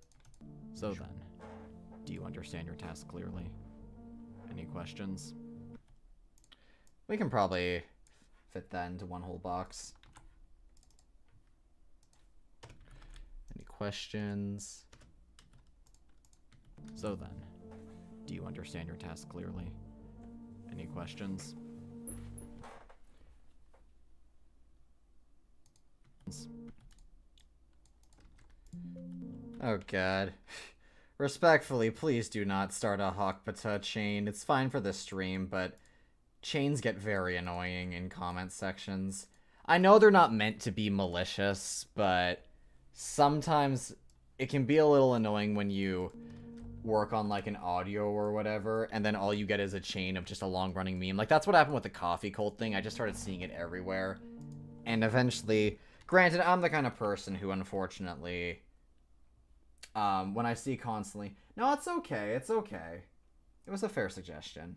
Do you understand your task clearly? Any questions? We can probably fit that into one whole box. Any questions? Do you understand your task clearly? Any questions? Oh god. Respectfully, please do not start a Hakpata chain. It's fine for this stream, but chains get very annoying in comment sections. I know they're not meant to be malicious, but sometimes it can be a little annoying when you work on an audio or whatever, and then all you get is a chain of just a long-running meme. That's what happened with the coffee cult thing. I just started seeing it everywhere. And eventually, granted, I'm the kind of person who, unfortunately, when I see constantly, no, it's okay, it's okay. It was a fair suggestion.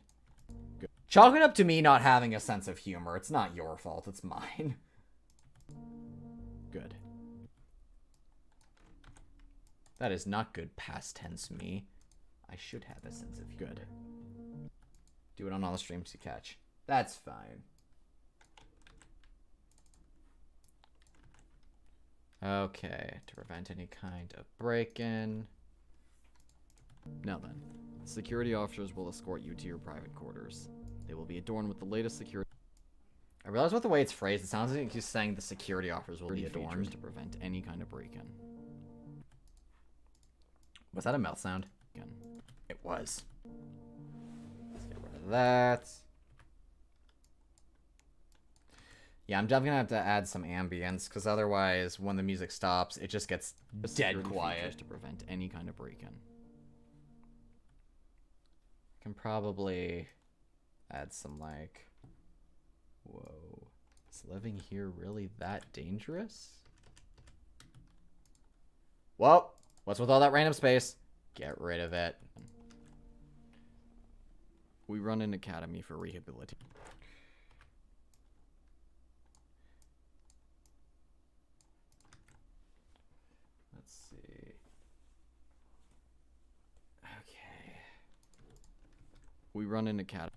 Good. Chalk it up to me not having a sense of humor. It's not your fault, it's mine. Good. That is not good past tense me. I should have a sense of humor. Good. Do it on all the streams to catch. That's fine. Okay, to prevent any kind of break-in. Now then, security officers will escort you to your private quarters. They will be adorned with the latest security I realize with the way it's phrased, it sounds like he's saying the security officers will be features adorned. to prevent any kind of break-in. Was that a mouth sound? Again. It was. Let's get rid of that. Yeah, I'm definitely gonna have to add some ambience, because otherwise, when the music stops, it just gets dead Security quiet. features to prevent any kind of break-in. I can probably add some, like... Whoa. Is living here really that dangerous? Well, what's with all that random space? Get rid of it. We run an academy for rehabilitation. Let's see. Okay. We run an academy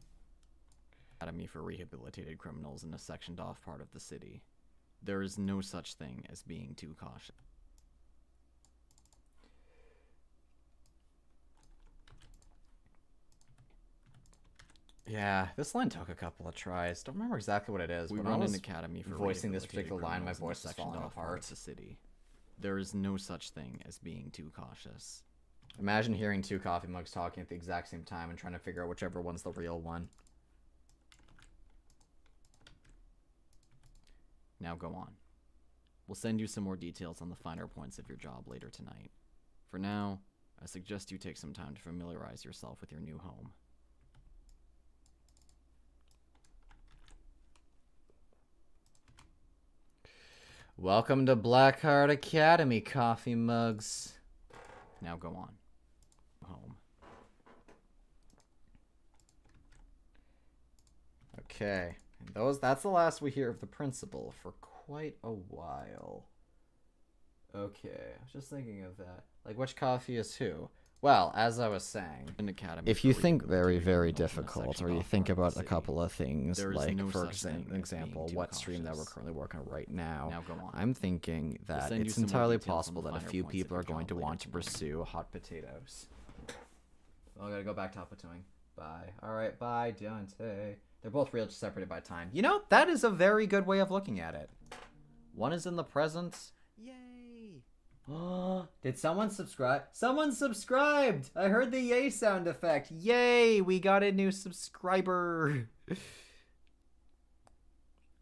for rehabilitated criminals in a sectioned off part of the city. There is no such thing as being too cautious. Yeah, this line took a couple of tries. Don't remember exactly what it is. We But run I was an academy for voicing this rehabilitated particular line, my criminals in a voice is sectioned falling off part apart. of the city. There is no such thing as being too cautious. Imagine hearing two coffee mugs talking at the exact same time and trying to figure out whichever one's the real one. Now go on. We'll send you some more details on the finer points of your job later tonight. For now, I suggest you take some time to familiarize yourself with your new home. Welcome to BlackHeart Academy, coffee mugs. Now go on. Home. Okay. And that's the last we hear of the principal for quite a while. Okay, I was just thinking of that. Like, which coffee is who? Well, as I was saying, An academy if for you think very, rehabilitated very criminals in a difficult, sectioned or you off think part of the about a city, couple of things, there is like, no for such thing as example, being too what stream that we're cautious. currently working on right now, Now go on. I'm thinking that send you it's some more entirely details on possible the that a finer few points of people are your going to job want to later tonight. pursue hot potatoes. Well, I gotta go back to hot potatoing. Bye. Alright, bye, Dante. They're both real, just separated by time. You know, that is a very good way of looking at it. One is in the present. Yay! Oh, did someone subscribe? Someone subscribed! I heard the yay sound effect. Yay! We got a new subscriber.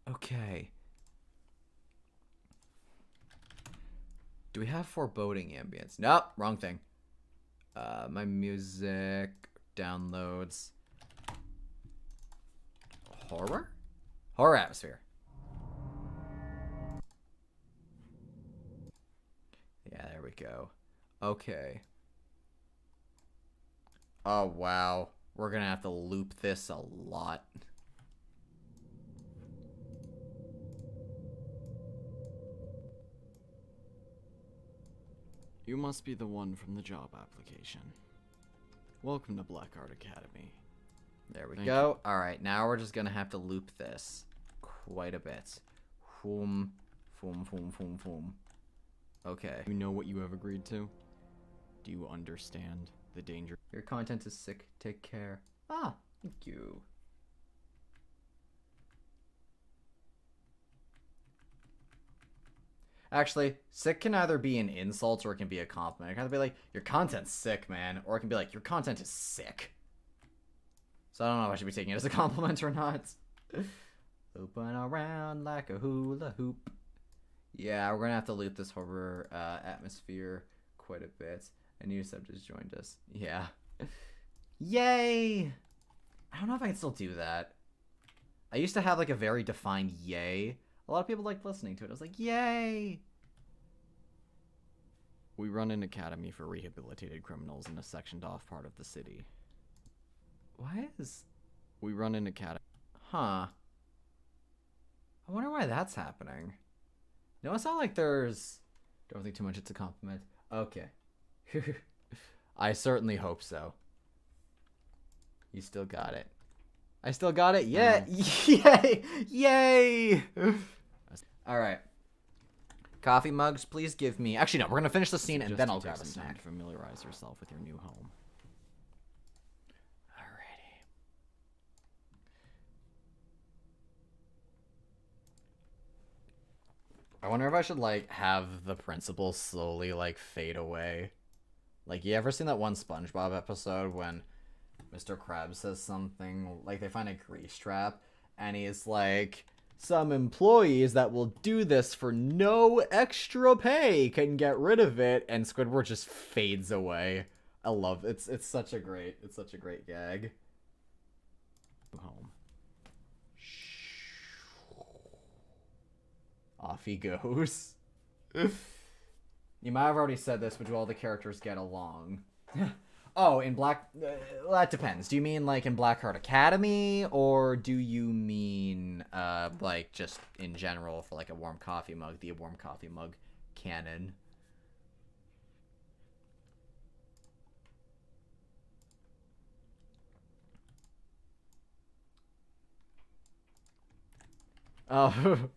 Okay. Do we have foreboding ambience? Nope, wrong thing. My music downloads. Horror? Horror atmosphere. Yeah, there we go. Okay. Oh, wow. We're gonna have to loop this a lot. You must be the one from the job application. Welcome to BlackHeart Academy. There we Thank go. Alright, now we're just gonna have to loop this quite a bit. Foom, foom, foom, foom, foom. Okay. You know what you have agreed to? Do you understand the danger? Your content is sick. Take care. Ah, thank you. Actually, sick can either be an insult or it can be a compliment. It can either be like, your content's sick, man, or it can be like, your content is sick. So I don't know if I should be taking it as a compliment or not. Looping around like a hula hoop. Yeah, we're gonna have to loop this horror atmosphere quite a bit. A new sub just joined us. Yeah. Yay! I don't know if I can still do that. I used to have like a very defined yay. A lot of people liked listening to it. I was like, yay! We run an academy for rehabilitated criminals in a sectioned off part of the city. Why is We run an academy. Huh. I wonder why that's happening. No, it's not like there's... Don't think too much, it's a compliment. Okay. I certainly hope so. You still got it. I still got it? Yeah! Yay! Yay! Alright. Coffee mugs, please give me... Actually, no, we're gonna finish the scene and then I'll grab a some time snack. to familiarize yourself with your new home. Alrighty. I wonder if I should, like, have the principal slowly, like, fade away. Like, you ever seen that one SpongeBob episode when Mr. Krabs says something, like, they find a grease trap, and he's like, some employees that will do this for no extra pay can get rid of it, and Squidward just fades away. I love it. It's such a great gag. Home. Off he goes. You might have already said this, but do all the characters get along? Oh, in Black... well, that depends. Do you mean, like, in BlackHeart Academy, or do you mean, like, just in general for, like, a warm coffee mug, the warm coffee mug canon? Oh,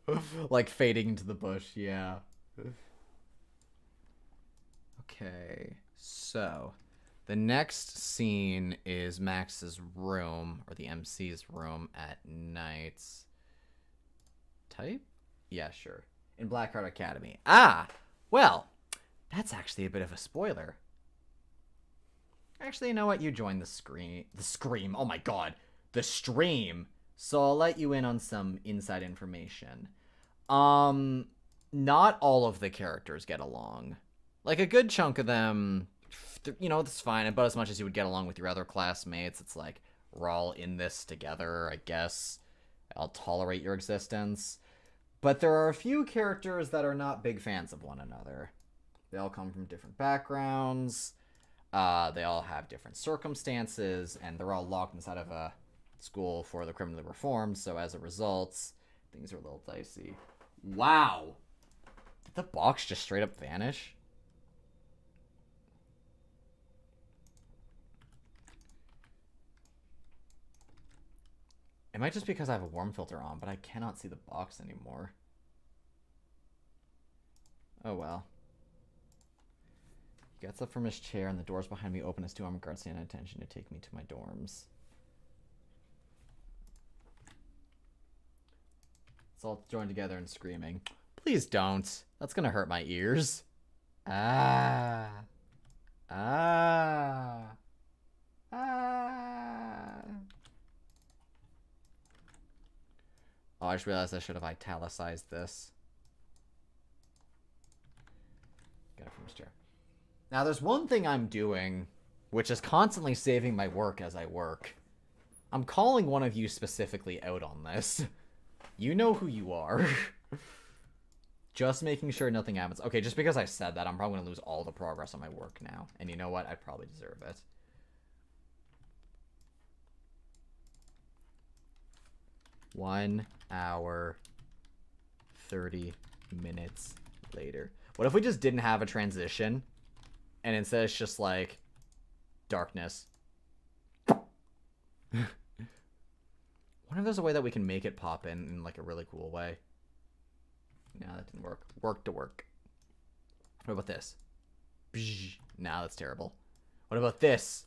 like fading into the bush, yeah. Okay, so the next scene is Max's room, or the MC's room at night. Type? Yeah, sure. In BlackHeart Academy. Ah! Well, that's actually a bit of a spoiler. Actually, you know what? You joined the scream. Oh my god. The stream. So I'll let you in on some inside information. Not all of the characters get along. Like, a good chunk of them, you know, that's fine. About as much as you would get along with your other classmates. It's like, we're all in this together, I guess. I'll tolerate your existence. But there are a few characters that are not big fans of one another. They all come from different backgrounds. They all have different circumstances, and they're all locked inside of a school for the criminally reformed, so as a result, things are a little dicey. Wow! Did the box just straight up vanish? It might just be because I have a warm filter on, but I cannot see the box anymore. Oh well. He gets up from his chair, and the doors behind me open as two armed guards stand at attention to take me to my dorms. It's all joined together and screaming. Please don't. That's gonna hurt my ears. Ah. Ah. Ah. Oh, I just realized I should have italicized this. Get it from his chair. Now, there's one thing I'm doing, which is constantly saving my work as I work. I'm calling one of you specifically out on this. You know who you are. Just making sure nothing happens. Okay, just because I said that, I'm probably going to lose all the progress on my work now. And you know what? I probably deserve it. One hour, 30 minutes later. What if we just didn't have a transition? And instead it's just like darkness. Wonder if there's a way that we can make it pop in like a really cool way. No, that didn't work. Work to work. What about this? Nah, that's terrible. What about this?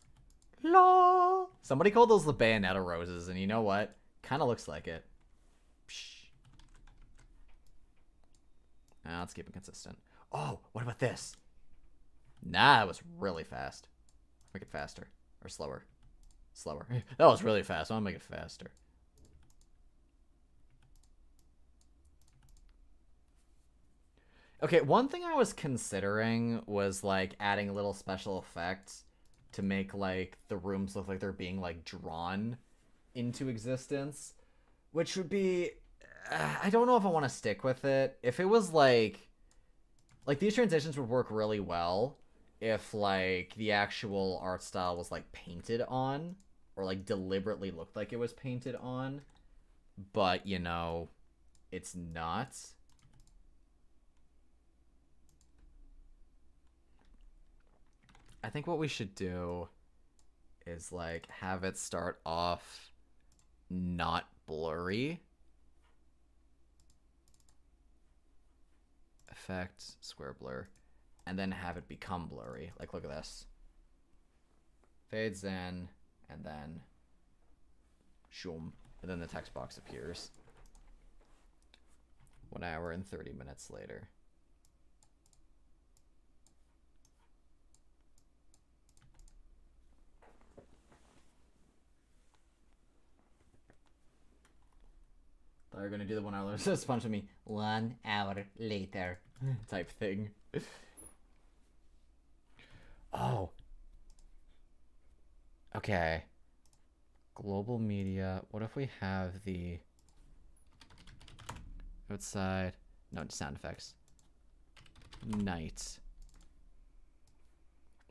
La! Somebody called those the Bayonetta roses, and you know what? Kind of looks like it. Nah, let's keep it consistent. Oh, what about this? Nah, that was really fast. Make it faster. Or slower. Slower. That was really fast. I want to make it faster. Okay, one thing I was considering was, like, adding a little special effect to make, like, the rooms look like they're being, like, drawn into existence. Which would be... I don't know if I want to stick with it. If it was, like... Like, these transitions would work really well if, like, the actual art style was, like, painted on. or like deliberately looked like it was painted on, but you know, it's not. I think what we should do is like have it start off not blurry. Effect, square blur, and then have it become blurry. Like, look at this. Fades in, and then shoom, and then the text box appears. 1 hour and 30 minutes later. Thought you were gonna do the 1 hour later. It's punching me. 1 hour later type thing. Oh. Okay. Global media. What if we have the outside? No, sound effects. Night.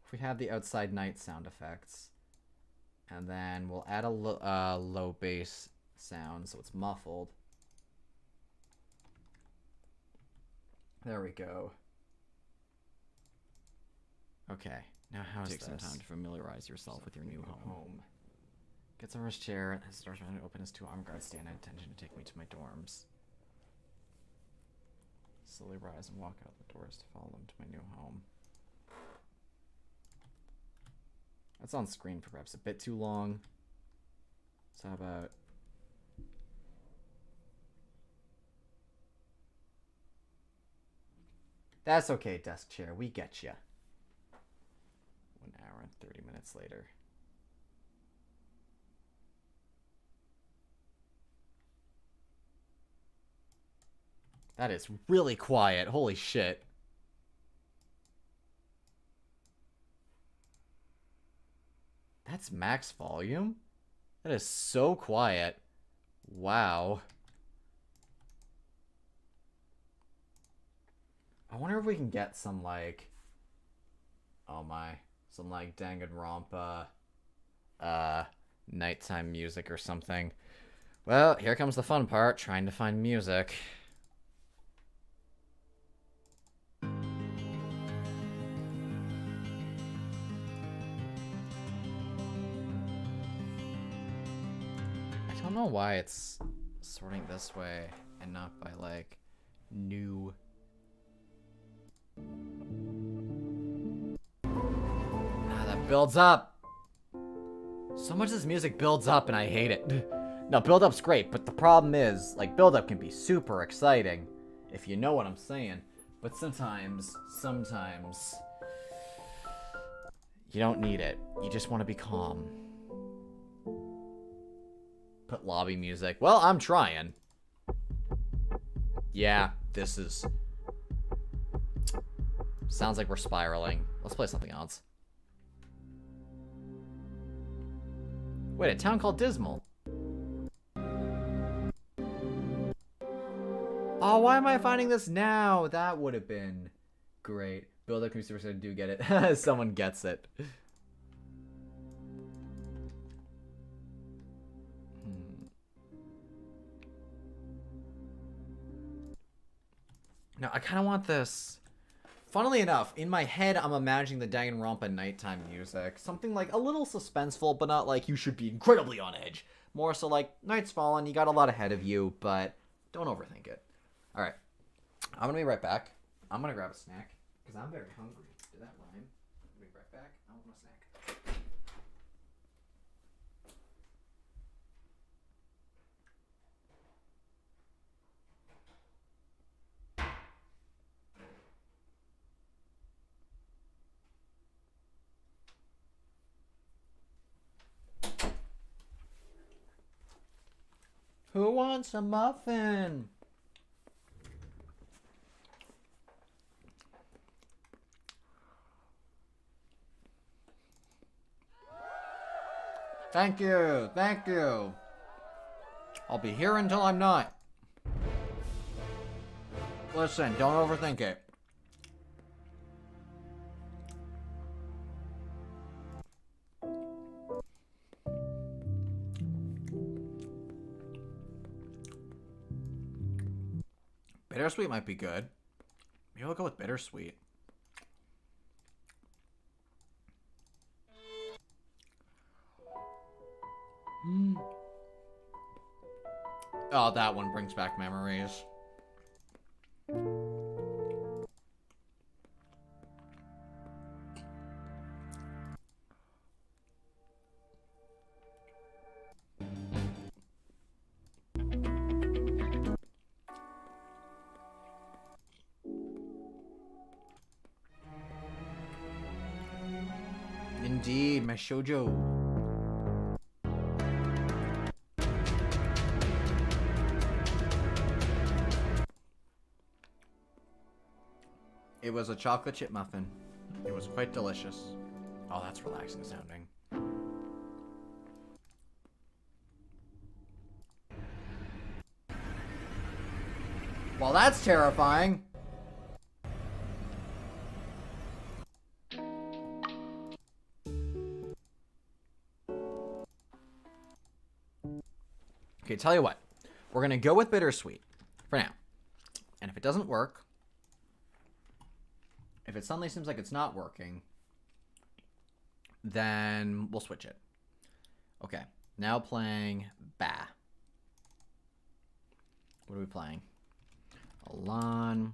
If we have the outside night sound effects, and then we'll add a low bass sound so it's muffled. There we go. Okay, now how's this? Take some time to familiarize yourself with your new home. Gets over his chair and starts trying to open his 2 armed guards stand at attention to take me to my dorms. Slowly rise and walk out the doors to follow them to my new home. That's on screen for perhaps a bit too long. So how about... That's okay, desk chair. We get ya. 1 hour and 30 minutes later. That is really quiet. Holy shit. That's max volume? That is so quiet. Wow. I wonder if we can get some, like... Oh my. Some, like, Danganronpa... nighttime music or something. Well, here comes the fun part. Trying to find music. I don't know why it's sorting this way and not by, like, new... Ah, that builds up! So much of this music builds up and I hate it. No, build-up's great, but the problem is, like, build-up can be super exciting, if you know what I'm saying. But sometimes, you don't need it. You just want to be calm. Put lobby music. Well, I'm trying. Yeah, this is... Sounds like we're spiraling. Let's play something else. Wait, a town called Dismal. Oh, why am I finding this now? That would have been great. Build up computer so I do get it. Someone gets it. Now, I kind of want this... Funnily enough, in my head, I'm imagining the Danganronpa nighttime music. Something like a little suspenseful, but not like you should be incredibly on edge. More so like, night's fallen, you got a lot ahead of you, but don't overthink it. Alright. I'm gonna be right back. I'm gonna grab a snack, because I'm very hungry. Did that rhyme? I'll be right back. I want a snack. Who wants a muffin? Thank you, thank you. I'll be here until I'm not. Listen, don't overthink it. Bittersweet might be good. Maybe I'll go with bittersweet. Oh, that one brings back memories. Indeed, my shoujo. It was a chocolate chip muffin. It was quite delicious. Oh, that's relaxing sounding. Well, that's terrifying. Okay, tell you what. We're going to go with bittersweet for now. And if it doesn't work, if it suddenly seems like it's not working, then we'll switch it. Okay, now playing Ba. What are we playing? Alon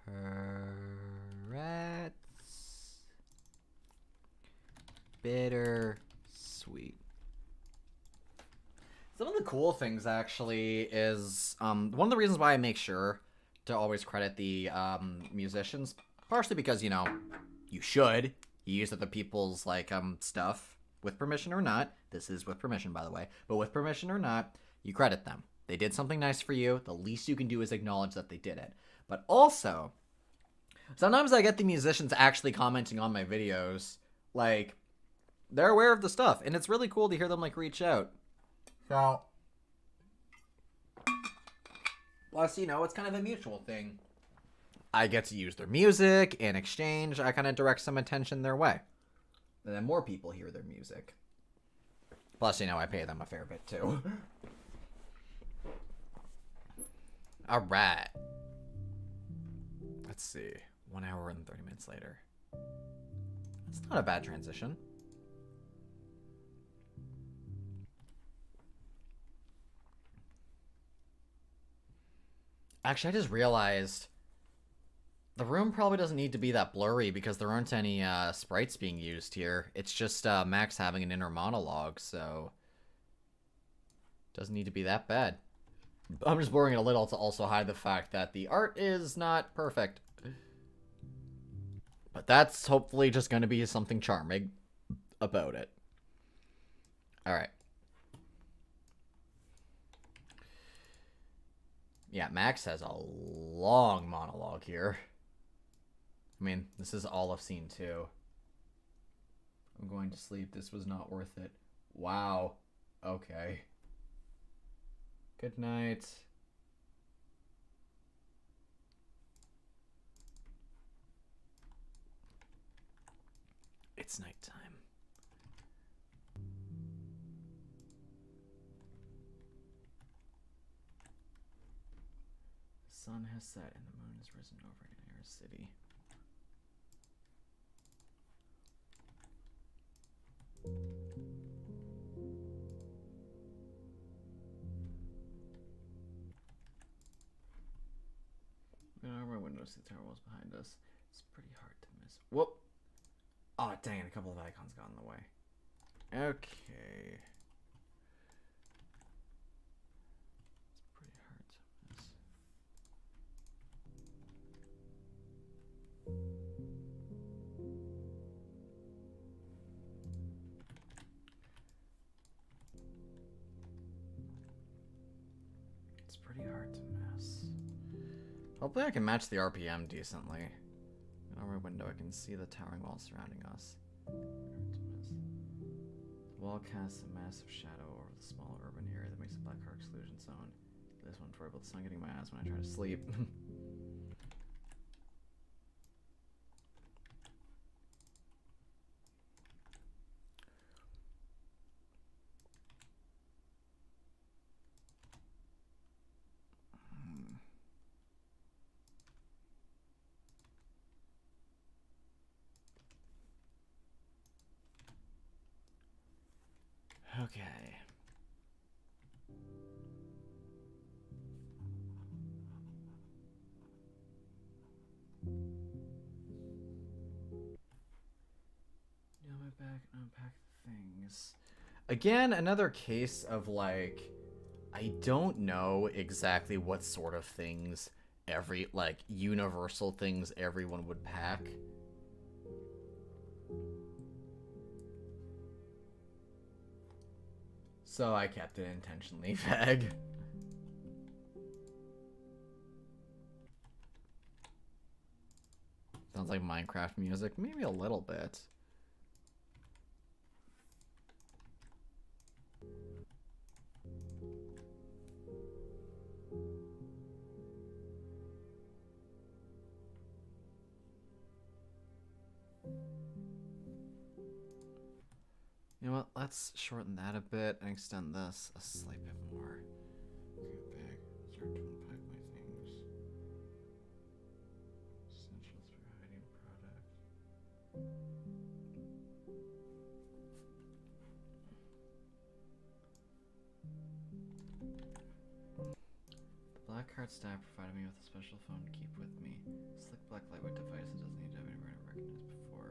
Peretz. Bittersweet. Some of the cool things actually is one of the reasons why I make sure to always credit the musicians, partially because, you know, you should use other people's like stuff with permission or not. This is with permission, by the way, but with permission or not, you credit them. They did something nice for you. The least you can do is acknowledge that they did it. But also, sometimes I get the musicians actually commenting on my videos, like they're aware of the stuff, and it's really cool to hear them like reach out. So, plus, you know, it's kind of a mutual thing. I get to use their music. In exchange, I kind of direct some attention their way. And then more people hear their music. Plus, you know, I pay them a fair bit, too. Alright. Let's see. 1 hour and 30 minutes later. That's not a bad transition. Actually, I just realized the room probably doesn't need to be that blurry because there aren't any sprites being used here. It's just Max having an inner monologue, so doesn't need to be that bad. I'm just blurring it a little to also hide the fact that the art is not perfect. But that's hopefully just going to be something charming about it. Alright. Yeah, Max has a long monologue here. I mean, this is all of scene 2. I'm going to sleep. This was not worth it. Wow. Okay. Good night. It's nighttime. The sun has set and the moon has risen over Air City. Our window, see the tower walls behind us. It's pretty hard to miss. Whoop! Oh, dang it, a couple of icons got in the way. Okay. It's pretty hard to miss. It's pretty hard to miss. Hopefully I can match the RPM decently. In our window I can see the towering walls surrounding us. The wall casts a massive shadow over the small urban area that makes the BlackHeart exclusion zone. This one's worried about the sun getting my ass when I try to sleep. Okay. Now my back and unpack the things. Again, another case of like, I don't know exactly what sort of things universal things everyone would pack. So I kept it intentionally vague. Sounds like Minecraft music, maybe a little bit. You know what? Let's shorten that a bit and extend this a slight bit more. Okay, bag. Start to unpack my things. Essentials for hiding product. The BlackHeart staff provided me with a special phone to keep with me. Slick black lightweight device that doesn't need to have anywhere to recognize before.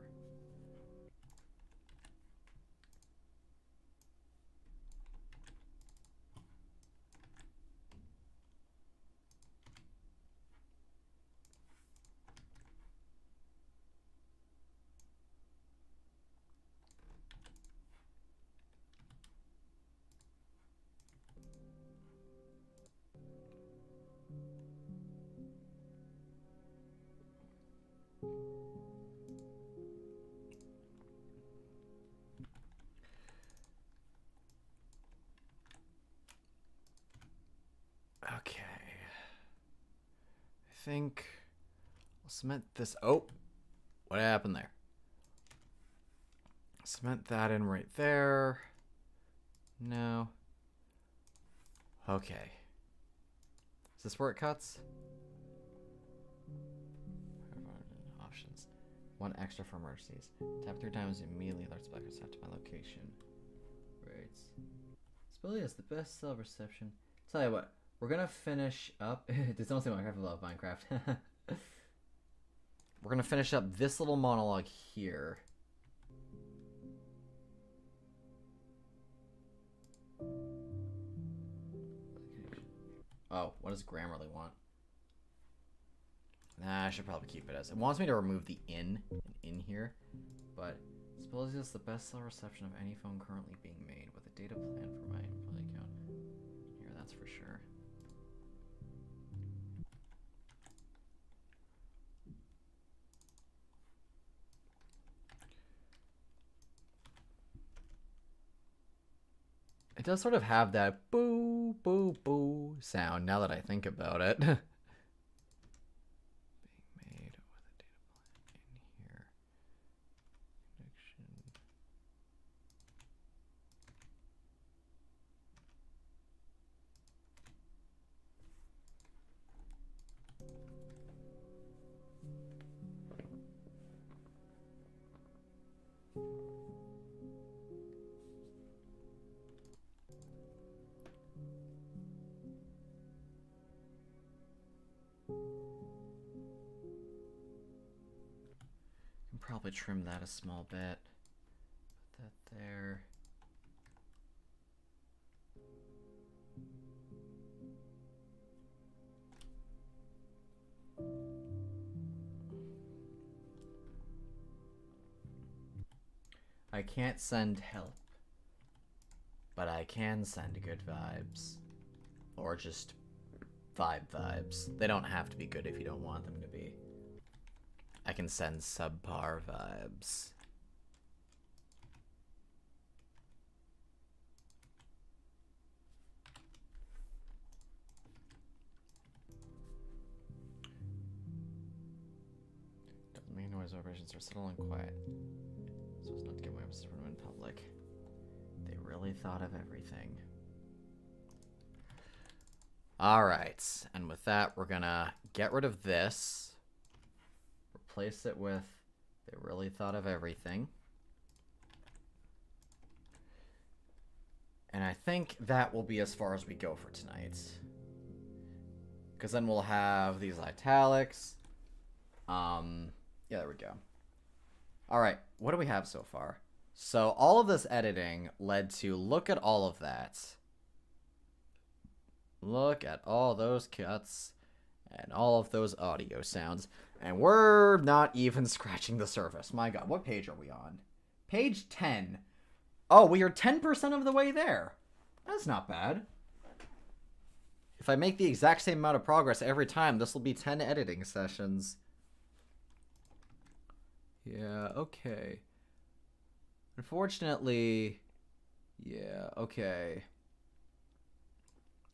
Okay. I think I'll cement this. Oh, what happened there? Cement that in right there. No. Okay. Is this where it cuts? Options. One extra for emergencies. Tap 3 times immediately alerts BlackHeart staff to my location. Right. Spelly has the best cell reception. Tell you what, we're gonna finish up. Does don't say Minecraft, I love Minecraft. We're gonna finish up this little monologue here. Oh, what does Grammarly want? Nah, I should probably keep it as it wants me to remove the in here, but Spelly has the best cell reception of any phone currently being made with a data plan for my employee account. Here, that's for sure. It does sort of have that boo, boo, boo sound now that I think about it. Being made with a data plan in here. Connection. Can probably trim that a small bit. Put that there. I can't send help, but I can send good vibes. Or just vibes. They don't have to be good if you don't want them to be. I can send subpar vibes. Doesn't make noise. Vibrations are subtle and quiet, so as not to get my message from in public. They really thought of everything. Alright, and with that, we're gonna get rid of this. Replace it with, they really thought of everything. And I think that will be as far as we go for tonight. Because then we'll have these italics. Yeah, there we go. Alright, what do we have so far? So all of this editing led to, look at all of that. Look at all those cuts and all of those audio sounds. And we're not even scratching the surface. My god, what page are we on? Page 10. Oh, we are 10% of the way there. That's not bad. If I make the exact same amount of progress every time, this will be 10 editing sessions. Yeah, okay. Unfortunately, yeah, okay.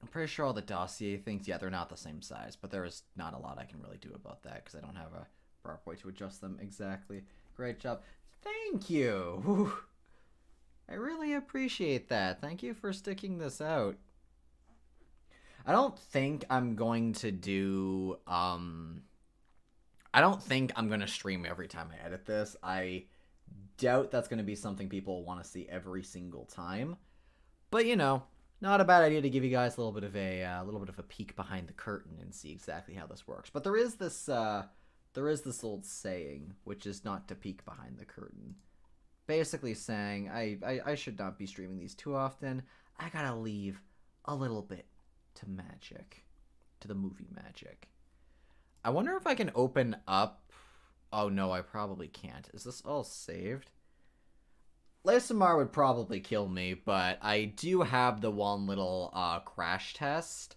I'm pretty sure all the dossier things, yeah, they're not the same size, but there is not a lot I can really do about that because I don't have a proper way to adjust them exactly. Great job. Thank you. Whew. I really appreciate that. Thank you for sticking this out. I don't think I'm going to do, I don't think I'm going to stream every time I edit this. I doubt that's going to be something people want to see every single time. But, you know, not a bad idea to give you guys a little bit of a peek behind the curtain and see exactly how this works. But there is this old saying, which is not to peek behind the curtain. Basically saying, I should not be streaming these too often. I gotta leave a little bit to magic. To the movie magic. I wonder if I can open up... Oh no, I probably can't. Is this all saved? Lasamar would probably kill me, but I do have the one little crash test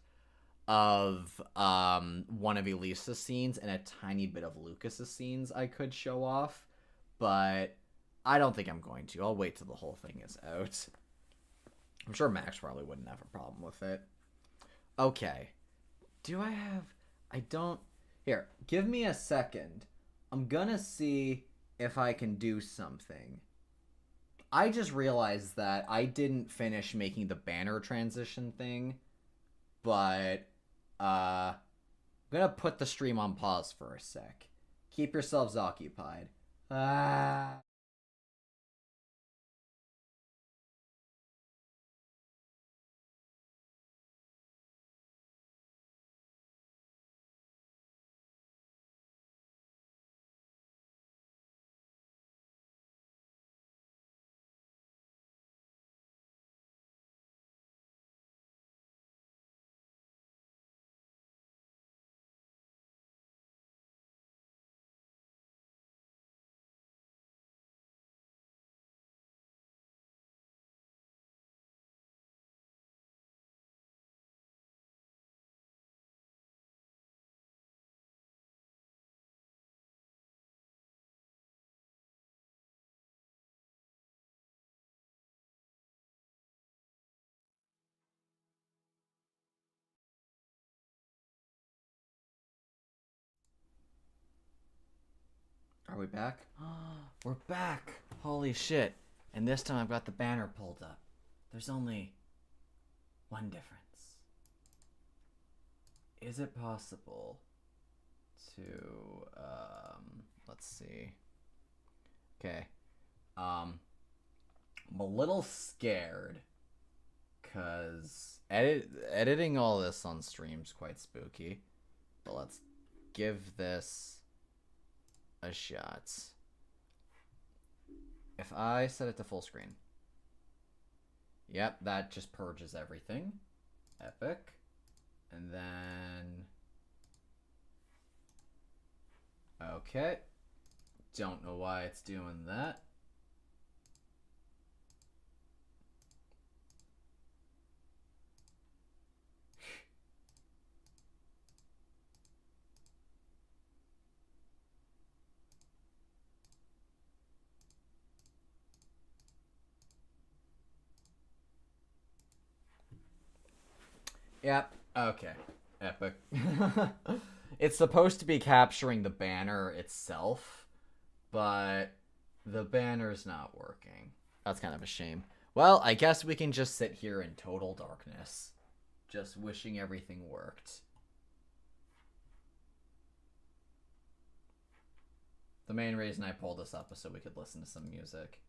of one of Elisa's scenes and a tiny bit of Lucas's scenes I could show off, but I don't think I'm going to. I'll wait till the whole thing is out. I'm sure Max probably wouldn't have a problem with it. Okay. Do I have... I don't... Here, give me a second. I'm gonna see if I can do something. I just realized that I didn't finish making the banner transition thing, but I'm gonna put the stream on pause for a sec. Keep yourselves occupied. Are we back? We're back! Holy shit. And this time I've got the banner pulled up. There's only one difference. Is it possible to, let's see. Okay. I'm a little scared because editing all this on stream's quite spooky. But let's give this a shot. If I set it to full screen. Yep, that just purges everything. Epic. And then... Okay. Don't know why it's doing that. Yep. Okay. Epic. It's supposed to be capturing the banner itself, but the banner's not working. That's kind of a shame. Well, I guess we can just sit here in total darkness, just wishing everything worked. The main reason I pulled this up is so we could listen to some music.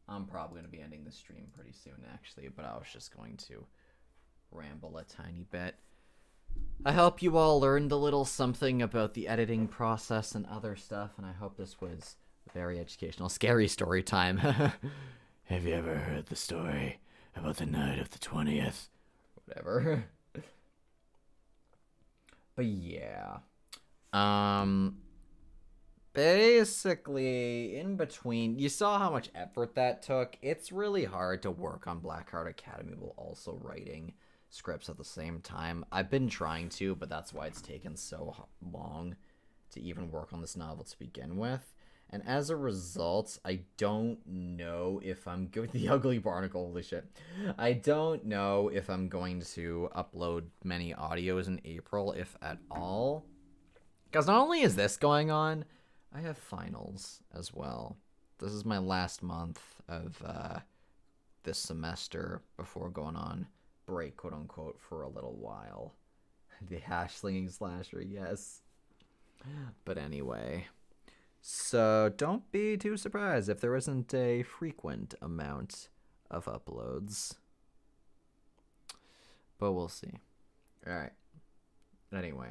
I'm probably going to be ending the stream pretty soon, actually, but I was just going to ramble a tiny bit. I hope you all learned a little something about the editing process and other stuff, and I hope this was very educational. Scary story time. Have you ever heard the story about the night of the 20th? Whatever. But yeah. Basically, in between, you saw how much effort that took. It's really hard to work on BlackHeart Academy while also writing scripts at the same time. I've been trying to, but that's why it's taken so long to even work on this novel to begin with. And as a result, I don't know if I'm going the ugly barnacle, holy shit. I don't know if I'm going to upload many audios in April, if at all. Because not only is this going on, I have finals as well. This is my last month of this semester before going on break, quote unquote, for a little while. The hash slinging slasher, yes. But anyway, so don't be too surprised if there isn't a frequent amount of uploads. But we'll see. Alright. Anyway.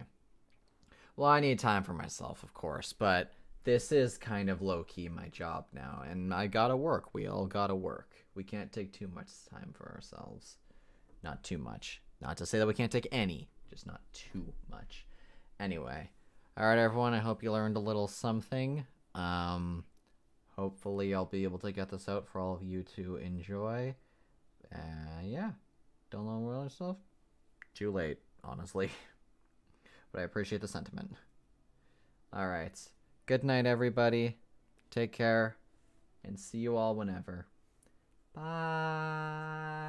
Well, I need time for myself, of course, but this is kind of low-key my job now, and I gotta work. We all gotta work. We can't take too much time for ourselves. Not too much. Not to say that we can't take any, just not too much. Anyway, alright everyone, I hope you learned a little something. Hopefully I'll be able to get this out for all of you to enjoy. Yeah, don't know yourself. Too late, honestly. But I appreciate the sentiment. Alright. Good night, everybody. Take care. And see you all whenever. Bye.